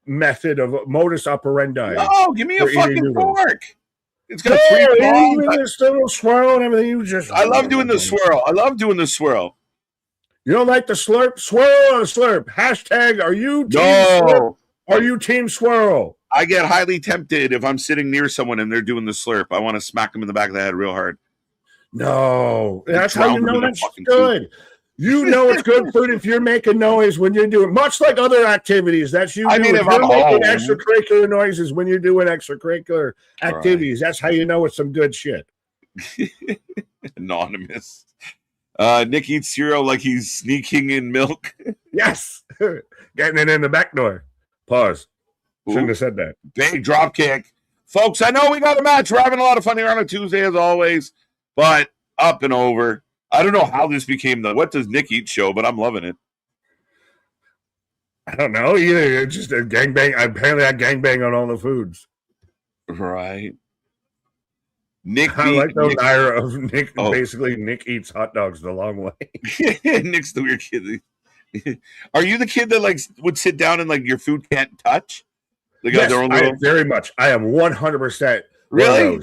B: method of modus operandi.
A: Oh, give me a fucking fork. It's got
B: this little swirl and everything.
A: I love doing the swirl.
B: You don't like the slurp? Swirl or slurp? Hashtag, are you team slurp? Are you team swirl?
A: I get highly tempted if I'm sitting near someone and they're doing the slurp. I want to smack them in the back of the head real hard.
B: No, that's how you know that's good. You know it's good food if you're making noise when you're doing, much like other activities. That's you. If you're making extracurricular noises when you're doing extracurricular activities. That's how you know it's some good shit.
A: Anonymous. Nick eats cereal like he's sneaking in milk.
B: Yes, getting it in the back door. Pause. Shouldn't have said that.
A: Big drop kick. Folks, I know we got a match. We're having a lot of fun here on a Tuesday as always, but up and over. I don't know how this became the What Does Nick Eat show, but I'm loving it.
B: I don't know. Either it's just a gangbang. Apparently I gangbang on all the foods.
A: Right. Nick
B: I like those Ira of Nick. Oh. Basically, Nick eats hot dogs the long way.
A: Nick's the weird kid. Are you the kid that like would sit down and like your food can't touch?
B: Yes, very much. I am 100%.
A: Really?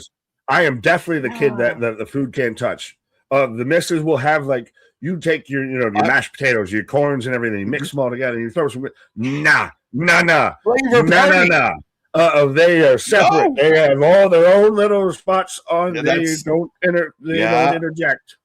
B: I am definitely the kid that the food can't touch. The missus will have like you take your your mashed potatoes, your corns and everything, you mix them all together, and you throw some. Nah. They are separate. No. They have all their own little spots on. Yeah, they don't interject.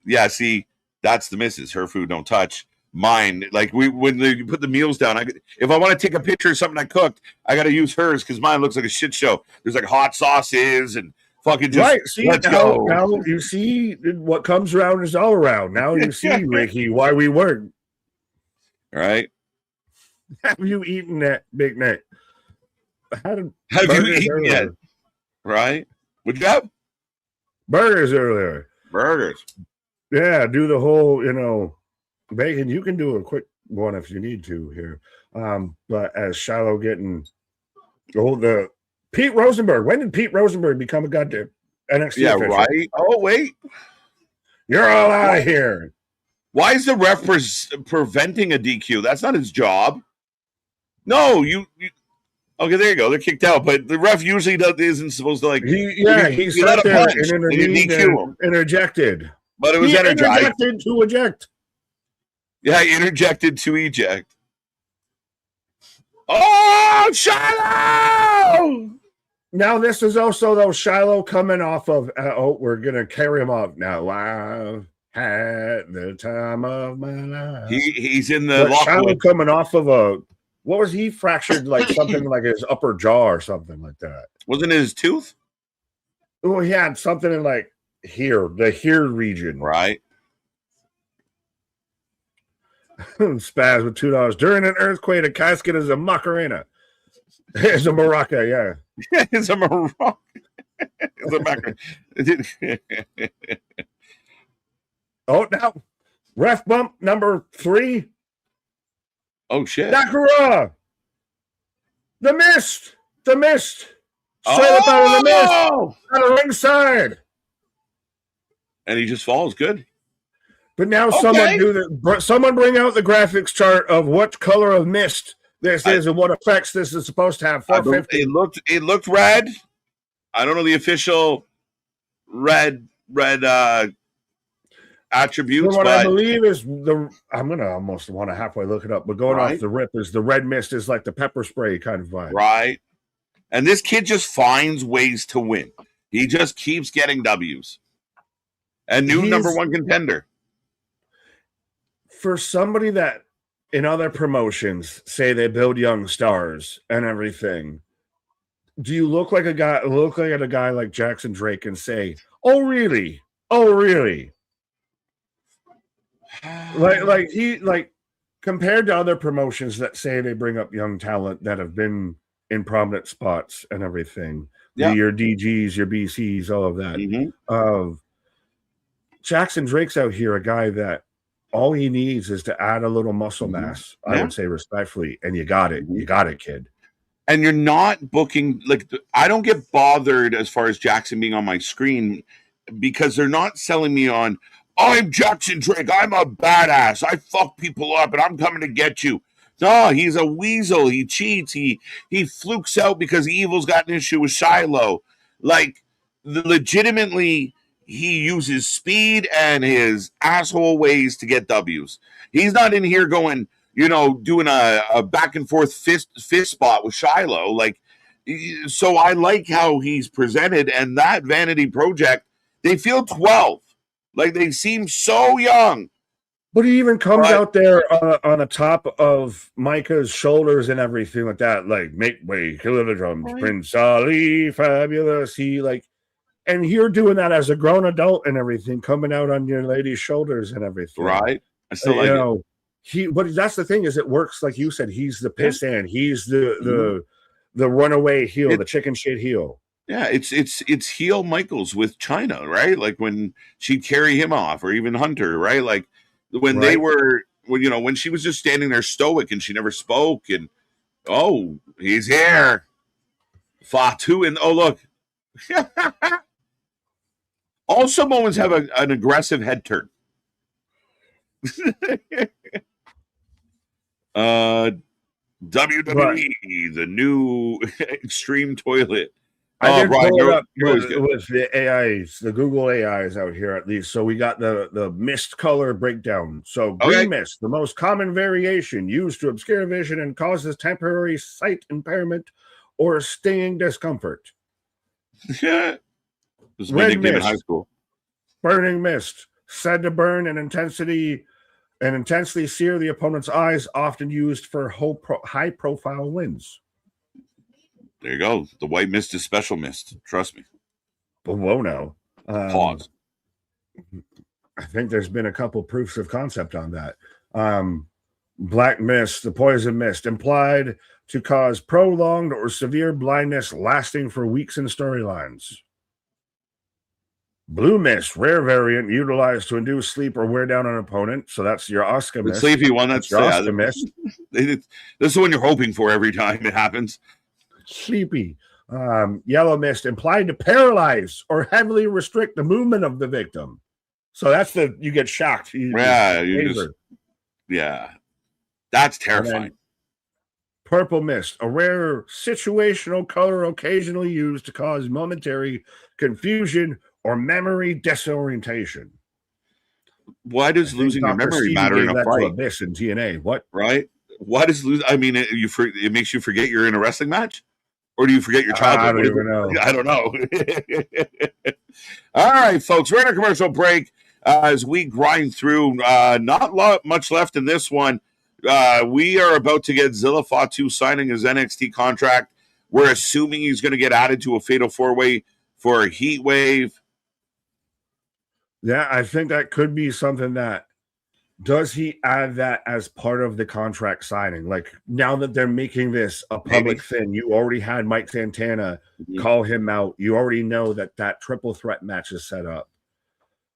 A: Yeah, see, that's the missus. Her food don't touch. Mine, like when you put the meals down, if I want to take a picture of something I cooked, I got to use hers because mine looks like a shit show. There's like hot sauces and fucking just
B: right. See, now you see what comes around is all around. Now you see, Ricky, why we weren't.
A: Right?
B: Have you eaten that, Big Nick?
A: Have you eaten yet? Right? Would you have
B: burgers earlier?
A: Burgers.
B: Yeah, do the whole, bacon. You can do a quick one if you need to here. But as Shiloh getting the Pete Rosenberg. When did Pete Rosenberg become a goddamn NXT official?
A: Right. Oh, wait.
B: You're all out of here.
A: Why is the ref preventing a DQ? That's not his job. No, you okay, there you go. They're kicked out, but the ref usually isn't supposed to like.
B: He sat there and interjected.
A: But it was
B: interjected to eject.
A: Yeah, he interjected to eject. Oh, Shiloh!
B: Now this is also though Shiloh coming off of. We're gonna carry him off now. Wow. At the time of my life.
A: He's in the
B: Shiloh coming off of what was he fractured, like something like his upper jaw or something like that.
A: Wasn't it his tooth?
B: Oh, he had something in like the here region.
A: Right.
B: Spaz with $2. During an earthquake, a casket is a Macarena. It's a maraca, yeah.
A: It's a maraca. It's a Macarena.
B: Oh, now, ref bump number 3.
A: Oh, shit.
B: Nakura! The Mist! Straight up out of the mist! Out of ringside!
A: And he just falls. Good.
B: But now someone bring out the graphics chart of what color of mist this is and what effects this is supposed to have. 450.
A: It looked red. I don't know the official red attributes.
B: What I believe is I'm gonna almost want to halfway look it up, but going off the rip is the red mist is like the pepper spray kind of vibe.
A: Right. And this kid just finds ways to win. He just keeps getting W's. And new number 1 contender.
B: For somebody that in other promotions say they build young stars and everything, do you look at a guy like Jackson Drake and say, "Oh really? Oh really?" like compared to other promotions that say they bring up young talent that have been in prominent spots and everything, your DGs, your BCs, all of that. Jackson Drake's out here, a guy that all he needs is to add a little muscle mass. I would say respectfully, and you got it. You got it, kid.
A: And you're not booking I don't get bothered as far as Jackson being on my screen because they're not selling me on, I'm Jackson Drake, I'm a badass, I fuck people up and I'm coming to get you. No, he's a weasel, he cheats, he flukes out because Evil's got an issue with Shiloh. Legitimately, he uses speed and his asshole ways to get W's. He's not in here going, doing a back and forth fist spot with Shiloh. So I like how he's presented, and that vanity project, they feel 12. They seem so young.
B: But he even comes out there on the top of Micah's shoulders and everything like that. Make way, kill the drums, Prince Ali, fabulous. And you're doing that as a grown adult and everything, coming out on your lady's shoulders and everything.
A: Right. I still like it.
B: But that's the thing is it works like you said. He's the pissant. He's the runaway heel, the chicken shit heel.
A: Yeah, it's heel Michaels with China, right? When she'd carry him off, or even Hunter, right? When they were, when she was just standing there stoic and she never spoke, and he's here, Fatu, and look. All Samoans have an aggressive head turn. WWE, the new extreme toilet.
B: I did pull it up with the AIs, the Google AIs out here at least. So we got the mist color breakdown. So green mist, the most common variation used to obscure vision and causes temporary sight impairment or stinging discomfort.
A: Yeah. This is my
B: Red
A: nickname in
B: mist,
A: high school.
B: Burning mist, said to burn and intensely sear the opponent's eyes, often used for high-profile wins.
A: There you go. The white mist is special mist. Trust me.
B: But whoa, no.
A: Pause.
B: I think there's been a couple proofs of concept on that. Black mist, the poison mist, implied to cause prolonged or severe blindness lasting for weeks in storylines. Blue mist, rare variant, utilized to induce sleep or wear down an opponent. So that's your Oscar mist.
A: The sleepy one, that's
B: your Oscar mist.
A: This is the one you're hoping for every time it happens.
B: Sleepy. Yellow mist, implied to paralyze or heavily restrict the movement of the victim. So that's you get shocked.
A: That's terrifying.
B: Purple mist, a rare situational color occasionally used to cause momentary confusion or memory disorientation.
A: Why does losing your memory matter in a fight?
B: Abyss in TNA. What?
A: Right? Why does it makes you forget you're in a wrestling match? Or do you forget your childhood?
B: I don't even know.
A: I don't know. All right, folks, we're in a commercial break. as we grind through. Not much left in this one. We are about to get Zilla Fatu signing his NXT contract. We're assuming he's going to get added to a Fatal 4-Way for a Heat Wave.
B: Yeah, I think that could be something that. Does he add that as part of the contract signing? Like, now that they're making this a public thing, you already had Mike Santana call him out. You already know that triple threat match is set up.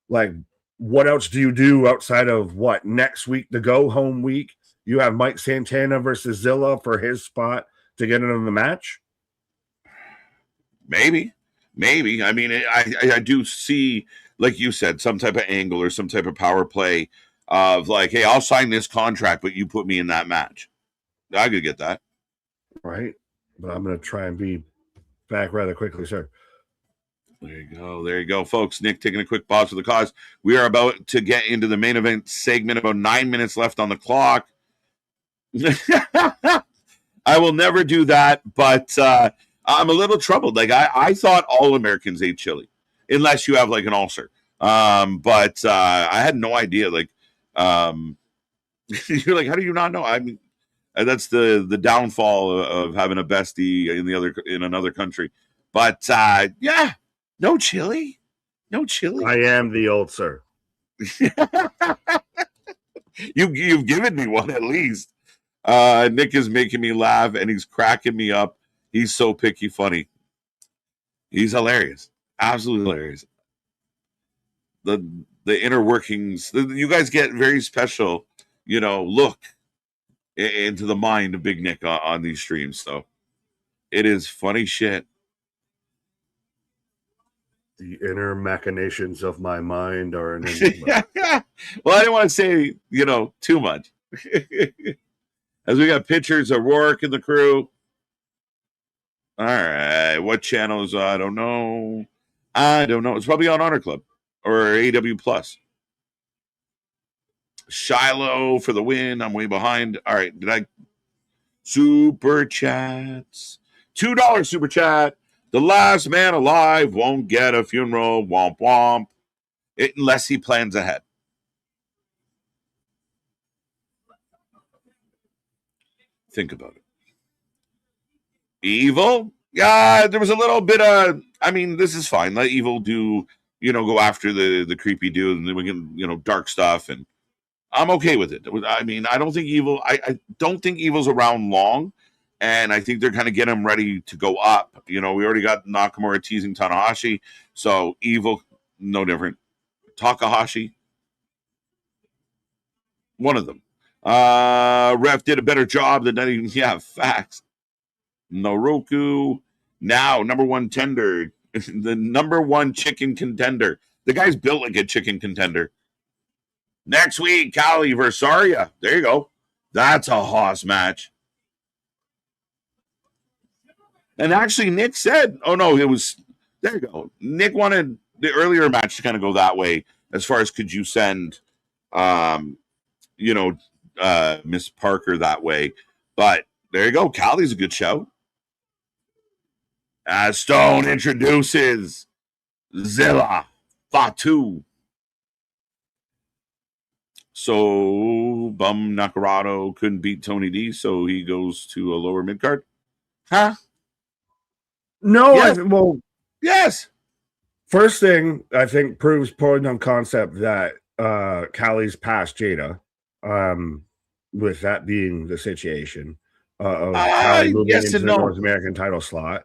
B: Like, what else do you do outside of what? Next week, the go-home week, you have Mike Santana versus Zilla for his spot to get into the match?
A: Maybe. I mean, I do see, like you said, some type of angle or some type of power play of like, hey, I'll sign this contract, but you put me in that match. I could get that.
B: Right. But I'm going to try and be back rather quickly, sir.
A: There you go, folks. Nick taking a quick pause for the cause. We are about to get into the main event segment. About 9 minutes left on the clock. I will never do that, but I'm a little troubled. Like, I thought all Americans ate chili, unless you have like an ulcer. But I had no idea. Like, you're like, how do you not know? I mean, that's the downfall of having a bestie in another country. But yeah, no chili.
B: I am the old sir.
A: You've given me one at least. Nick is making me laugh and he's cracking me up. He's so picky funny. He's hilarious. Absolutely hilarious. The inner workings, you guys get very special, look into the mind of Big Nick on these streams. So it is funny shit.
B: The inner machinations of my mind are an enigma.
A: Well, I didn't want to say, too much. As we got pictures of Rourke and the crew. All right. What channels? I don't know. It's probably on Honor Club or AW Plus. Shiloh for the win. I'm way behind. All right. Super chats. $2 super chat. The last man alive won't get a funeral. Womp womp. Unless he plans ahead. Think about it. Evil? Yeah, there was a little bit of, this is fine. Let Evil do, go after the creepy dude and then we can, dark stuff. And I'm okay with it. I don't think Evil, I don't think Evil's around long. And I think they're kind of getting him ready to go up. We already got Nakamura teasing Tanahashi. So Evil, no different. Takahashi, one of them. Ref did a better job than that. Yeah, facts. Noroku, now number one tender, the number one chicken contender. The guy's built like a chicken contender. Next week, Kali versus Arya. There you go. That's a hoss match. And actually, Nick said, there you go. Nick wanted the earlier match to kind of go that way as far as could you send, Miss Parker that way. But there you go. Kali's a good show. As Stone introduces Zilla Fatu. So, Bum Nakarado couldn't beat Tony D, so he goes to a lower mid card. Huh?
B: No,
A: yes.
B: Yes. First thing, I think, proves point on concept that Kali's past Jada, with that being the situation of Kali moving into the North American title slot.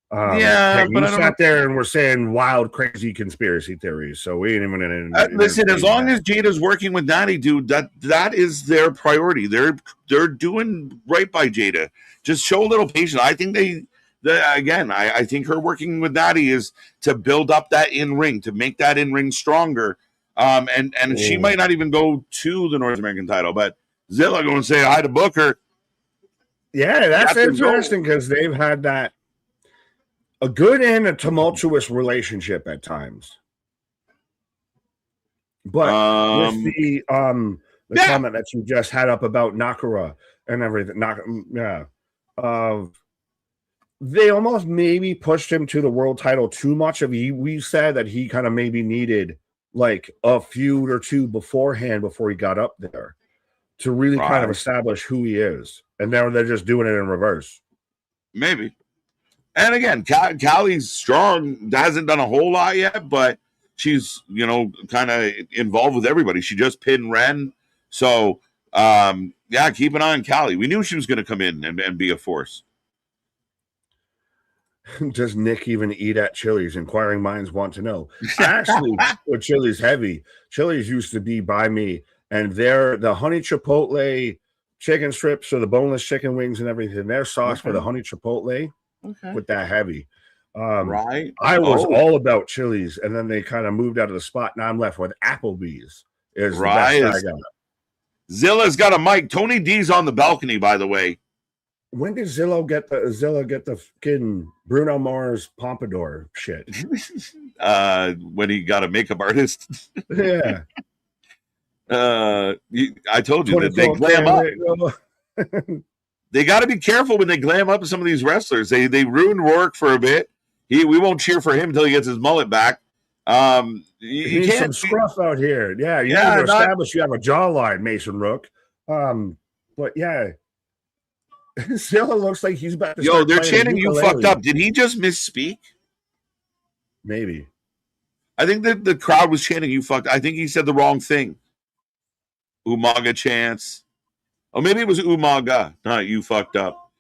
A: But
B: you sat there and we're saying wild, crazy conspiracy theories, so we ain't even gonna
A: listen. As long as Jada's working with Natty, dude, that is their priority. They're doing right by Jada. Just show a little patience. I think I think her working with Natty is to build up that in-ring, to make that in-ring stronger. And she might not even go to the North American title, but Zilla going to say hi to Booker.
B: Yeah, that's interesting because they've had a good and a tumultuous relationship at times. But with the comment that you just had up about Nakara and everything, they almost maybe pushed him to the world title too much. We said that he kind of maybe needed like a feud or two beforehand before he got up there to really kind of establish who he is. And now they're just doing it in reverse.
A: Maybe. And again, Callie's strong, hasn't done a whole lot yet, but she's, kind of involved with everybody. She just pinned Ren. So, keep an eye on Callie. We knew she was going to come in and be a force.
B: Does Nick even eat at Chili's? Inquiring minds want to know. Actually, with Chili's heavy, Chili's used to be by me, and the honey chipotle chicken strips or the boneless chicken wings and everything, their sauce for the honey chipotle with that heavy.
A: Right.
B: I was all about Chili's, and then they kind of moved out of the spot. Now I'm left with Applebee's. Is the best I got.
A: Zilla's got a mic. Tony D's on the balcony, by the way.
B: When did Zilla get the fucking Bruno Mars pompadour shit?
A: When he got a makeup artist.
B: Yeah.
A: I told you that they glam up. They got to be careful when they glam up some of these wrestlers. They ruined Rourke for a bit. We won't cheer for him until he gets his mullet back. You
B: need some scruff out here. Yeah, you need to establish you have a jawline, Mason Rook. But yeah. Zilla looks like he's about to
A: they're chanting you fucked up. Did he just misspeak?
B: Maybe.
A: I think that the crowd was chanting you fucked. I think he said the wrong thing. Umaga chants. Oh, maybe it was Umaga, not you fucked up.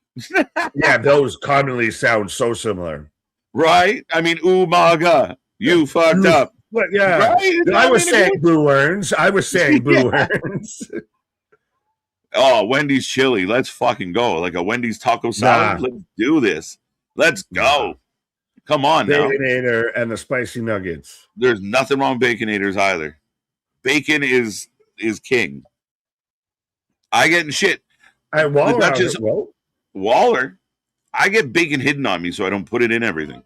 B: Yeah, those commonly sound so similar.
A: Right? I mean, Umaga, you fucked up.
B: But yeah, right? I was saying Blue Earns. Blue Earns.
A: Oh, Wendy's chili. Let's fucking go. Like a Wendy's taco salad. Let's do this. Let's go. Come on now.
B: Baconator and the spicy nuggets.
A: There's nothing wrong with Baconators either. Bacon is king. I get in shit. Waller. I get bacon hidden on me so I don't put it in everything.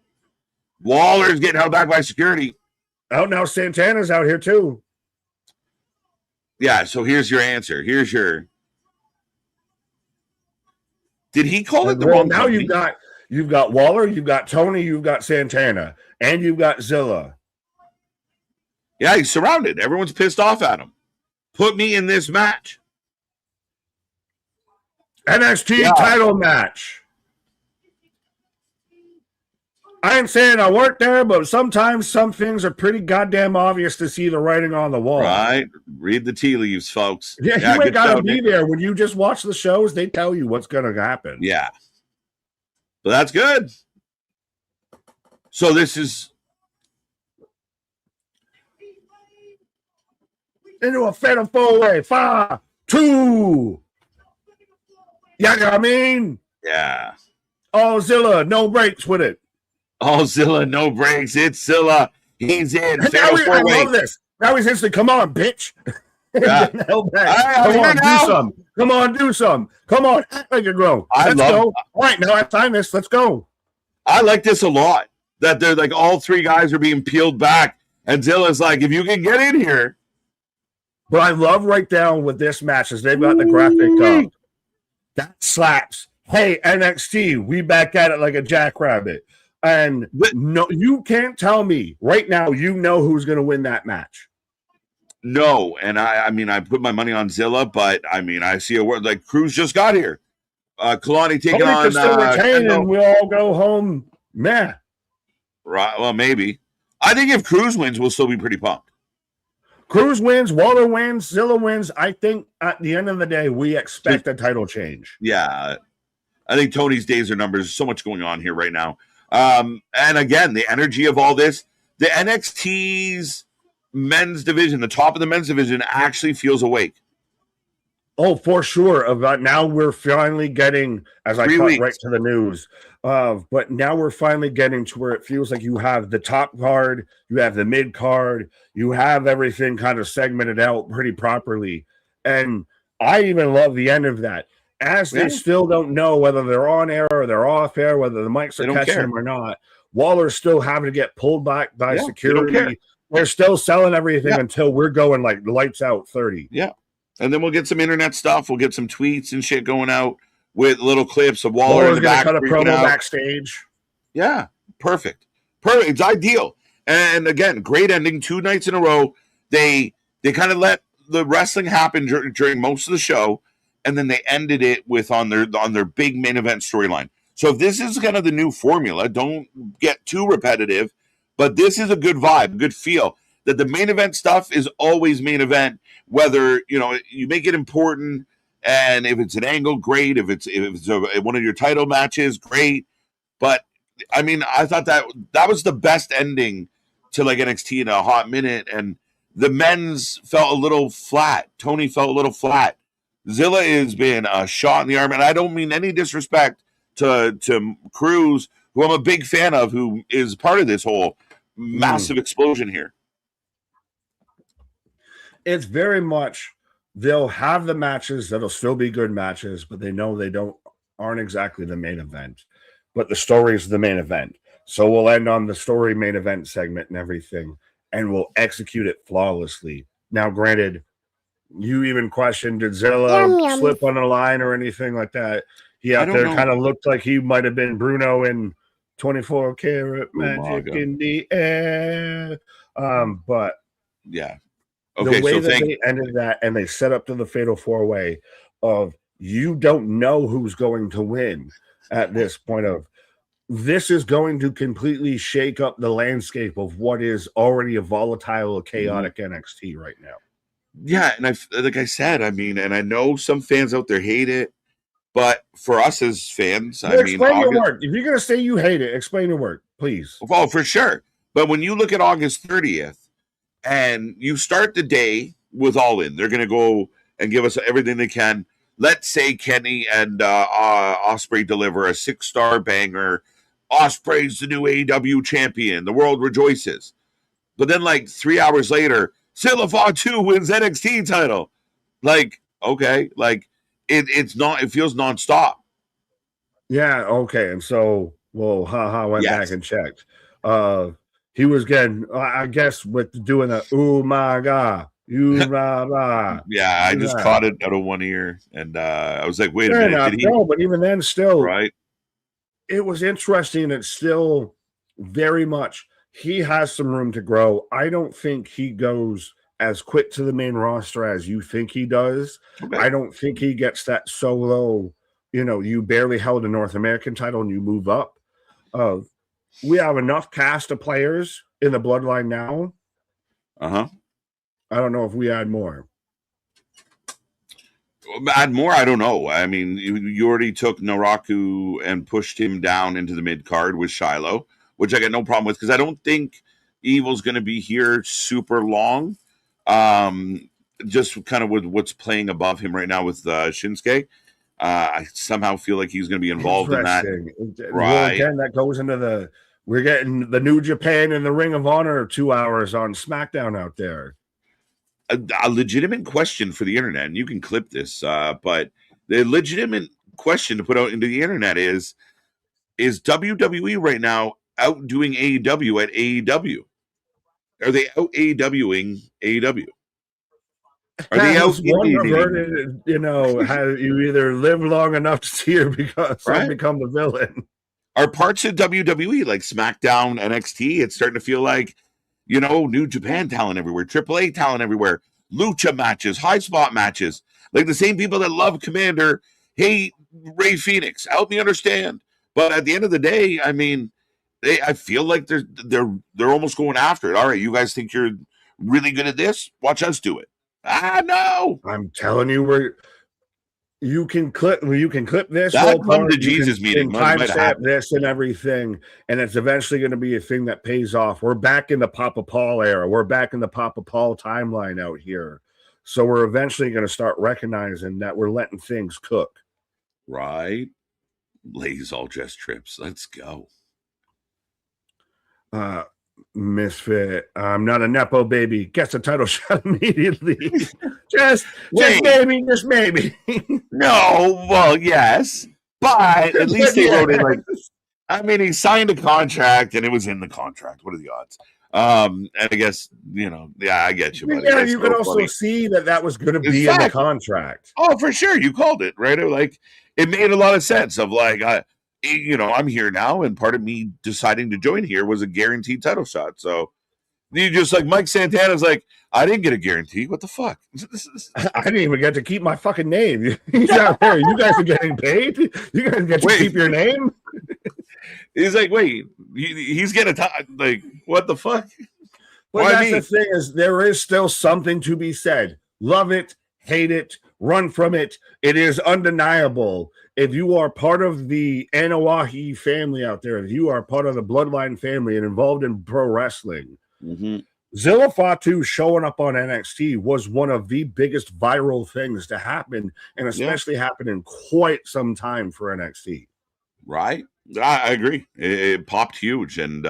A: Waller's getting held back by security.
B: Oh, now Santana's out here too.
A: Yeah, so here's your answer. Did he call it the wrong
B: now company? You've got Waller, you've got Tony, you've got Santana, and you've got Zilla.
A: Yeah, he's surrounded. Everyone's pissed off at him. Put me in this match.
B: NXT title match. I ain't saying I work there, but sometimes some things are pretty goddamn obvious to see the writing on the wall.
A: Right. Read the tea leaves, folks.
B: Yeah, you ain't got to be there. When you just watch the shows, they tell you what's going to happen.
A: Yeah. But that's good. So this is...
B: into a fatal four-way. 5, 2. Yeah, you know what I mean?
A: Yeah.
B: Oh, Zilla, no breaks with it.
A: Oh, Zilla, no breaks. It's Zilla. He's in.
B: I love this. Now he's instantly, come on, bitch.
A: Yeah.
B: Come on, do some. Come on, act like you're grown. Let's go. All right, now I time this. Let's go.
A: I like this a lot. That they're like all three guys are being peeled back. And Zilla's like, if you can get in here.
B: But I love right down with this match is they've got the graphic up. That slaps. Hey, NXT, we back at it like a jackrabbit. And no, you can't tell me right now you know who's going to win that match.
A: No, and I mean, I put my money on Zilla, but I mean, I see a word like Cruz just got here. Kalani taking on
B: and we all go home. Meh.
A: Right. Well, maybe. I think if Cruz wins, we'll still be pretty pumped.
B: Cruz wins, Waller wins, Zilla wins. I think at the end of the day, we expect a title change.
A: Yeah. I think Tony's days are numbers. There's so much going on here right now. And again, the energy of all this, the NXT's men's division, the top of the men's division actually feels awake.
B: Oh, for sure. Now we're finally getting, as I cut right to the news, but now we're finally getting to where it feels like you have the top card, you have the mid card, you have everything kind of segmented out pretty properly. And I even love the end of that. As they still don't know whether they're on air or they're off air, whether the mics are catching them or not. Waller's still having to get pulled back by security. They're still selling everything until we're going like lights out 30.
A: Yeah. And then we'll get some internet stuff. We'll get some tweets and shit going out with little clips of Waller in the back.
B: Cut a promo backstage.
A: Yeah. Perfect. It's ideal. And again, great ending. 2 nights in a row. They kind of let the wrestling happen during most of the show, and then they ended it with on their big main event storyline. So if this is kind of the new formula, don't get too repetitive, but this is a good vibe, good feel that the main event stuff is always main event, whether, you make it important, and if it's an angle, great. If it's one of your title matches, great. But I mean, I thought that was the best ending to like NXT in a hot minute, and the men's felt a little flat. Tony felt a little flat. Zilla has been a shot in the arm, and I don't mean any disrespect to Cruz, who I'm a big fan of, who is part of this whole massive explosion here.
B: It's very much, they'll have the matches that'll still be good matches, but they know they aren't exactly the main event. But the story is the main event. So we'll end on the story main event segment and everything, and we'll execute it flawlessly. Now, granted, you even questioned, did Zilla slip on a line or anything like that? He out there kind of looked like he might have been Bruno in 24 Karat Magic in the air. But
A: yeah.
B: Okay, the way they ended that, and they set up to the Fatal 4-Way of, you don't know who's going to win at this point of, this is going to completely shake up the landscape of what is already a volatile, chaotic NXT right now.
A: Yeah, and like I said, I mean, and I know some fans out there hate it, but for us as fans,
B: explain your work. If you're going to say you hate it, explain your work, please.
A: Oh, for sure. But when you look at August 30th, and you start the day with All In, they're going to go and give us everything they can. Let's say Kenny and Ospreay deliver a 6-star banger. Ospreay's the new AEW champion. The world rejoices. But then, like 3 hours later, Silla Fatu wins NXT title. Like, okay, like it feels nonstop.
B: Yeah, okay. And so, went back and checked. He was getting, I guess, with doing a "ooh my god, you blah blah."
A: Yeah, I just caught it out of one ear, and I was like, "Wait a minute!"
B: No, but even then, still,
A: right?
B: It was interesting. It's still very much, he has some room to grow. I don't think he goes as quick to the main roster as you think he does. Okay. I don't think he gets that solo. You barely held a North American title and you move up. We have enough cast of players in the bloodline now.
A: I
B: don't know if we add more.
A: Add more? I don't know. I mean, you already took Naraku and pushed him down into the mid card with Shiloh, which I got no problem with, because I don't think Evil's going to be here super long. Just kind of with what's playing above him right now with Shinsuke. I somehow feel like he's going to be involved in that.
B: Right. Well, again, that goes into we're getting the New Japan and the Ring of Honor 2 hours on SmackDown out there.
A: A legitimate question for the internet, and you can clip this, but the legitimate question to put out into the internet is WWE right now outdoing AEW at AEW? Are they out AEWing AEW? Are they out
B: reverted, how you either live long enough to see her become the villain?
A: Are parts of WWE like SmackDown, NXT, it's starting to feel like, New Japan talent everywhere, AAA talent everywhere, lucha matches, high spot matches, like the same people that love Commander hate Ray Phoenix. Help me understand. But at the end of the day, I mean, I feel like they're almost going after it. All right, you guys think you're really good at this? Watch us do it. No.
B: I'm telling you, you can clip this.
A: That come to Jesus meeting.
B: Timestamp this and everything, and it's eventually going to be a thing that pays off. We're back in the Papa Paul era. We're back in the Papa Paul timeline out here. So we're eventually going to start recognizing that we're letting things cook.
A: Right. Ladies all just trips. Let's go.
B: Misfit. I'm not a Nepo baby. Gets a title shot immediately. just maybe.
A: No, well, yes. But at least they wrote it he signed a contract and it was in the contract. What are the odds? And I guess, I get you. Buddy.
B: Yeah, you can also see that was going to be in the contract.
A: Oh, for sure. You called it, right? It made a lot of sense of I'm here now, and part of me deciding to join here was a guaranteed title shot. So you just like Mike Santana's like, I didn't get a guarantee. What the fuck?
B: I didn't even get to keep my fucking name. He's out there. You guys are getting paid. You guys get to keep your name.
A: He's like, wait, he's getting like, what the fuck?
B: Well, that's the thing is, there is still something to be said. Love it, hate it, run from it. It is undeniable. If you are part of the Anoa'i family out there, if you are part of the Bloodline family and involved in pro wrestling, Zilla Fatu showing up on NXT was one of the biggest viral things to happen, and especially happen in quite some time for NXT.
A: Right? I agree. It popped huge, and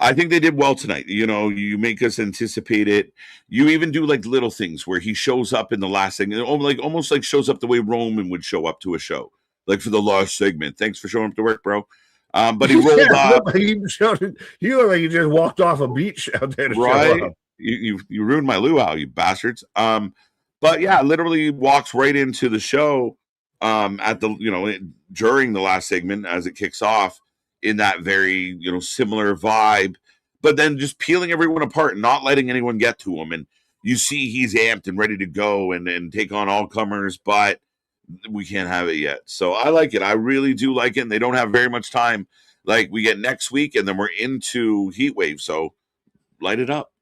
A: I think they did well tonight. You make us anticipate it. You even do like little things where he shows up in the last thing, almost like shows up the way Roman would show up to a show, like for the last segment. Thanks for showing up to work, bro. But he rolled up.
B: He looked like he just walked off a beach out there to show up.
A: You ruined my luau, you bastards. But yeah, literally walks right into the show at the during the last segment as it kicks off in that very similar vibe, but then just peeling everyone apart and not letting anyone get to him. And you see he's amped and ready to go and take on all comers, but we can't have it yet. So I like it. I really do like it. And they don't have very much time. Like we get next week and then we're into Heat Wave. So light it up.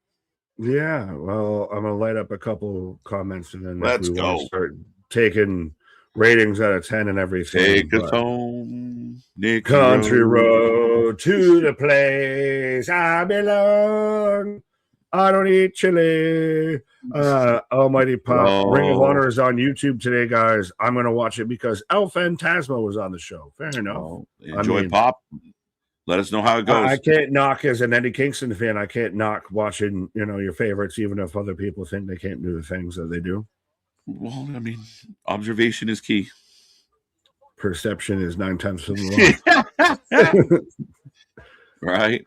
B: Yeah. Well, I'm going to light up a couple comments and then
A: let's go
B: start taking ratings out of 10 and everything.
A: Take us home,
B: country road to the place I belong. I don't eat chili. Almighty Pop. Ring of Honor is on YouTube today, guys. I'm going to watch it because El Phantasmo was on the show. Fair enough.
A: Enjoy Pop. Let us know how it goes.
B: I can't knock, as an Eddie Kingston fan, I can't knock watching, your favorites, even if other people think they can't do the things that they do.
A: Well, I mean, observation is key.
B: Perception is 9 times the
A: law. Right.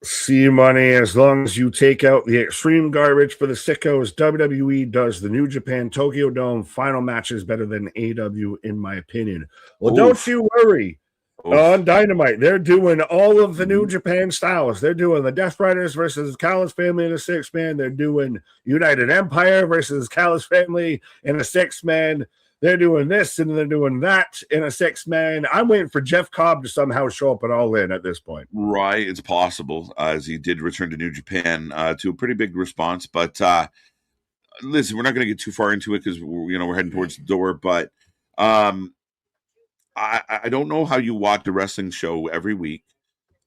B: See money, as long as you take out the extreme garbage for the sickos, WWE does the New Japan Tokyo Dome final matches better than AEW, in my opinion. Well, don't you worry. On Dynamite, they're doing all of the New Japan styles. They're doing the Death Riders versus Callis family in a 6-man. They're doing United Empire versus Callis family in a 6-man. They're doing this and they're doing that in a 6-man. I'm waiting for Jeff Cobb to somehow show up at All In at this point.
A: Right. It's possible, as he did return to New Japan to a pretty big response. But listen, we're not going to get too far into it because we're heading towards the door. But I don't know how you watch a wrestling show every week,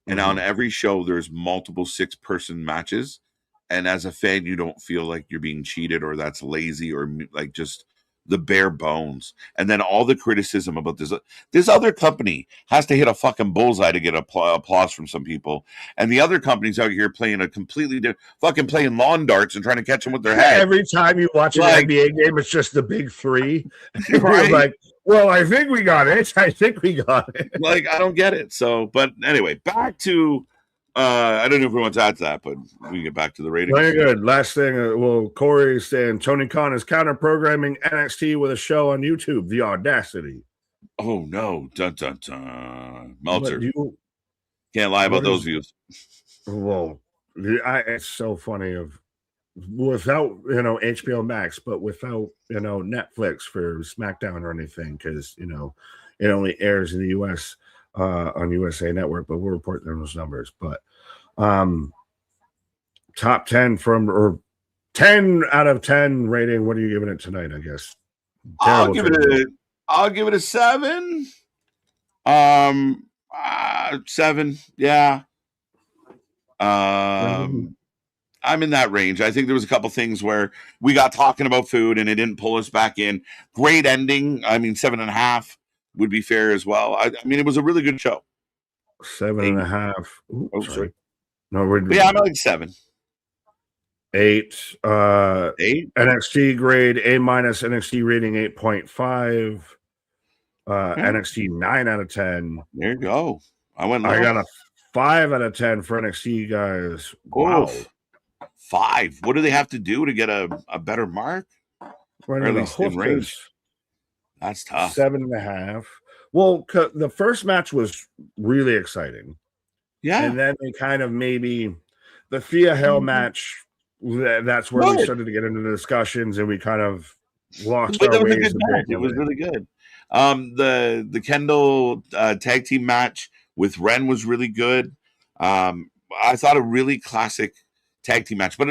A: and on every show there's multiple 6-person matches, and as a fan you don't feel like you're being cheated or that's lazy or like just the bare bones. And then all the criticism about this other company has to hit a fucking bullseye to get applause from some people, and the other company's out here playing a completely different, fucking playing lawn darts and trying to catch them with their head.
B: Every time you watch an NBA game, it's just the big three. Right? Like, well, I think we got it. I
A: Like, I don't get it. So, but anyway, back to I don't know if we want to add to that, but we can get back to the ratings.
B: Very good. Last thing, Corey's saying Tony Khan is counter-programming NXT with a show on YouTube. The audacity.
A: Oh, no. Dun, dun, dun. Meltzer. Can't lie about those views.
B: Well, it's so funny without, HBO Max, but without, Netflix for SmackDown or anything, because, it only airs in the U.S. On USA Network, but we'll report those numbers. But top 10 or 10 out of 10 rating. What are you giving it tonight? I guess
A: I'll give it a 7. 7, yeah. I'm in that range. I think there was a couple things where we got talking about food and it didn't pull us back in. Great ending. I mean, 7.5 would be fair as well. I mean, it was a really good show.
B: 7.5.
A: Oh, sorry.
B: No,
A: I'm like 7.
B: 8.
A: 8.
B: NXT grade A-, NXT rating 8.5. NXT 9 out of 10.
A: There you go. I
B: got a 5 out of 10 for NXT, guys. Wow.
A: 5. What do they have to do to get a better mark?
B: Or at least in range.
A: That's tough.
B: 7.5. Well, the first match was really exciting.
A: Yeah.
B: And then they kind of maybe the Thea Hell match, that's where we started to get into the discussions and we kind of lost our ways a bit.
A: It was really good. The Kendall tag team match with Ren was really good. I thought a really classic tag team match, but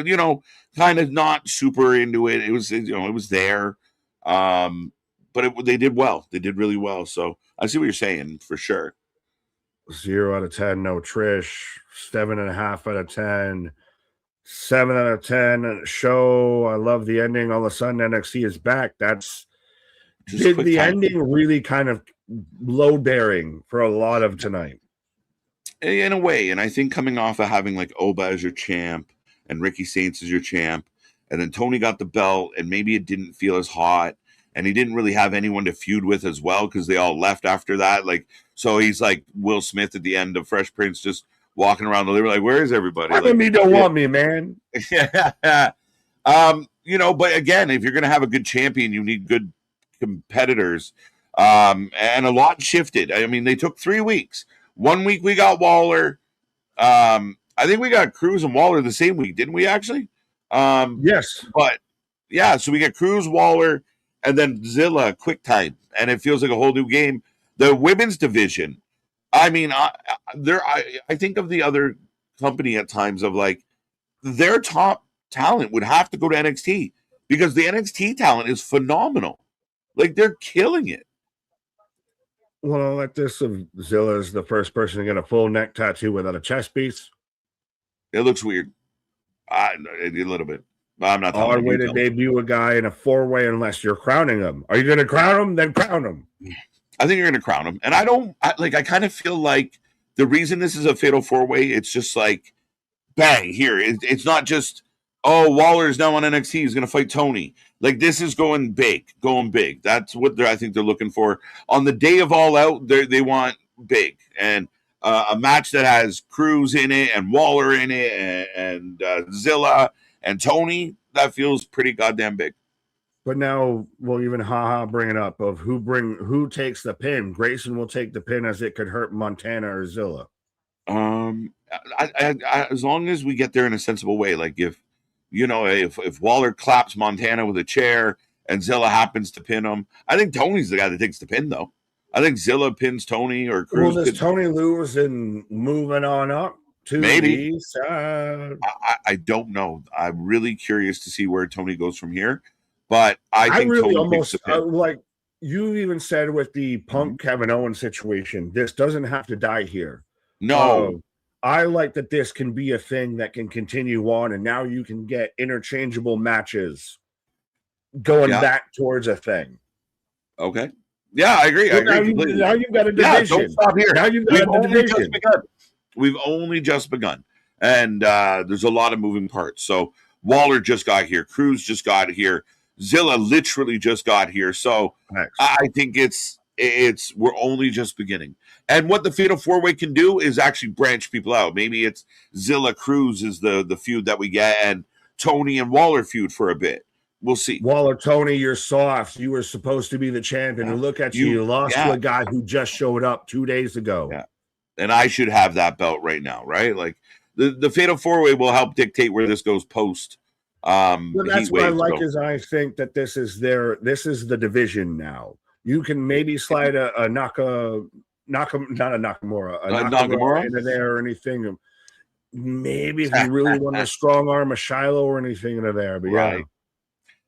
A: kind of not super into it. It was it was there. But they did well. They did really well. So I see what you're saying for sure.
B: 0 out of 10, no Trish. 7.5 out of 10. 7 out of 10 show. I love the ending. All of a sudden, NXT is back. That's did the ending really kind of load bearing for a lot of tonight?
A: In a way, and I think coming off of having like Oba as your champ and Ricky Saints as your champ, and then Tony got the belt, and maybe it didn't feel as hot, and he didn't really have anyone to feud with as well because they all left after that. Like, so he's like Will Smith at the end of Fresh Prince, just walking around the living, like, where is everybody?
B: How come you don't want me, man?
A: Yeah. But again, if you're gonna have a good champion, you need good competitors. And a lot shifted. I mean, they took 3 weeks. 1 week we got Waller. I think we got Cruz and Waller the same week, didn't we actually?
B: Yes.
A: But yeah, so we got Cruz, Waller, and then Zilla quick time, and it feels like a whole new game. The women's division, I mean, I think of the other company at times of like their top talent would have to go to NXT because the NXT talent is phenomenal. Like, they're killing it.
B: Well, like this of Zilla's the first person to get a full neck tattoo without a chest piece.
A: It looks weird. A little bit. I'm not.
B: Odd way to debut a guy in a 4-way unless you're crowning him. Are you going to crown him? Then crown him.
A: I think you're going to crown him. And I kind of feel like the reason this is a fatal 4-way, it's just like, bang, here. It's not just, oh, Waller's now on NXT. He's going to fight Tony. Like, this is going big. That's what I think they're looking for. On the day of All Out, they want big. And a match that has Cruz in it and Waller in it and Zilla and Tony, that feels pretty goddamn big.
B: But now we'll even bring it up of who takes the pin. Grayson will take the pin as it could hurt Montana or Zilla.
A: As long as we get there in a sensible way, like if Waller claps Montana with a chair and Zilla happens to pin him, I think Tony's the guy that takes the pin, though. I think Zilla pins Tony or Cruz.
B: Well, does Tony lose and moving on up to
A: maybe?
B: The side?
A: I don't know. I'm really curious to see where Tony goes from here. But I think
B: really
A: Tony
B: almost
A: takes the pin.
B: like you even said with the Punk Kevin Owens situation, this doesn't have to die here.
A: No.
B: I like that this can be a thing that can continue on, and now you can get interchangeable matches going back towards a thing.
A: Okay. Yeah, I agree. I agree completely.
B: Now you've got a division.
A: Yeah, don't stop here.
B: Now you've got a division.
A: We've only just begun. And there's a lot of moving parts. So Waller just got here. Cruz just got here. Zilla literally just got here. So I think we're only just beginning. And what the Fatal 4-Way can do is actually branch people out. Maybe it's Zilla Cruz is the feud that we get, and Tony and Waller feud for a bit. We'll see.
B: Waller, Tony, you're soft. You were supposed to be the champion. And look at you. You lost to a guy who just showed up 2 days ago.
A: Yeah. And I should have that belt right now, right? Like the Fatal 4-Way will help dictate where this goes post.
B: But that's what I like is I think that this is the division now. You can maybe slide a Nakamura into there or anything. Maybe if you really want a strong arm, a Shiloh or anything into there. But
A: right.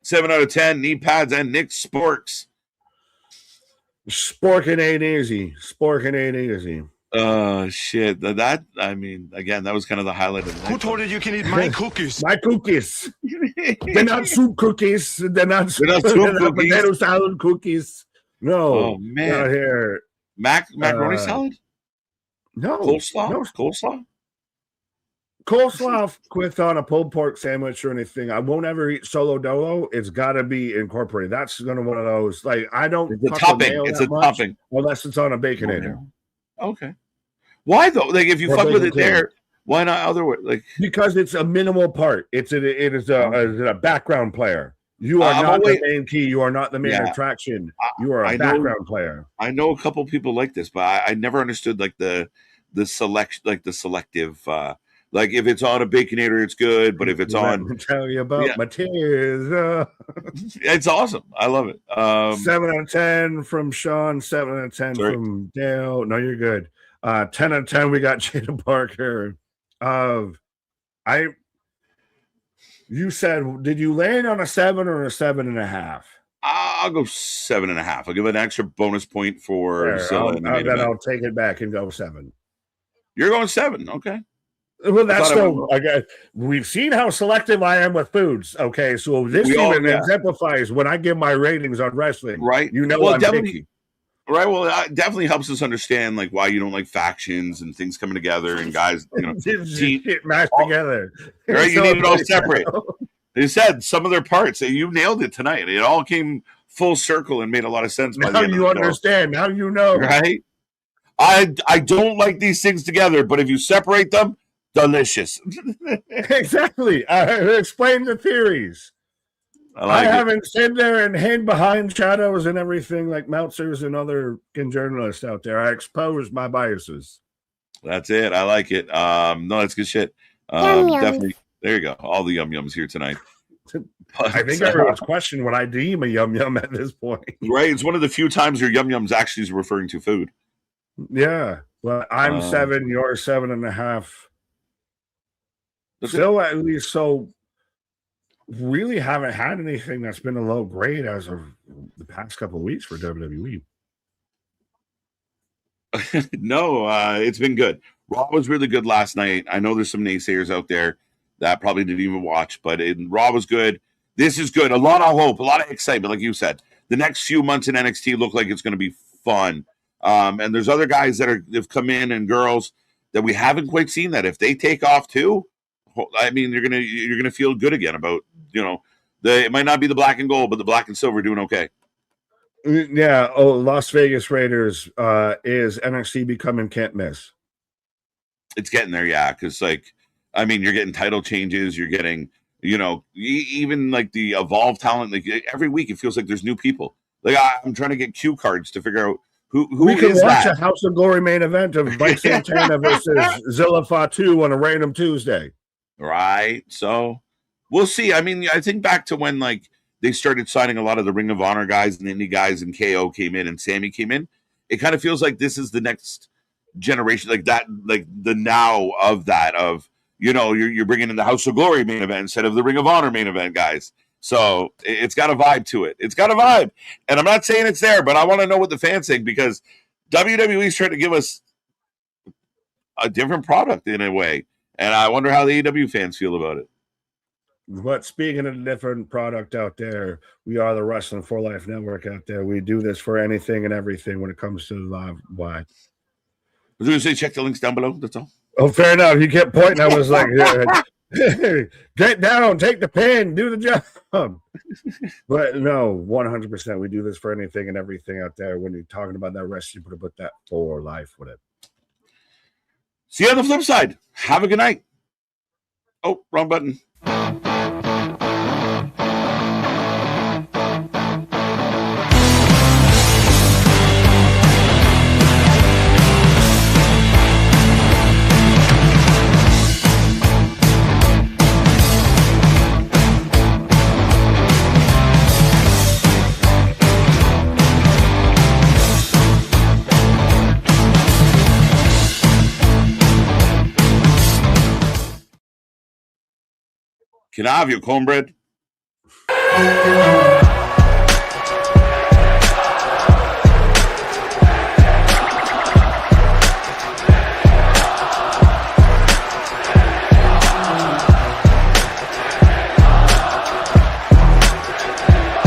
A: 7 out of 10, knee pads and Nick Sporks.
B: Sporking ain't easy.
A: Shit. That I mean, again, that was kind of the highlight of the night.
C: Who told you can eat my cookies?
B: My cookies. They're not soup cookies. They're not soup
A: cookies.
B: Potato salad cookies. No.
A: Oh man.
B: Out here.
A: Macaroni salad?
B: No.
A: Coleslaw?
B: No. Coleslaw with on a pulled pork sandwich or anything. I won't ever eat solo dolo. It's got to be incorporated. That's gonna one of those. Like I don't.
A: It's a topping. It's a topping
B: unless it's on a baconator.
A: Okay. Why though? Like if you fuck with it there, why not other way? Like
B: because it's a minimal part. It is a background player. You are not the main key. You are not the main attraction. You are a background player.
A: I know a couple people like this, but I never understood like the selection, like the selective. Like if it's on a Baconator, it's good, but if it's on,
B: let me tell you about my tears.
A: It's awesome. I love it.
B: 7 out of 10 from Sean. 7 out of 10 from Dale. No, you're good. 10 out of 10. We got Jada Parker. You said, did you land on a 7 or a 7.5?
A: I'll go 7.5. I'll give an extra bonus point for Zilla.
B: Then I'll take it back and go 7.
A: You're going 7, okay?
B: Well, that's so. We've seen how selective I am with foods. Okay, so this exemplifies when I give my ratings on wrestling.
A: Right?
B: You know, I'm picky.
A: Right. Well, it definitely helps us understand like why you don't like factions and things coming together and guys, you know,
B: shit mashed together.
A: Right? You need it all separate. They said some of their parts. You nailed it tonight. It all came full circle and made a lot of sense.
B: Now you understand. Now you know.
A: Right. I don't like these things together, but if you separate them, delicious.
B: Exactly. Explain the theories. I haven't sit there and hid behind shadows and everything like Meltzers and other journalists out there. I exposed my biases.
A: That's it. I like it. No, that's good shit. Definitely. There you go. All the yum-yums here tonight.
B: I think everyone's questioning what I deem a yum-yum at this point.
A: Right. It's one of the few times your yum-yums actually is referring to food.
B: Yeah. Well, I'm 7. You're 7.5. Still, at least, so really haven't had anything that's been a low grade as of the past couple of weeks for WWE.
A: No, it's been good. Raw was really good last night. I know there's some naysayers out there that probably didn't even watch, but Raw was good. This is good. A lot of hope, a lot of excitement, like you said. The next few months in NXT look like it's going to be fun. And there's other guys that have come in and girls that we haven't quite seen that if they take off too, I mean, you're gonna feel good again about, you know, it might not be the black and gold, but the black and silver doing okay.
B: Yeah. Oh, Las Vegas Raiders is NXT becoming can't miss.
A: It's getting there, yeah. Because like, I mean, you're getting title changes. You're getting, you know, even like the evolved talent. Like every week, it feels like there's new people. Like I'm trying to get cue cards to figure out who we can watch
B: a House of Glory main event of Mike Santana versus Zilla Fatu on a random Tuesday.
A: Right. So we'll see. I mean, I think back to when like they started signing a lot of the Ring of Honor guys and indie guys, and KO came in and Sammy came in. It kind of feels like this is the next generation, like that, like the now of that, of, you know, you're bringing in the House of Glory main event instead of the Ring of Honor main event guys. So it's got a vibe to it. It's got a vibe. And I'm not saying it's there, but I want to know what the fans think, because WWE is trying to give us a different product in a way. And I wonder how the AEW fans feel about it.
B: But speaking of a different product out there, we are the Wrestling for Life Network out there. We do this for anything and everything when it comes to live. Why?
A: I was going to say, check the links down below. That's all.
B: Oh, fair enough. You kept pointing. I was like, get down, take the pin, do the job. But no, 100%. We do this for anything and everything out there. When you're talking about that wrestling, you put that for life with it.
A: See you on the flip side. Have a good night. Oh, wrong button. Can I have your cornbread?